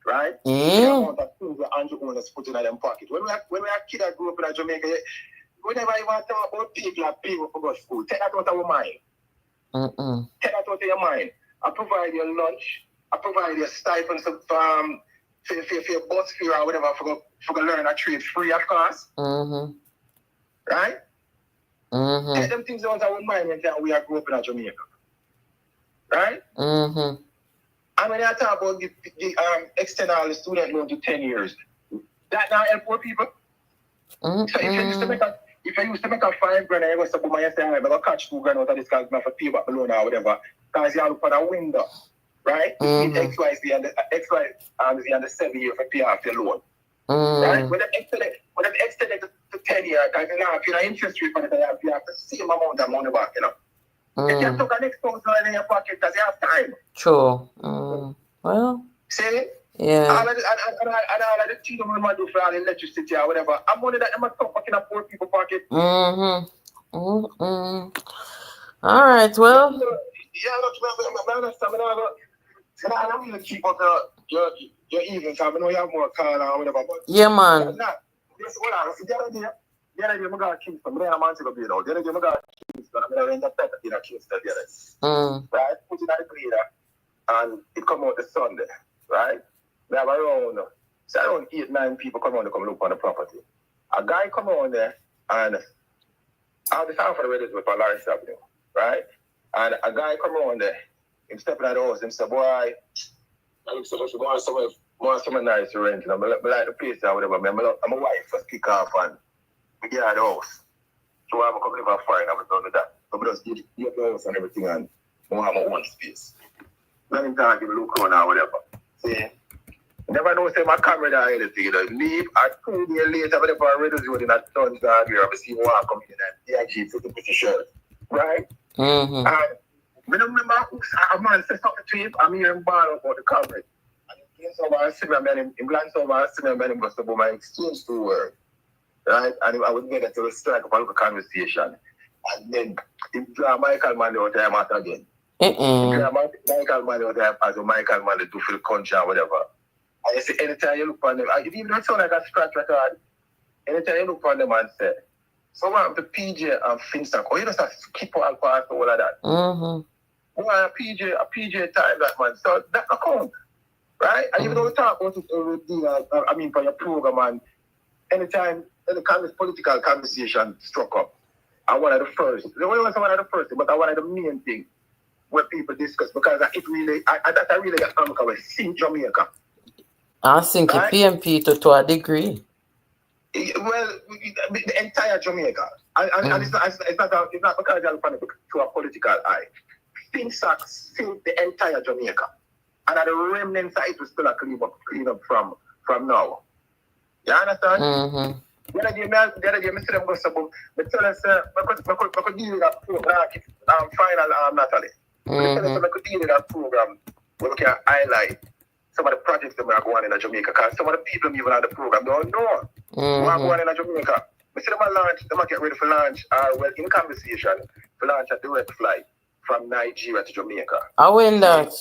right? The amount of things that Andrew owners put in them pocket. When we are kids that grew up in Jamaica, whenever you want to talk about people that pay for go to school, take that out of your mind. Take that out of your mind. I provide your lunch. I provide your stipends for your bus fare or whatever for learn a trade free, of course. Right? Take them things out of our mind when we are grew up in Jamaica. Right? And when I talk about the extend all the student loan to 10 years, that now help poor people. So if you used to make a $5 grand, you go to buy say, I'm going to catch $2 out of this because I'm going to pay back the loan or whatever, because you look for a window, right? Between XYZ and the 7 years for pay off your loan. Right? When they extend it to 10 years, because if you're not interest rate for it, you have the same amount of money back, you know. You can't take an exposure in your pocket because you have time. True. Well. See? Yeah. All of the things I'm going to do for all the electricity or whatever, I'm money that I'm going to stop fucking up poor people pocket. All right, well. Yeah, I understand. I don't really keep up your evening, because I know you have more car or whatever. But yeah, man. The other day, I got Kingston. I'm going to go be out. The other day, I got Kingston. I'm going to end up in Kingston the other day. Right? Put it on the grader, and it come out the Sunday. Right? We have around 8-9 people come on to come look on the property. A guy come on there, and I'll be for the ready with Polaris Avenue. Right? And a guy come on there, him stepping at the house, him say, boy, I'm supposed to go on somewhere nice to rent. I like the place or whatever. I'm a wife, just kick off and we get out of the house. So I'm going to live fine. I'm done with that. So I just get the house and everything, and I have my own space. Let him talk, give a look around or whatever. See? Never know, say my camera there or anything. Leave at 2 days later, whatever I read you in that sun's guard here, I see one come in and he put the shirt. Right? And I remember a man said something to him, I'm hearing bad about the coverage. And he glanced over and see me, and he glanced over and see me, and he must have my exchange to work. Right? And I would get it to strike up a little conversation. And then he draw Michael Manley out there matter again. He draw Michael Manley out there as a Michael Manley do for the country or whatever. And you see, anytime you look on them, it even don't sound like a scratch record. Anytime you look on them and say, so what happened to PJ and Finstock? Or you just have to skip all past all of that. Well, a PJ time that man. So that account. Right? And even though we talk about it, for your program, and anytime any kind of political conversation struck up, are one of the first. They only was one of the first, but are one of the main things where people discuss because it really, that really got America with in Jamaica. I think right? PMP to a degree. Well, the entire Jamaica, and it's not because you're looking to a political eye. FinSac sink the entire Jamaica, and the remnants of it will still clean up from now. You understand? Mm-hmm. The other day, I see them go so but tell us, I could deal with that program, final Natalie. I could deal with that program where we can highlight some of the projects that we are going in Jamaica, because some of the people even on the program don't know we are going in Jamaica. We see them launch, they might get ready for launch, in conversation, to launch a direct flight from Nigeria to Jamaica. I win that.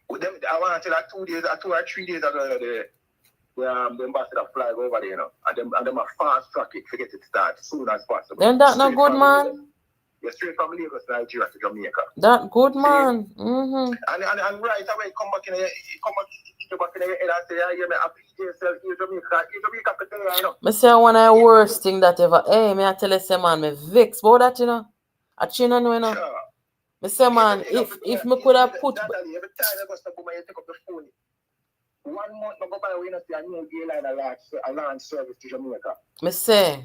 I want to like 2 or 3 days ago, the ambassador fly over there, and them a fast track it to get it started as soon as possible. Then that no good, man. You're straight from Lagos, Nigeria to Jamaica. That good, man. And right away, come back in the head and say, yeah, me happy yourself in Jamaica for there, Me say one of the worst thing that ever. Hey, me I tell you, say man, me vex about that, I china no, Sure. Me say man, if me could have put. Every time I go to Buma, you take up the phone. 1 month I go by, we not see a new airline a launch service to Jamaica. Me say,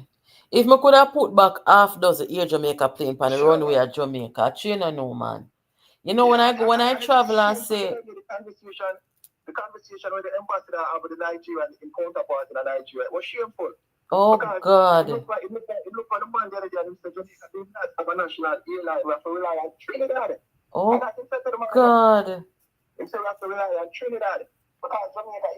if me could have put back half dozen Air Jamaica plane on the runway at Jamaica, I china no, man. You know when I travel and say. The conversation with the ambassador about the Nigerian counterpart in Nigeria was shameful. Oh, because God. It looked like the man the other day and he said, Jamaica did not have a national airline. We have to rely on Trinidad. Oh, God. He said we have to rely on Trinidad. Because Jamaica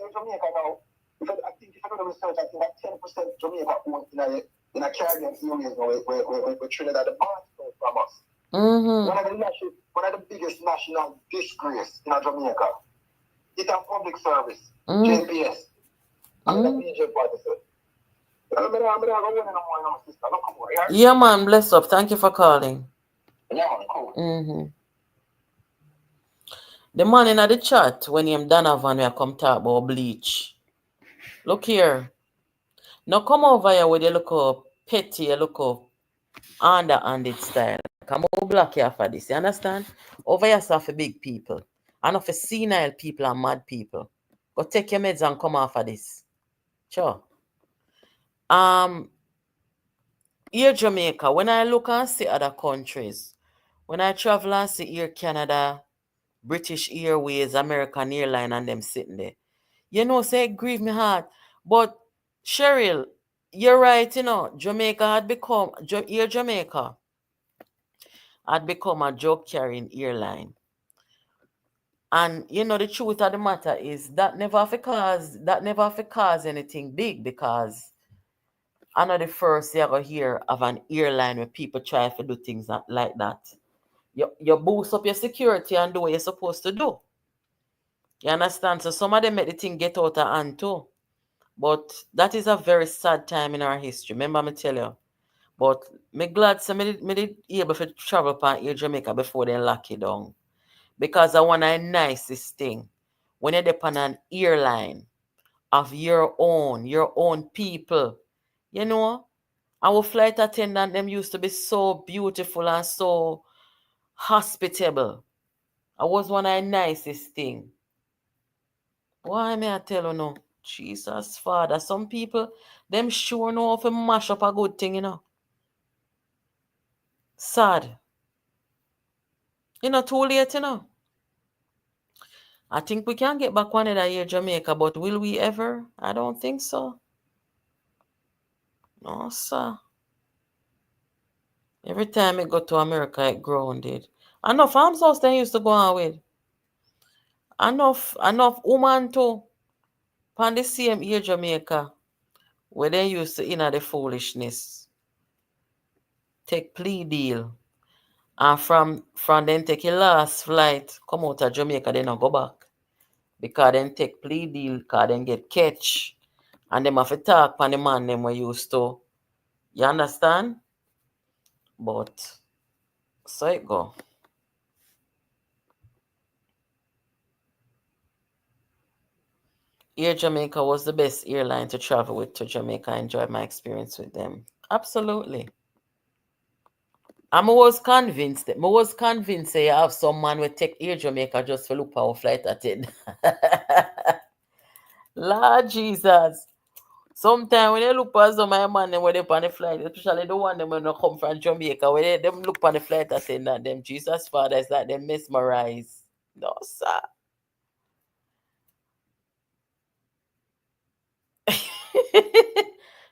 now, I think if I do the research, I think that 10% Jamaica owned in a Caribbean areas now where Trinidad the part from us. Mm-hmm. One of the biggest national disgrace in Jamaica. It's a public service, JPS. I'm the DJ participant. Yeah, man, bless up. Thank you for calling. Yeah, man, cool. Mm-hmm. The man in the chat, when him Donovan, we come talk about bleach. Look here. Now come over here with a look up petty, a look up underhanded style. Come over black here for this, you understand? Over here so for big people. And for senile people and mad people. Go take your meds and come off of this. Sure. Here Jamaica, when I look and see other countries, when I travel and see here Canada, British Airways, American Airline and them sitting there. Say it grieve me heart. But Cheryl, you're right, Jamaica had become Air Jamaica had become a job carrying airline. And the truth of the matter is that never have to cause anything big, because I know the first you ever hear of an airline where people try to do things like that. You boost up your security and do what you're supposed to do. You understand? So some of them make the thing get out of hand too. But that is a very sad time in our history. Remember me tell you. But me glad so me did able to travel upon Air Jamaica before they lock it down. Because I want a nicest thing. When you're upon an airline of your own people, our flight attendant them used to be so beautiful and so hospitable. I was one of the nicest thing. Why may I tell you no? Jesus, Father. Some people, them sure know how to mash up a good thing, Sad. Too late, I think we can get back one of that year Jamaica, but will we ever? I don't think so. No, sir. Every time I go to America, it grounded. Enough farms house they used to go on with. Enough woman too. On the same year Jamaica, where they used to the foolishness. Take plea deal. And from then take a last flight, come out of Jamaica, then go back. Because then take plea deal, because then get catch. And them have to talk on the man them we used to. You understand? But so it go. Air Jamaica was the best airline to travel with to Jamaica. I enjoyed my experience with them. Absolutely. I was convinced say you have some man will take Air Jamaica just for look our flight attend. Lord Jesus. Sometimes when they look past some my man them when they on the flight, especially the one them when they come from Jamaica, when they them look on the flight attendant, them Jesus Father is like them mesmerized. No, sir.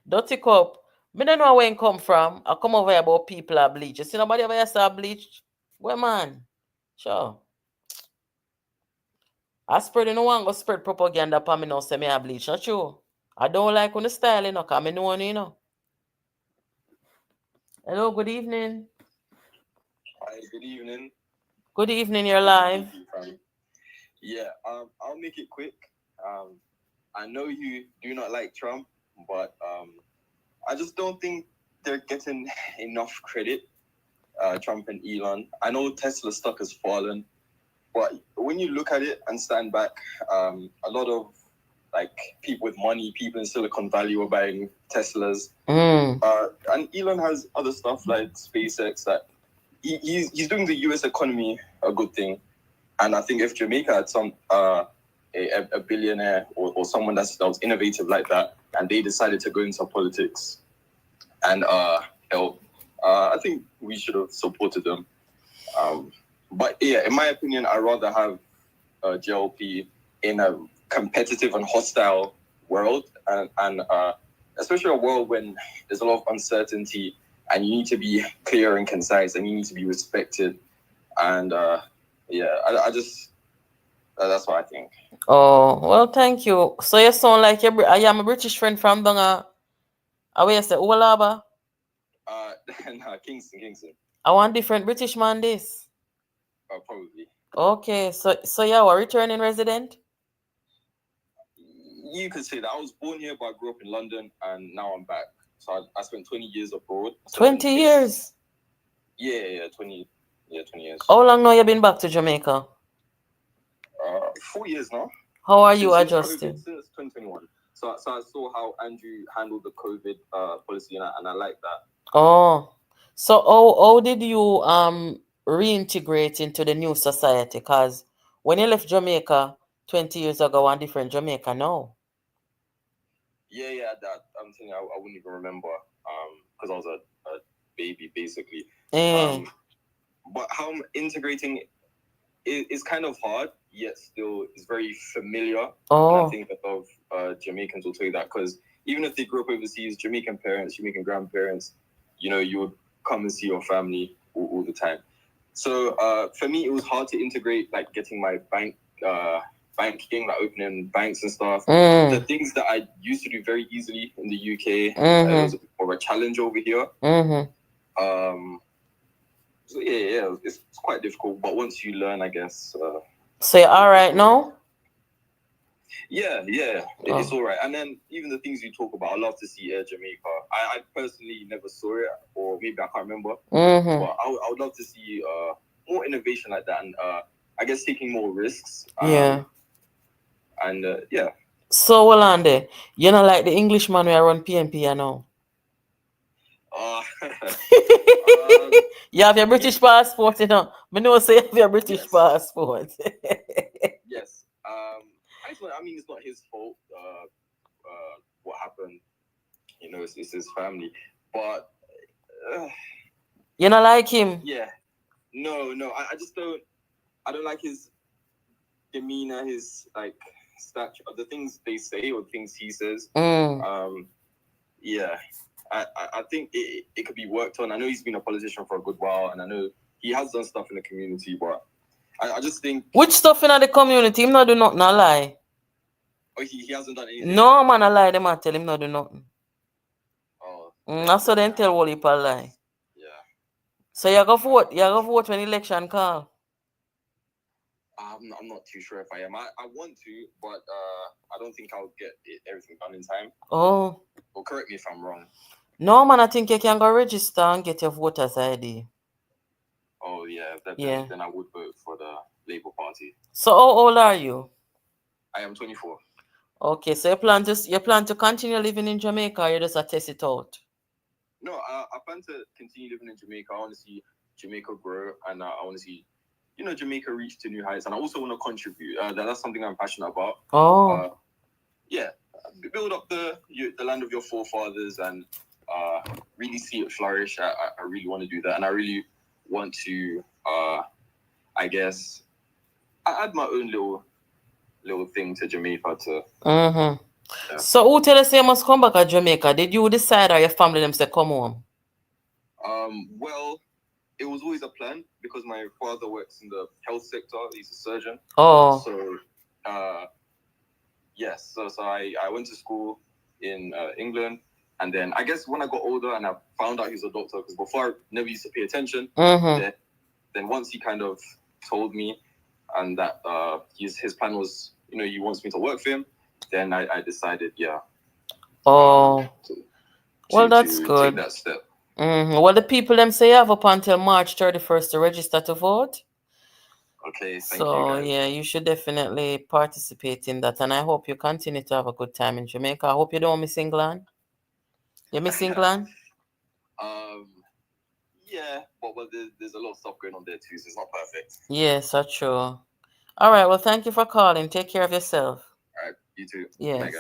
Dirty cup. Me don't know where it come from. I come over here about people are bleach. You see nobody ever saw bleach? Where man? Sure. I spread no one go spread propaganda for me now say me a bleach. Not true. I don't like on the style, you know, cause me know you know. Hello, good evening. Hi, good evening. Good evening, you're live. Yeah, I'll make it quick. I know you do not like Trump, but I just don't think they're getting enough credit. Trump and Elon. I know Tesla stock has fallen, but when you look at it and stand back, a lot of like people with money, people in Silicon Valley were buying Teslas. And Elon has other stuff like SpaceX that he's doing the US economy a good thing. And I think if Jamaica had some a billionaire or someone that was innovative like that, and they decided to go into politics and help, I think we should have supported them. But yeah, in my opinion, I'd rather have JLP in a competitive and hostile world, and especially a world when there's a lot of uncertainty, and you need to be clear and concise, and you need to be respected. And yeah, I just that's what I think. Oh well, thank you. So you sound like I am a British friend from Donga. Where you say Uwalaba? Nah, Kingston. I want different British man this. Probably. Okay, so yeah, a returning resident? You could say that. I was born here, but I grew up in London, and now I'm back. So I spent 20 years abroad. So 20 years? Yeah, 20 years. How long now you been back to Jamaica? 4 years now. How are you adjusting? Since 2021. So I saw how Andrew handled the COVID policy, and I like that. Oh, so how did you reintegrate into the new society? Because when you left Jamaica 20 years ago, one different Jamaica now. Yeah, that I'm telling you, I wouldn't even remember because I was a baby basically. But how I'm integrating is kind of hard, yet still is very familiar. Oh. And I think a lot of Jamaicans will tell you that, because even if they grew up overseas, Jamaican parents, Jamaican grandparents, you know, you would come and see your family all the time. So for me, it was hard to integrate, like getting my banking, like opening banks and stuff. The things that I used to do very easily in the UK, it was more of a challenge over here. So yeah, it's quite difficult, but once you learn, I guess. So you're all right now? Yeah, it's all right. And then even the things you talk about, I love to see Air Jamaica. I personally never saw it, or maybe I can't remember. But I would love to see more innovation like that, and I guess taking more risks. And yeah. So Walande, you know, like the Englishman we are on PNP, you know. You have your British passport, you know. I know say you have your British passport. Yes. I mean, it's not his fault. What happened? You know, it's his family. But you not like him? Yeah. No. I just don't. I don't like his demeanor, his like stature, the things they say or things he says. Yeah. I think it could be worked on. I know he's been a politician for a good while, and I know he has done stuff in the community, but I just think... Which stuff in the community? Him not do nothing, I lie. Oh, he hasn't done anything? No, man, I lie. Them I tell him not do nothing. Oh. I saw them tell Wally Pal lie. Yeah. So you go vote? You go vote when election call? I'm not too sure if I am. I want to, but I don't think I'll get everything done in time. Oh. Well, correct me if I'm wrong. No, man, I think you can go register and get your voter's ID. Oh, yeah. Then I would vote for the Labour Party. So how old are you? I am 24. Okay, so you plan to continue living in Jamaica, or you just test it out? No, I plan to continue living in Jamaica. I want to see Jamaica grow, and I want to see, Jamaica reach to new heights. And I also want to contribute. That's something I'm passionate about. Oh. Yeah, build up the land of your forefathers and really see it flourish. I really want to do that, and I really want to, I guess, add my own little thing to Jamaica to. Mm-hmm. Yeah. So who tell us you must come back to Jamaica? Did you decide or your family them say come home? Well, it was always a plan because my father works in the health sector. He's a surgeon. Oh. So, yes. So I went to school in England, and then I guess when I got older and I found out he was a doctor, because before I never used to pay attention. Mm-hmm. Then once he kind of told me, and that his plan was, he wants me to work for him, then I decided, yeah. Oh. Well, that's good. Take that step. Mm-hmm. Well, the people them say you have up until March 31st to register to vote. Okay, thank you. So, yeah, you should definitely participate in that. And I hope you continue to have a good time in Jamaica. I hope you don't miss England. You miss England? Yeah, but there's a lot of stuff going on there too, so it's not perfect. Yes, that's true. All right, well, thank you for calling. Take care of yourself. All right, you too. Yes. Bye,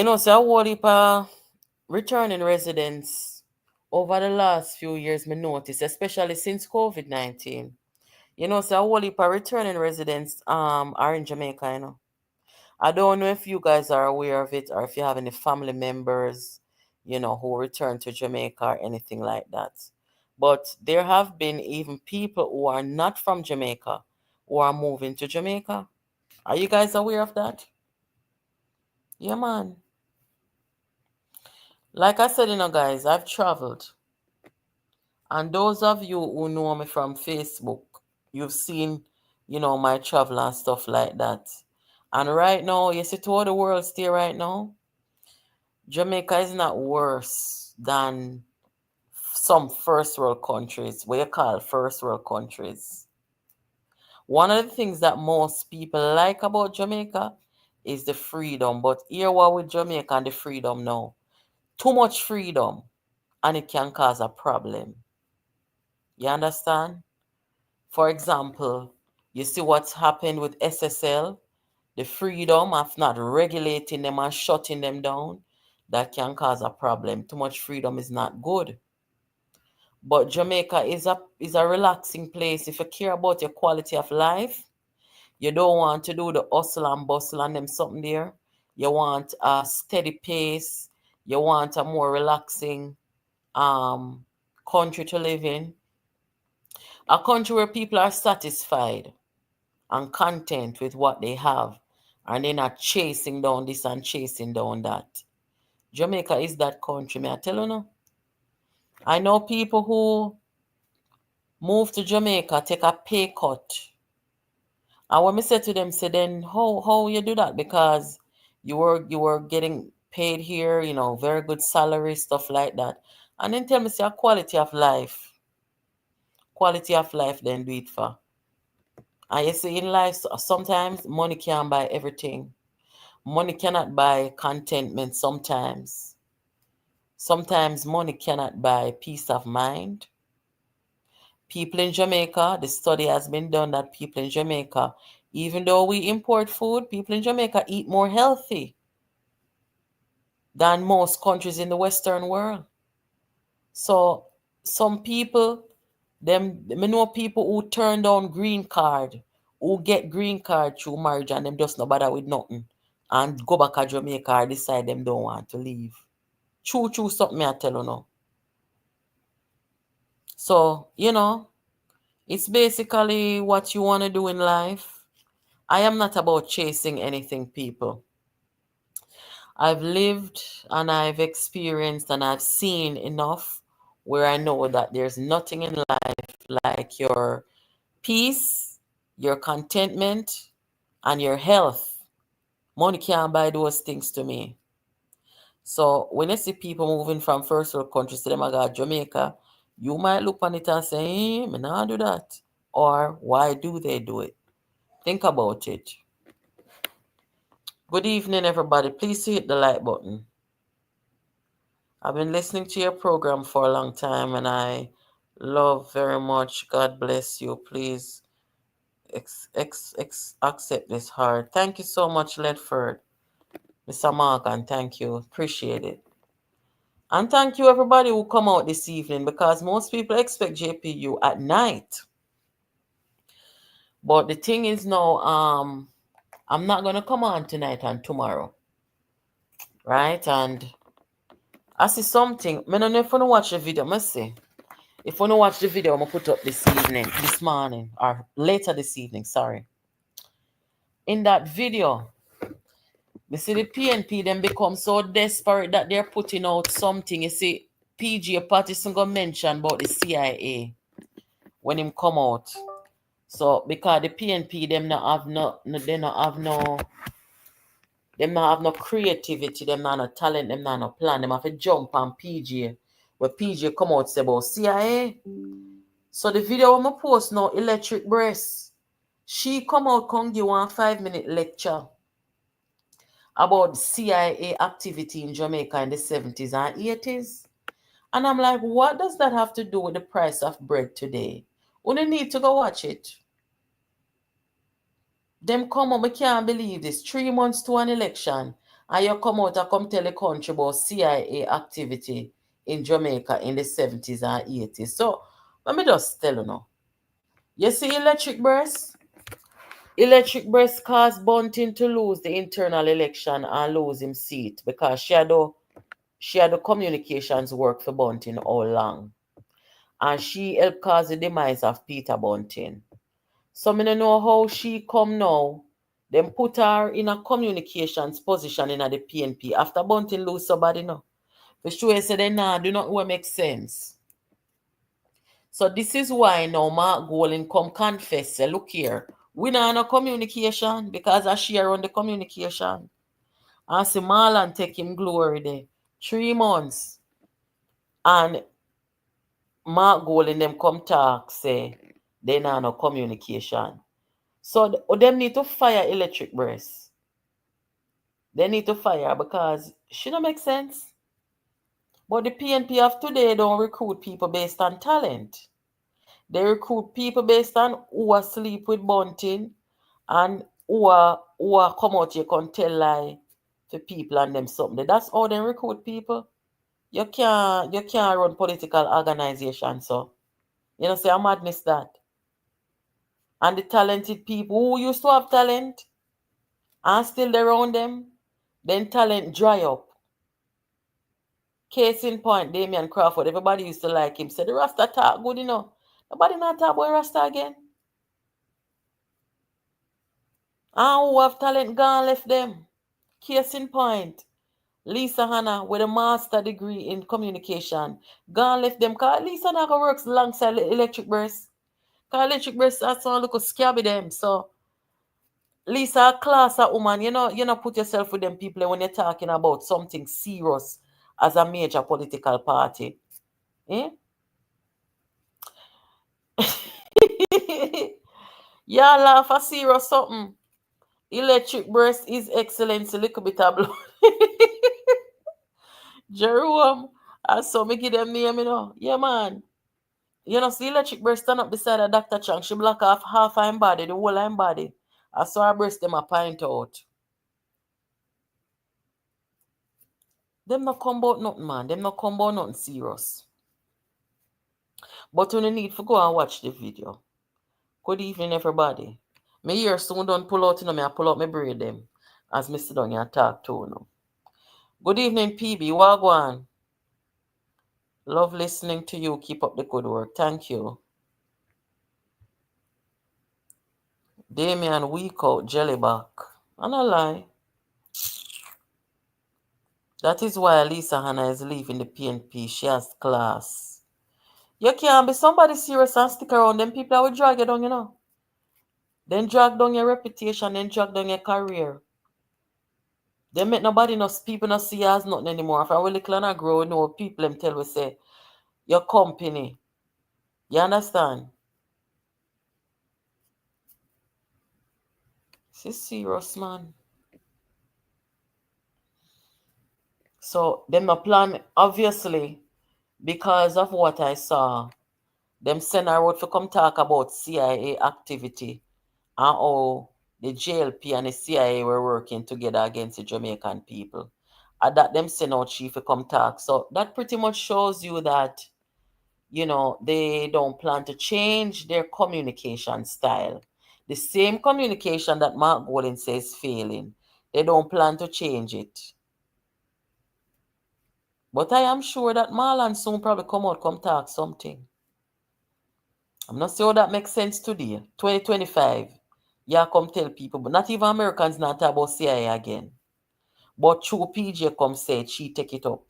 guys. So a whole heap of returning residents over the last few years, me notice, especially since COVID-19. So a whole heap of returning residents are in Jamaica, I don't know if you guys are aware of it or if you have any family members, who return to Jamaica or anything like that. But there have been even people who are not from Jamaica who are moving to Jamaica. Are you guys aware of that? Yeah, man. Like I said, guys, I've traveled. And those of you who know me from Facebook, you've seen, my travel and stuff like that. And right now, you see to all the world stay right now, Jamaica is not worse than some first world countries, what you call first world countries. One of the things that most people like about Jamaica is the freedom. But here what with Jamaica and the freedom now. Too much freedom and it can cause a problem. You understand? For example, you see what's happened with SSL, the freedom of not regulating them and shutting them down, that can cause a problem. Too much freedom is not good. But Jamaica is a relaxing place. If you care about your quality of life, you don't want to do the hustle and bustle and them something there. You want a steady pace. You want a more relaxing country to live in. A country where people are satisfied and content with what they have. And they're not chasing down this and chasing down that. Jamaica is that country, may I tell you now? I know people who move to Jamaica, take a pay cut. And when I say to them, say then how you do that? Because you were getting paid here, very good salary, stuff like that. And then tell me say quality of life. Quality of life then do it for. And you see in life sometimes money can't buy everything. Money cannot buy contentment sometimes. Sometimes money cannot buy peace of mind. People in Jamaica, the study has been done that people in Jamaica, even though we import food, people in Jamaica eat more healthy than most countries in the Western world. So some people, me know people who turn down green card, who get green card through marriage and them just no bother with nothing and go back to Jamaica or decide them don't want to leave. True, something I tell you now. So, it's basically what you want to do in life. I am not about chasing anything, people. I've lived and I've experienced and I've seen enough where I know that there's nothing in life like your peace, your contentment, and your health. Money can't buy those things to me. So when you see people moving from first world countries to them, I got Jamaica, you might look on it and say, me not do that. Or why do they do it? Think about it. Good evening, everybody. Please hit the like button. I've been listening to your program for a long time and I love very much. God bless you. Please accept this heart. Thank you so much, Ledford. Mr. Morgan, thank you. Appreciate it. And thank you everybody who come out this evening because most people expect JPU at night. But the thing is now, I'm not gonna come on tonight and tomorrow. Right? And I see something. I don't know if you want to watch the video, I see. If you want to watch the video, I'm gonna put up this morning, or later this evening, sorry. In that video, you see the PNP them become so desperate that they're putting out something. You see, PG Patterson gonna mention about the CIA when him come out. So because the PNP them not have no creativity, them not no talent, them not no plan, them have to jump on PG. Where PG come out say about CIA. So the video I'm post now, Electric Breast, she come out come give 1 5-minute lecture about CIA activity in Jamaica in the 70s and 80s. And I'm like, what does that have to do with the price of bread today? We need to go watch it. Them come out, I can't believe this. 3 months to an election, and you come out and come tell the country about CIA activity in Jamaica in the 70s and 80s. So, let me just tell you now. You see Electric Breast? Electric Breast caused Bunting to lose the internal election and lose his seat because she had the communications work for Bunting all along. And she helped cause the demise of Peter Bunting. So I don't know how she come now. Them put her in a communications position in the PNP after Bunting lose somebody now. For sure say they do not make sense. So this is why now Mark Golding come confess, say, look here, we not no communication because I share on the communication. And see Marlon take him glory there. 3 months. And Mark Golding them come talk, say, they not no communication. So them need to fire Electric Breast. They need to fire because she don't make sense. But the PNP of today don't recruit people based on talent. They recruit people based on who are sleep with Bunting and who are come out here can tell lie to people and them something. That's how they recruit people. You can't run political organization, so you know say a madness that. And the talented people who used to have talent and still around them, then talent dry up. Case in point, Damian Crawford, everybody used to like him. Said the Rasta talk good enough. Nobody not talk about Rasta again. And who have talent gone left them. Case in point, Lisa Hanna with a master degree in communication. Gone left them. Because Lisa Hanna works alongside Electric Breast. Because Electric Breast are some little scabby them. So Lisa, a class of woman, you know, put yourself with them people when you're talking about something serious as a major political party. Eh? Y'all laugh a serious something. Electric Breast is excellence, a little bit of blood. Jerome, I saw me give them name, you know. Yeah, man. You know, see Electric Breast stand up beside a Dr. Chang. She block off half her body, the whole her body. I saw her breast them a pint out. Them not come about nothing, man. Them not come about nothing serious. But you need to go and watch the video. Good evening, everybody. Me here soon don't pull out, you know, me I pull out my braid them. As me sit down here and talk to you know. Good evening, PB. Wagwan. Love listening to you. Keep up the good work. Thank you. Damian week out jellyback. I not lie. That is why Lisa Hanna is leaving the PNP. She has class. You can't be somebody serious and stick around. Them people that will drag you down, you know. Then drag down your reputation, then drag down your career. They make nobody no people not see you as nothing anymore. If I will little and grow, no people them tell we say your company. You understand? This is serious, man. So them a plan, obviously, because of what I saw. Them send a road to come talk about CIA activity and how the JLP and the CIA were working together against the Jamaican people. And that them send out chief to come talk. So that pretty much shows you that, they don't plan to change their communication style. The same communication that Mark Golden says failing. They don't plan to change it. But I am sure that Marlon soon probably come talk something. I'm not sure that makes sense today, 2025. Yeah, come tell people, but not even Americans not talk about CIA again. But true PJ come say she take it up.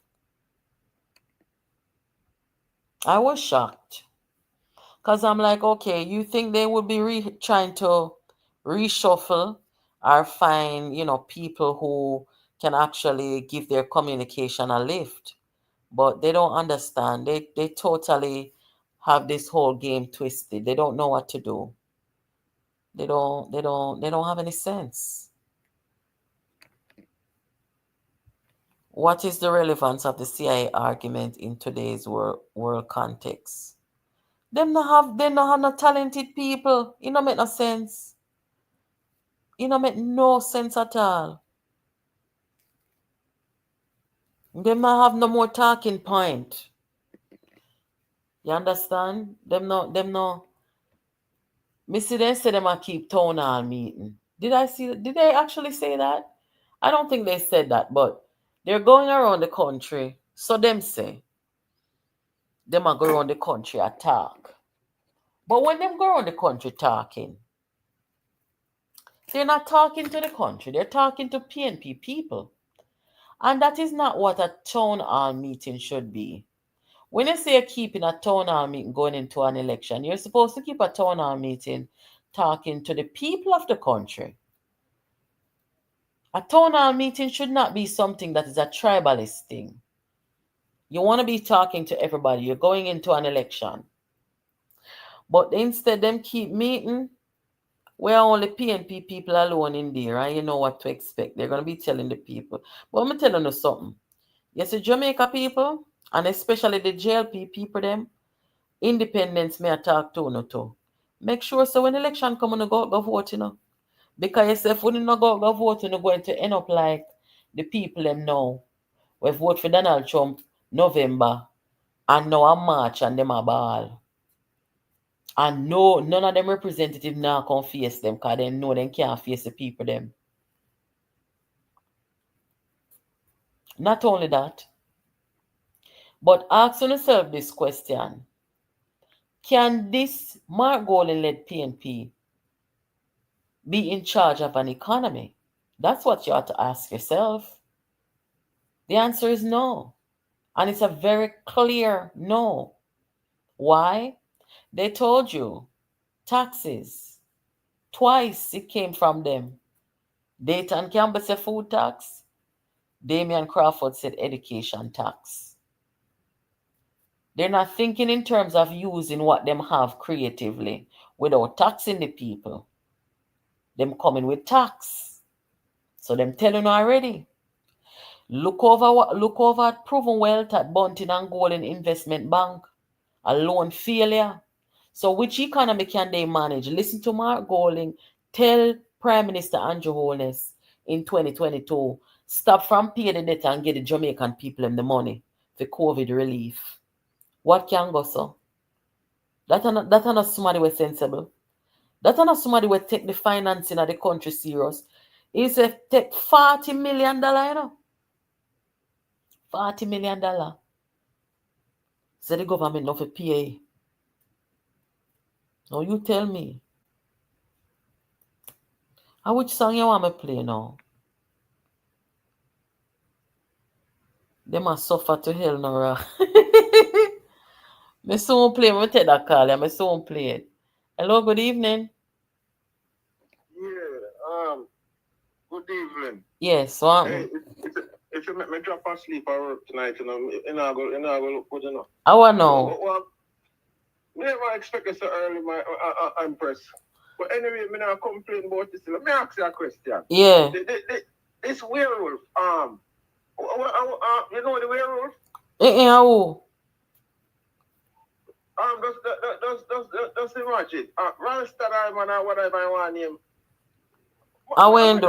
I was shocked. Because I'm like, okay, you think they would be trying to reshuffle or find, people who can actually give their communication a lift. But they don't understand. They totally have this whole game twisted. They don't know what to do. They don't have any sense. What is the relevance of the CIA argument in today's world context? They don't have no talented people. It don't make no sense. It don't make no sense at all. They not have no more talking point. You understand? Them no. Me see them say them a keep town hall meeting. Did they actually say that? I don't think they said that, but they're going around the country. So them say them a go around the country and talk. But when them go around the country talking, they're not talking to the country, they're talking to PNP people. And that is not what a town hall meeting should be. When you say you're keeping a town hall meeting going into an election, you're supposed to keep a town hall meeting talking to the people of the country. A town hall meeting should not be something that is a tribalist thing. You want to be talking to everybody. You're going into an election. But instead, them keep meeting. We're only PNP people alone in there, and you know what to expect. They're going to be telling the people. But I'm telling you something. You see, Jamaica people, and especially the JLP people, them, independence may I talk to no too. Make sure so when election come on go vote, Because you say if we not go vote, you're going to end up like the people them now. We vote for Donald Trump November and now a March and them a ball. And no, none of them representative now can face them because they know they can't face the people them. Not only that, but ask yourself this question. Can this Mark Golden-led PNP be in charge of an economy? That's what you ought to ask yourself. The answer is no. And it's a very clear no. Why? They told you taxes. Twice it came from them. Dayton Campbell said food tax. Damian Crawford said education tax. They're not thinking in terms of using what them have creatively without taxing the people. Them coming with tax. So them telling you already. Look over at Proven Wealth at Bunting and Golden Investment Bank. A loan failure. So which economy can they manage? Listen to Mark Golding tell Prime Minister Andrew Holness in 2022, stop from paying the debt and get the Jamaican people in the money for COVID relief. What can go so? That are not somebody was sensible. That are not somebody will take the financing of the country serious. He said take $40 million, $40 million. So the government not for pay. Now you tell me. How which song you want me play now? They must suffer to hell now. Me soon play. Me take that call. Me soon play it. Hello, good evening. Yeah, good evening. Yes, Hey, if you make me drop asleep or work tonight, you know go look good, I want to know. Well, never expect it so early, I'm impressed. But anyway, me not complain about this. Let me ask you a question. Yeah. This werewolf, You know the werewolf? Who? Just imagine. Ralston man or whatever I want him. I went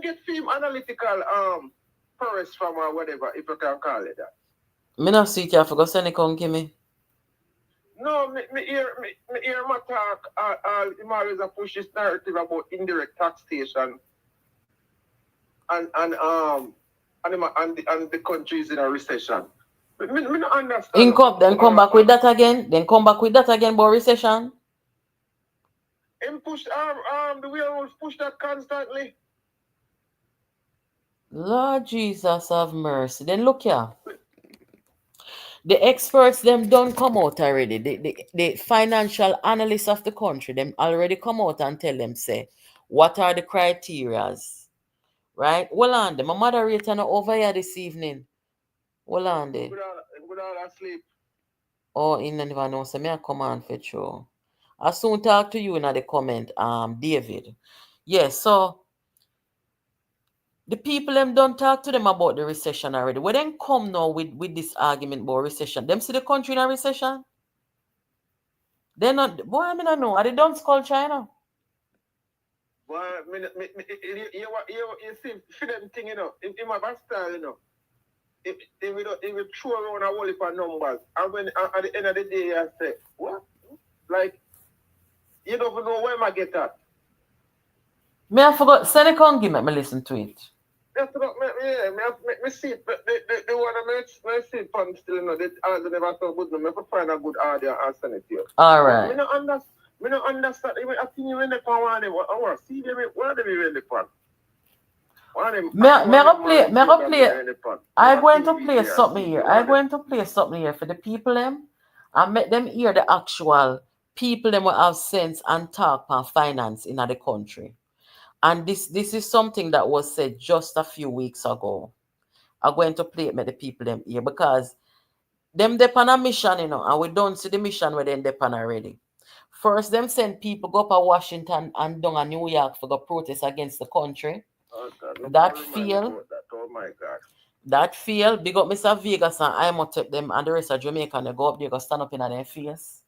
get film analytical prowess from or whatever, if you can call it that. Me not see you forgot send it come give me. No, me hear my talk. Him always a push this narrative about indirect taxation and the country is in a recession. Me not understand. Then come back with that again. Then come back with that again about recession. Him push the werewolves push that constantly. Lord Jesus have mercy. Then look here. The experts them don't come out already. The financial analysts of the country them already come out and tell them say what are the criterias, right? Well on them. My moderator not over here this evening. Well on there. Without sleep. Oh, in never know. So me I come on for sure. I soon talk to you in the comment, David. Yes, so the people them don't talk to them about the recession already. When they come now with this argument about recession, them see the country in a recession? They're not, boy, I mean, I know. Are they don't call China? Boy, you see, for them thing, you know, in my best style, you know, it will throw around a whole heap of numbers. And when at the end of the day, I say, what? Like, you don't know where I get that. Me, I forgot. Send it on, give me listen to it. That's about me see it, but the one I see it from still, you know, the odds never so good. No, me have to find a good audio and send it to you. All right. Me not understand. I think you in the pan one. I want to see them. Where they be in the pan? I'm going to play something here. I'm going to play something here for the people them and make them hear the actual people them will have sense and talk about finance in the country. And this is something that was said just a few weeks ago. I'm going to play it with the people them here because them depend on a mission, you know, and we don't see the mission where they depend already. First, them send people go up to Washington and down to New York for the protest against the country. Oh God, that fail. Oh my God. That fail. Big up Mr. Vegas and Imhotep them and the rest of Jamaica and they go up there, go stand up in their face.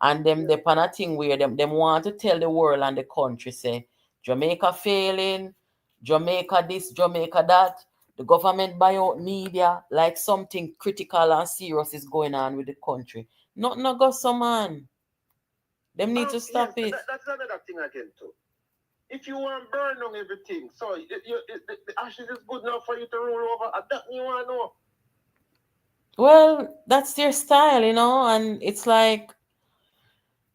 And them they pan a thing where them want to tell the world and the country say Jamaica failing, Jamaica this, Jamaica that. The government buy out media like something critical and serious is going on with the country. Nothing no go so man. Them need to stop it. That's another thing again too. If you want to burn on everything, so the ashes is good enough for you to roll over. That you want to know. Well, that's their style, you know, and it's like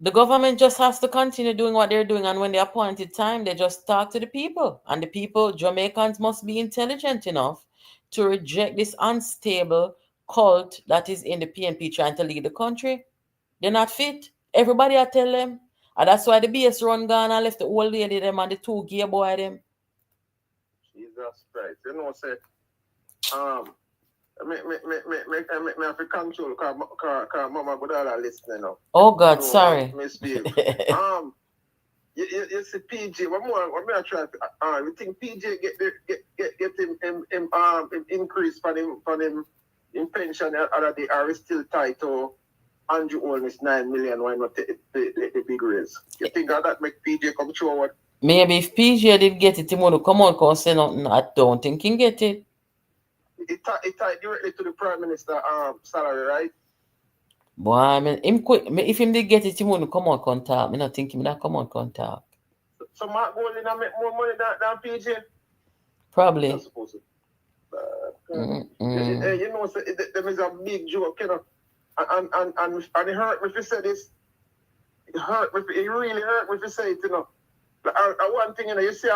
the government just has to continue doing what they're doing, and when the appointed time, they just talk to the people, and the people, Jamaicans, must be intelligent enough to reject this unstable cult that is in the PNP trying to lead the country. They're not fit. Everybody I tell them. And that's why the BS run gone and left the old lady them and the two gay boy them. Jesus Christ. You know, say, me have to control because mama would all listening now. Oh God, so, sorry. Misbehave. You see PJ, what I try to you think PJ get him increase for him in pension other day are still tight to Andrew owns 9 million, why not the big raise? You think that make PJ come forward? Maybe if PJ did get it, he would come on and say nothing. I don't think he get it. It tied directly to the Prime Minister salary, right? Boy, I mean, if him did get it, he wouldn't come on contact. I not think him not come on contact. So Mark Golding make more money than PJ? Probably. Not supposed to. You know, so there is a big joke, you know. And it hurt me if you say this. It really hurt me if you say it, you know. One thing, you know, you see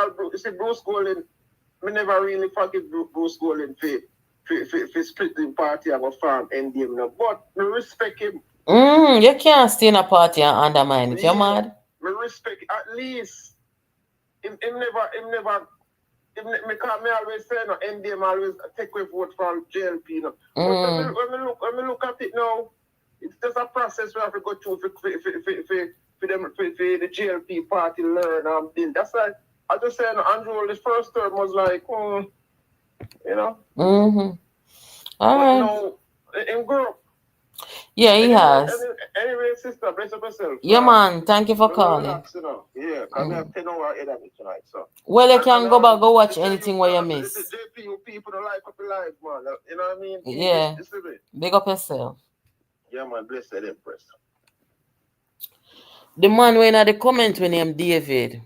Bruce Golding, me never really forgive Bruce Golding for splitting party and a farm NDM, you know. But me respect him. You can't stay in a party and undermine it. You're mad? Me respect at least him never because me always say no NDM always take away vote from JLP, you know. But when we look at it now, it's just a process we have to go through for the JLP party learn and build. That's like I just say Andrew the first term was like You know? All But right. you know, in group. Yeah, he has. Anyway, sister, bless up yourself. Yeah, man. Thank you for calling. Relax, you know. Yeah, because I have 10 hours ahead of me tonight, so. Well, you can go back, go watch anything where you miss. The JPU people don't like up your life, man. You know what I mean? Yeah. Big up yourself. Yeah, man. Bless that impress. The man when at the comment when named David,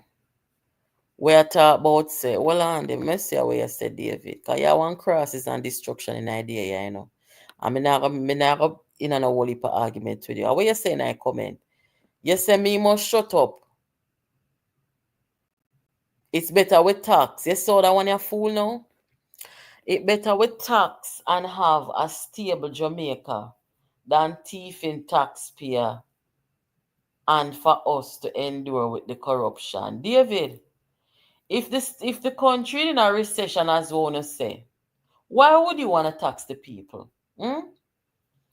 where I talk about say, well on the messy where you said David. Because you want crosses and destruction in idea, yeah, you know. I mean, I go in a whole heap of argument with you. What you say in a comment? You say me must shut up. It's better with tax. You saw that one you fool now? It better with tax and have a stable Jamaica than thieving taxpayer and for us to endure with the corruption. David, if the country in a recession, as we want to say, why would you want to tax the people?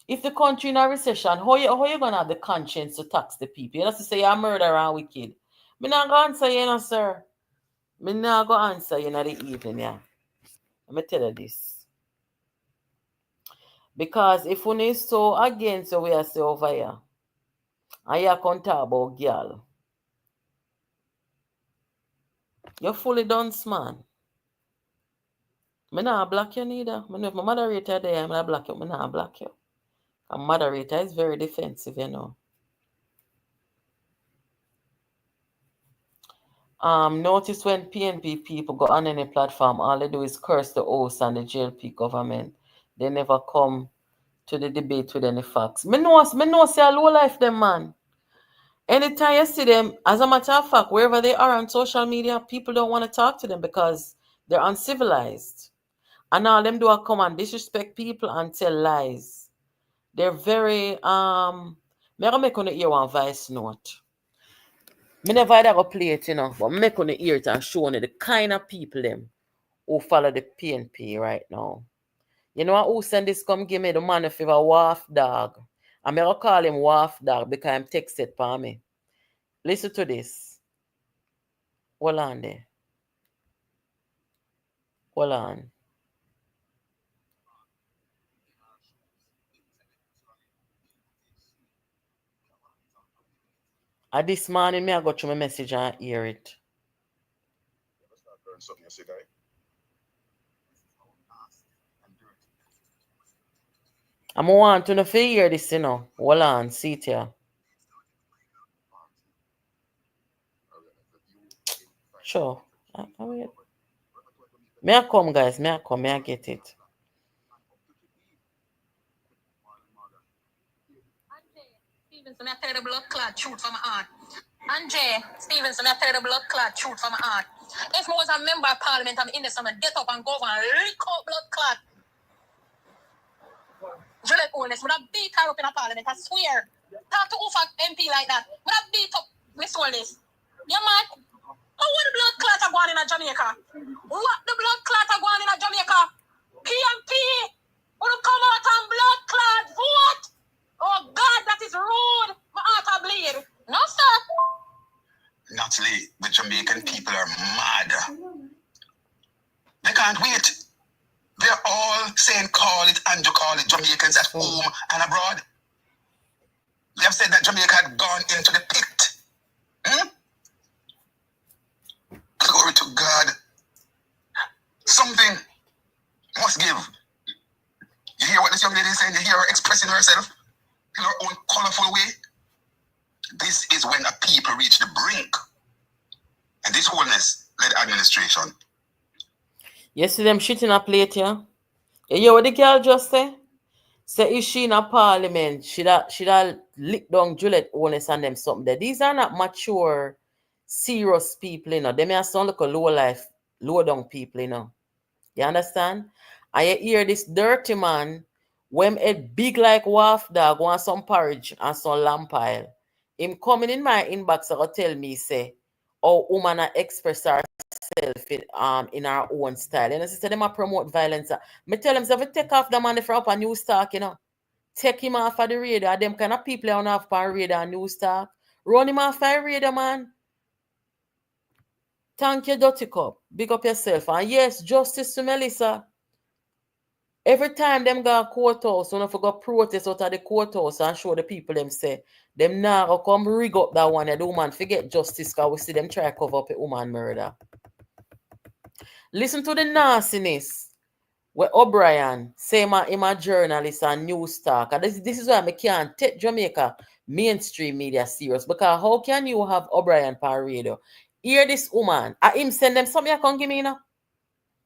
If the country in a recession, how you gonna have the conscience to tax the people? You know to say you're a murderer and wicked. Me not go answer you, know, sir. Me not go answer you in the evening, yeah. Let me tell you this. Because if we is so against what we are saying over here, and you can talk about girl, you're fully done, man. Me not block you neither. Me know if my moderator there, I'm not block you. Me not block you. A moderator is very defensive, you know. Notice when PNP people go on any platform, all they do is curse the host and the JLP government. They never come to the debate with any facts. Me know say a low life them, man. Anytime you see them, as a matter of fact, wherever they are on social media, people don't want to talk to them because they're uncivilized. And all them do are come and disrespect people and tell lies. They're very me gonna make on the ear one voice note. Me never ever play it, you know, but make on the ear it and show you the kind of people them who follow the PNP right now. You know who send this come give me the man of a wharf dog. I'm gonna call him wharf dog because I'm texted for me. Listen to this. Hold on there. Hold on. This morning, me I got through my message and hear it. I'm want to know if you hear this, you know. Hold on, see it here. Sure. May I come, guys? May I come? May I get it? Stevenson, I tell the blood clot truth from my heart. Andre Stevenson, I tell the blood clot truth from my heart. If I was a member of parliament, I'm in this, I'm going to get up and go over and lick out blood clot. Juliet Owens, would have beat her up in a parliament, I swear. Talk to Ufa MP like that. Would have beat up Miss Wallace. Yeah, man. Oh, what the blood clot are going in Jamaica? What the blood clot are going in Jamaica? PMP would come out and blood clot vote. Oh, God, that is rude. My heart will bleed. No, sir. Naturally, the Jamaican people are mad. They can't wait. They're all saying call it and you call it Jamaicans at home and abroad. They have said that Jamaica had gone into the pit. Glory to God. Something must give. You hear what this young lady is saying? You hear her expressing herself in her own colorful way? This is when a people reach the brink. And this wholeness-led administration. You see them shit in a plate, yeah? You hear what the girl just say? Say if she in a parliament, she'd lick down Juliet Owens and them something there. These are not mature, serious people, you know. They may sound like a low life, low down people, you know. You understand? And you hear this dirty man, when a big like wharf dog want some porridge and some lamb pile. Him coming in my inbox and tell me, say, oh, woman express herself in our own style. You know, so them a promote violence. Me tell them, so if you take off the man from up a news talk, you know, take him off of the radar. Them kind of people on off on radar and news talk. Run him off the radar, man. Thank you, Dirty Cup. Big up yourself. And yes, justice to Melissa. Every time them go courthouse, when I go protest out of the courthouse and show the people them say, them now come rig up that one, the woman forget justice because we see them try to cover up a woman murder. Listen to the nastiness where O'Brien say him a journalist and news talk. And this is why I can't take Jamaica mainstream media serious, because how can you have O'Brien per radio? Hear this woman. I him send them something I can give me now.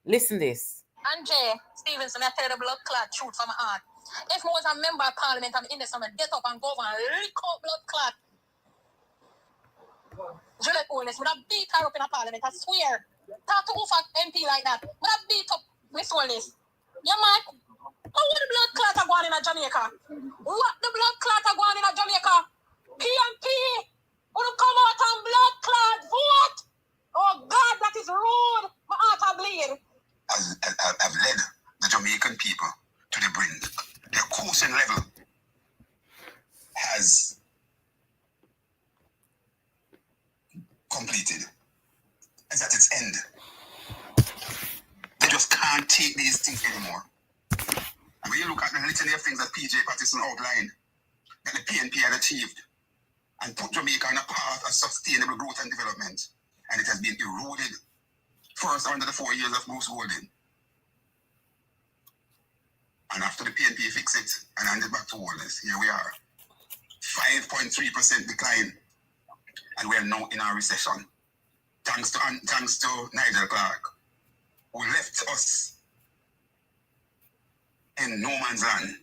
Listen this. And Jay Stevenson, I tell the blood clot truth from my heart. If I was a member of parliament and in the summer, get up and go and lick up blood clot. Juliet Owens would have beat her up in a parliament, I swear. Talk to Ufa MP like that. Would have beat up Miss Wallace. Yeah, man. What the blood clot are going in Jamaica? What the blood clot are going in Jamaica? PNP would have come out and blood clot vote. Oh God, that is rude. My heart are bleed. I've led the Jamaican people to the brink. Their quotient level has completed. It's at its end. They just can't take these things anymore. And when you look at the litany of things that PJ Patterson outlined, that the PNP had achieved, and put Jamaica on a path of sustainable growth and development, and it has been eroded first under the 4 years of Bruce Golding. And after the PNP fix it and hand it back to Wallace, here we are. 5.3% decline. And we are now in our recession. Thanks to Nigel Clark, who left us in no man's land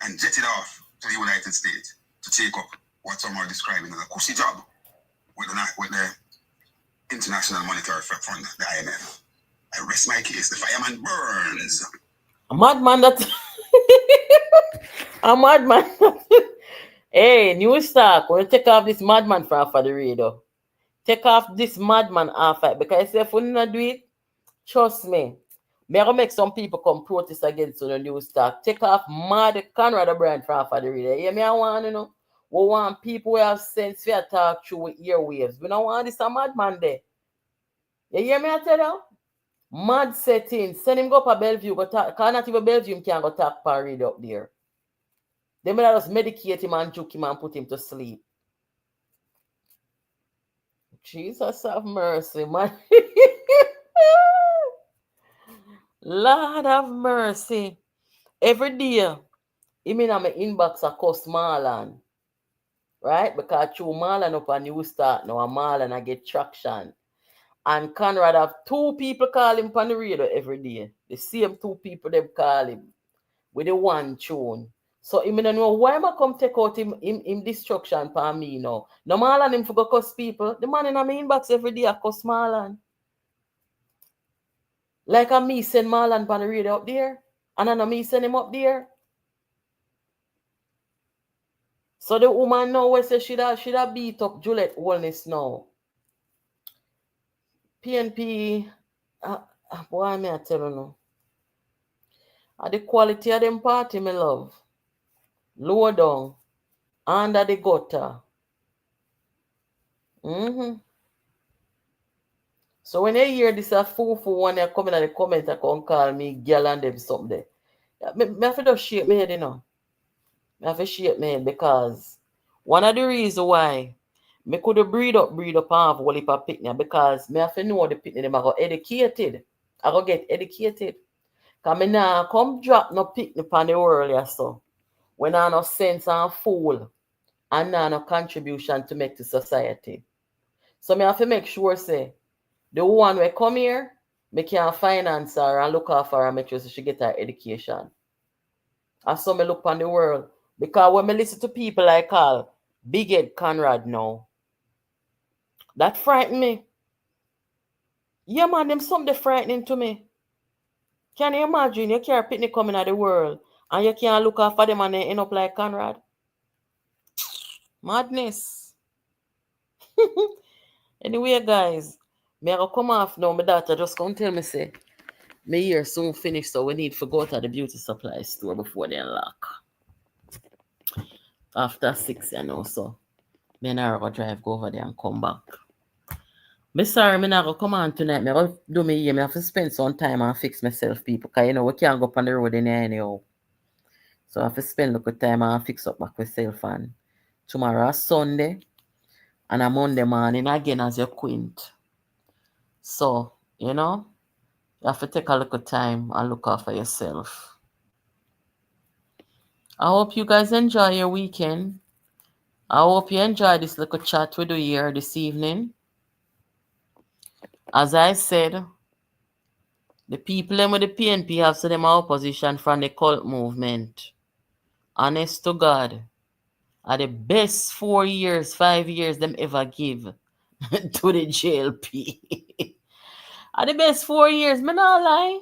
and jetted off to the United States to take up what some are describing as a cushy job with the International Monetary Fund, the IMF. I rest my case. The fireman burns. A madman that... a madman. Hey, New Stark, when you take off this madman from off of the radio. Take off this madman off it. Because if we not do it, trust me, I'm going to make some people come protest against the New Stark. Take off mad Conrad O'Brien from off of the radio. Yeah, me I want, you know. We want people who have sense to talk through with earwaves. We don't want this a madman there. You hear me I tell you? Mad setting. Send him go up a Bellevue. Go talk. Because not even Bellevue can go talk parade up there. They may just medicate him and juke him and put him to sleep. Jesus have mercy, man. Lord have mercy. Every day, I mean I'm in inbox a cuss Marlon. Right? Because through Marlon up a New Start now, and Marlon I get traction. And Conrad have 2 people call him on the radio every day. The same 2 people them call him with the one tune. So I don't know why I come take out him destruction for me now. No Marlon him for go cuss people. The man in my inbox every day I cuss Marlon. Like I me send Marlon on the radio up there. And I know me send him up there. So the woman now will say she da beat up Juliet Wellness now. PNP, boy, me I tell you now. The quality of them party, me love. Lower down. Under the gutter. So when you hear this a fool one, they come in the comment and come call me girl and them something there. Me have to just shake my head, you know. I have to shake my head because one of the reasons why me could breed up and have a whole heap of picnic because me have to know the picnic them I go educated. I go get educated. Because me now come drop no picnic on the world yeah, so. When I no sense and fool and now no contribution to make to society. So me have to make sure say the one we come here, me can finance her and look after her and make sure she get her education. And so me look on the world. Because when me listen to people like call Big Head Conrad now, that frighten me. Yeah, man, them something frightening to me. Can you imagine you can't picnic coming out the world and you can't look after them and they end up like Conrad? Madness. Anyway, guys, me I go come off now. My daughter just come tell me say, my year soon finished, so we need to go to the beauty supply store before they unlock. After 6, you know, so me and her go drive go over there and come back. Me sorry, me not go come on tonight. Me go do me here. Me have to spend some time and fix myself, people. Because, you know, we can't go up on the road in here anyhow. So I have to spend a little time and fix up back myself. And tomorrow is Sunday. And on Monday morning again as your quint. So, you know, you have to take a little time and look after yourself. I hope you guys enjoy your weekend. I hope you enjoy this little chat we do here this evening. As I said, the people them with the PNP have said them opposition from the cult movement. Honest to God, are the best 4 years, 5 years them ever give to the JLP. Are the best 4 years, me not lie.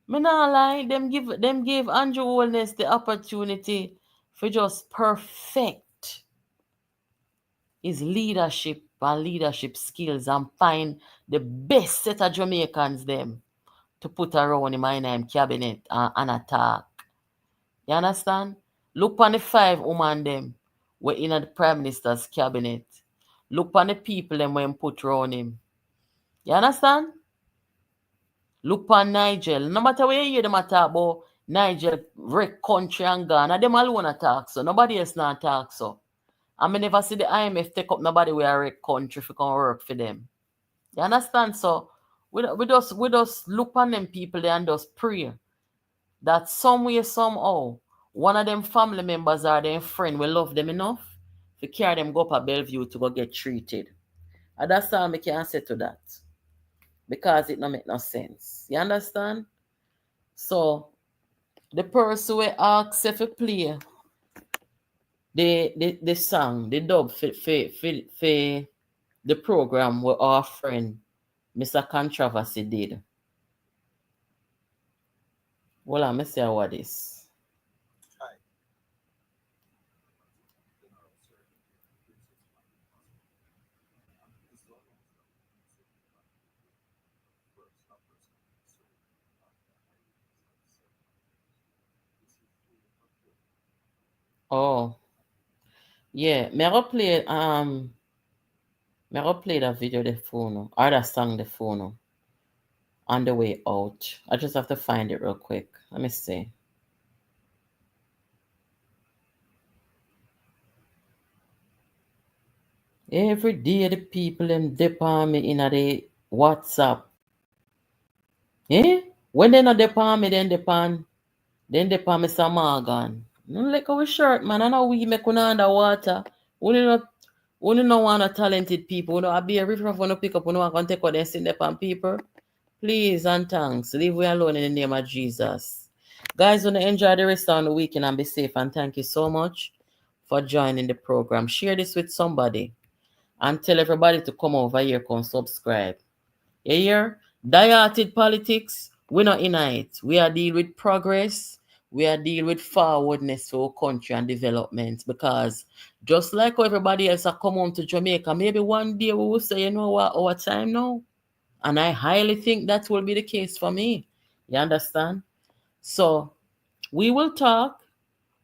Me not lie. Them give Andrew Holness the opportunity for just perfect his leadership and leadership skills and find the best set of Jamaicans them to put around him in him cabinet and attack. You understand? Look on the 5 women them were in the Prime Minister's cabinet. Look on the people them when put around him. You understand? Look on Nigel. No matter where you hear them talk about Nigel wreck country and Ghana, them alone attack so. Nobody else not attack so. I mean, never see the IMF take up nobody where wreck country if it can work for them. You understand? So we just look on them people there and just pray that some way, somehow, one of them family members or their friend will love them enough to carry them go up a Bellevue to go get treated. And that's all I can say to that. Because it don't make no sense. You understand? So the person will ask if you play the song, the dub for the program where our friend Mr. Controversy did. Well, I'm say what this. Oh. Yeah, me go play that video the phone or that song the phone on the way out. I just have to find it real quick. Let me see. Every day the people them dip on me in the WhatsApp. When they not dip on me, then dip on Mr. Morgan. No like our shirt, man. I know we make una underwater. We don't want a talented people. We don't be a riff raff when pick up when we can take what they send upon people. Please and thanks. Leave we alone in the name of Jesus. Guys, want to enjoy the rest of the weekend and be safe. And thank you so much for joining the program. Share this with somebody. And tell everybody to come over here, come subscribe. You hear? Die-hearted politics, we're not in it. We are deal with progress. We are deal with forwardness for our country and development. Because just like how everybody else are come home to Jamaica, maybe one day we will say, you know what, our time now. And I highly think that will be the case for me. You understand? So we will talk.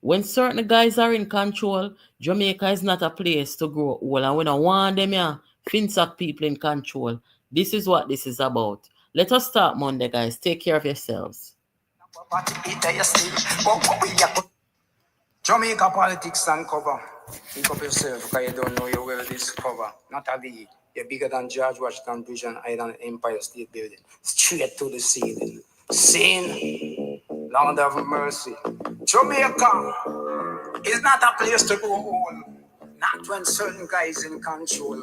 When certain guys are in control, Jamaica is not a place to grow old. And we don't want them here, finsack people in control. This is what this is about. Let us start Monday, guys. Take care of yourselves. Jamaica politics and cover. Think of yourself because you don't know you will discover. Not a league. You're bigger than George Washington Bridge Island Empire State Building. Straight to the ceiling. Sin, Lord of mercy. Jamaica is not a place to go home. Not when certain guys in control.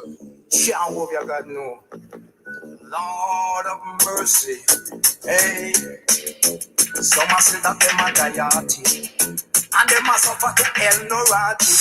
Jehovah God no. Lord of mercy. Hey. Some say that them are diehardy. And them must suffer to hell no ratty.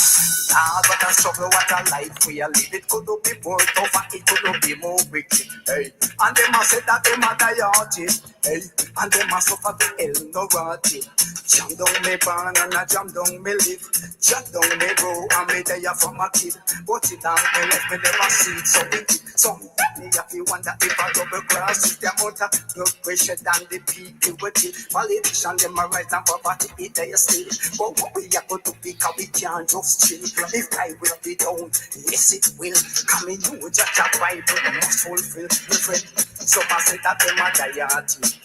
Ah, but I struggle what a life we are live. It could be more tougher, it could be more wicked. Hey, and them must say that them are diehardy. Hey, and them must suffer to hell no ratty. Jam down me born and I jam down me live. Jam down me grow and me there from a kid. But it down me left me never see it so wicked. Some me have to wonder if I double cross is their motor. No pressure than the people with it. Politicians them are right and poverty it their state. But what we are going to pick up we can't just chill. If I will be down, yes it will. Come in, you just a Bible must fulfill. My friend, some say that them a diet.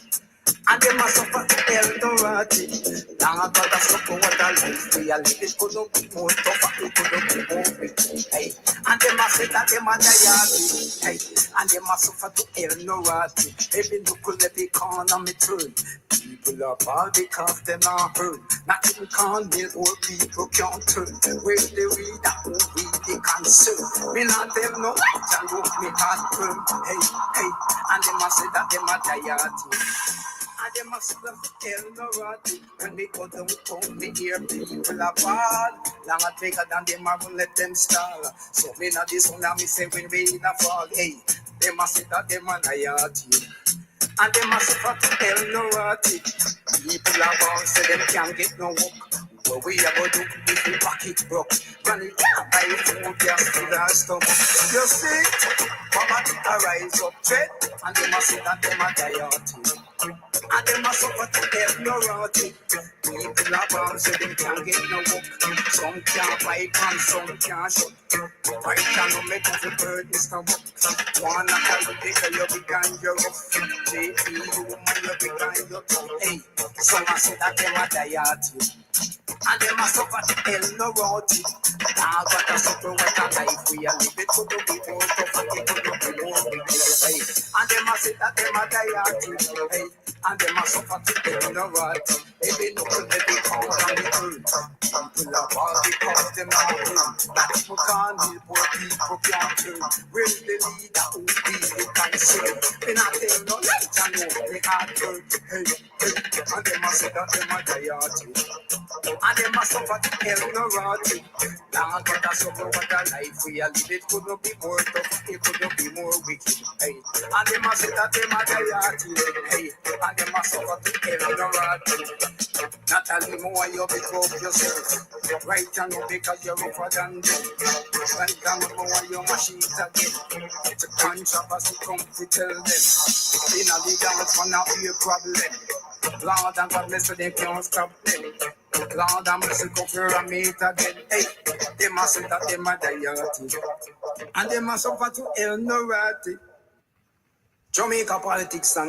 And they must suffer to Eldorati. Long about the suffer what a life we are living. It couldn't be more tougher, it couldn't be more big. Hey. And they must say that they must die. Hey. And they must suffer to Eldorati. Every local economy turn. People are bad because they're not heard. Nothing can build or people can't turn. Where they read that who read they concern. Me not them no right and look me can't turn. Hey, hey. And they must say that they must die. And they must have to tell no rotty. When we go down town, we hear people are bad. Longer bigger than them, I will let them stall. So me not this one, me say when we in a fall. Hey, they must say that they man ayati. And they must have to tell no rotty. People are bound, say them can't get no work. What we are going to do if we pocket broke? Granny can't buy food, just to the stomach. You see, poverty rise up, trade. And they must say that they man ayati. And they must suffer to get no rotty. People are bound so they can't get no work. Some can't fight and some can't shut. Right can't make the bird is come up. One of the bigger you began your rough. JP, you man you began your tough. Hey, some I say that they might die at you. And they must suffer to hell no rotty. Now got to suffer what a life we are living. Could be more tough and it could be more big. Hey, and they must say that they might die at you. Hey. And they must suffer to get no right. They know that they come on the earth. People are bad because they're not hurt. That people can't help what people can't turn. Where's the leader who be the concern? They not tell no light and no they can't turn. Hey, hey. And they must say that they might die at you. And they must suffer to get no right. Now got to suffer what a life we are living. It could not be more tough. It could not be more wicked. Hey, and they must say that they might die at you. Hey. And they must suffer to get no right. Natalie Moore, you pick up yourself. Right and you because you're rougher than them. When come over your machine again. It's a controversy, come to tell them. In a leader, it's gonna be a problem. Lord and God bless they can't stop them. Lord and bless go for a meet again. Hey, they must say that they must die. And they must suffer to hell no right. Jamaica politics and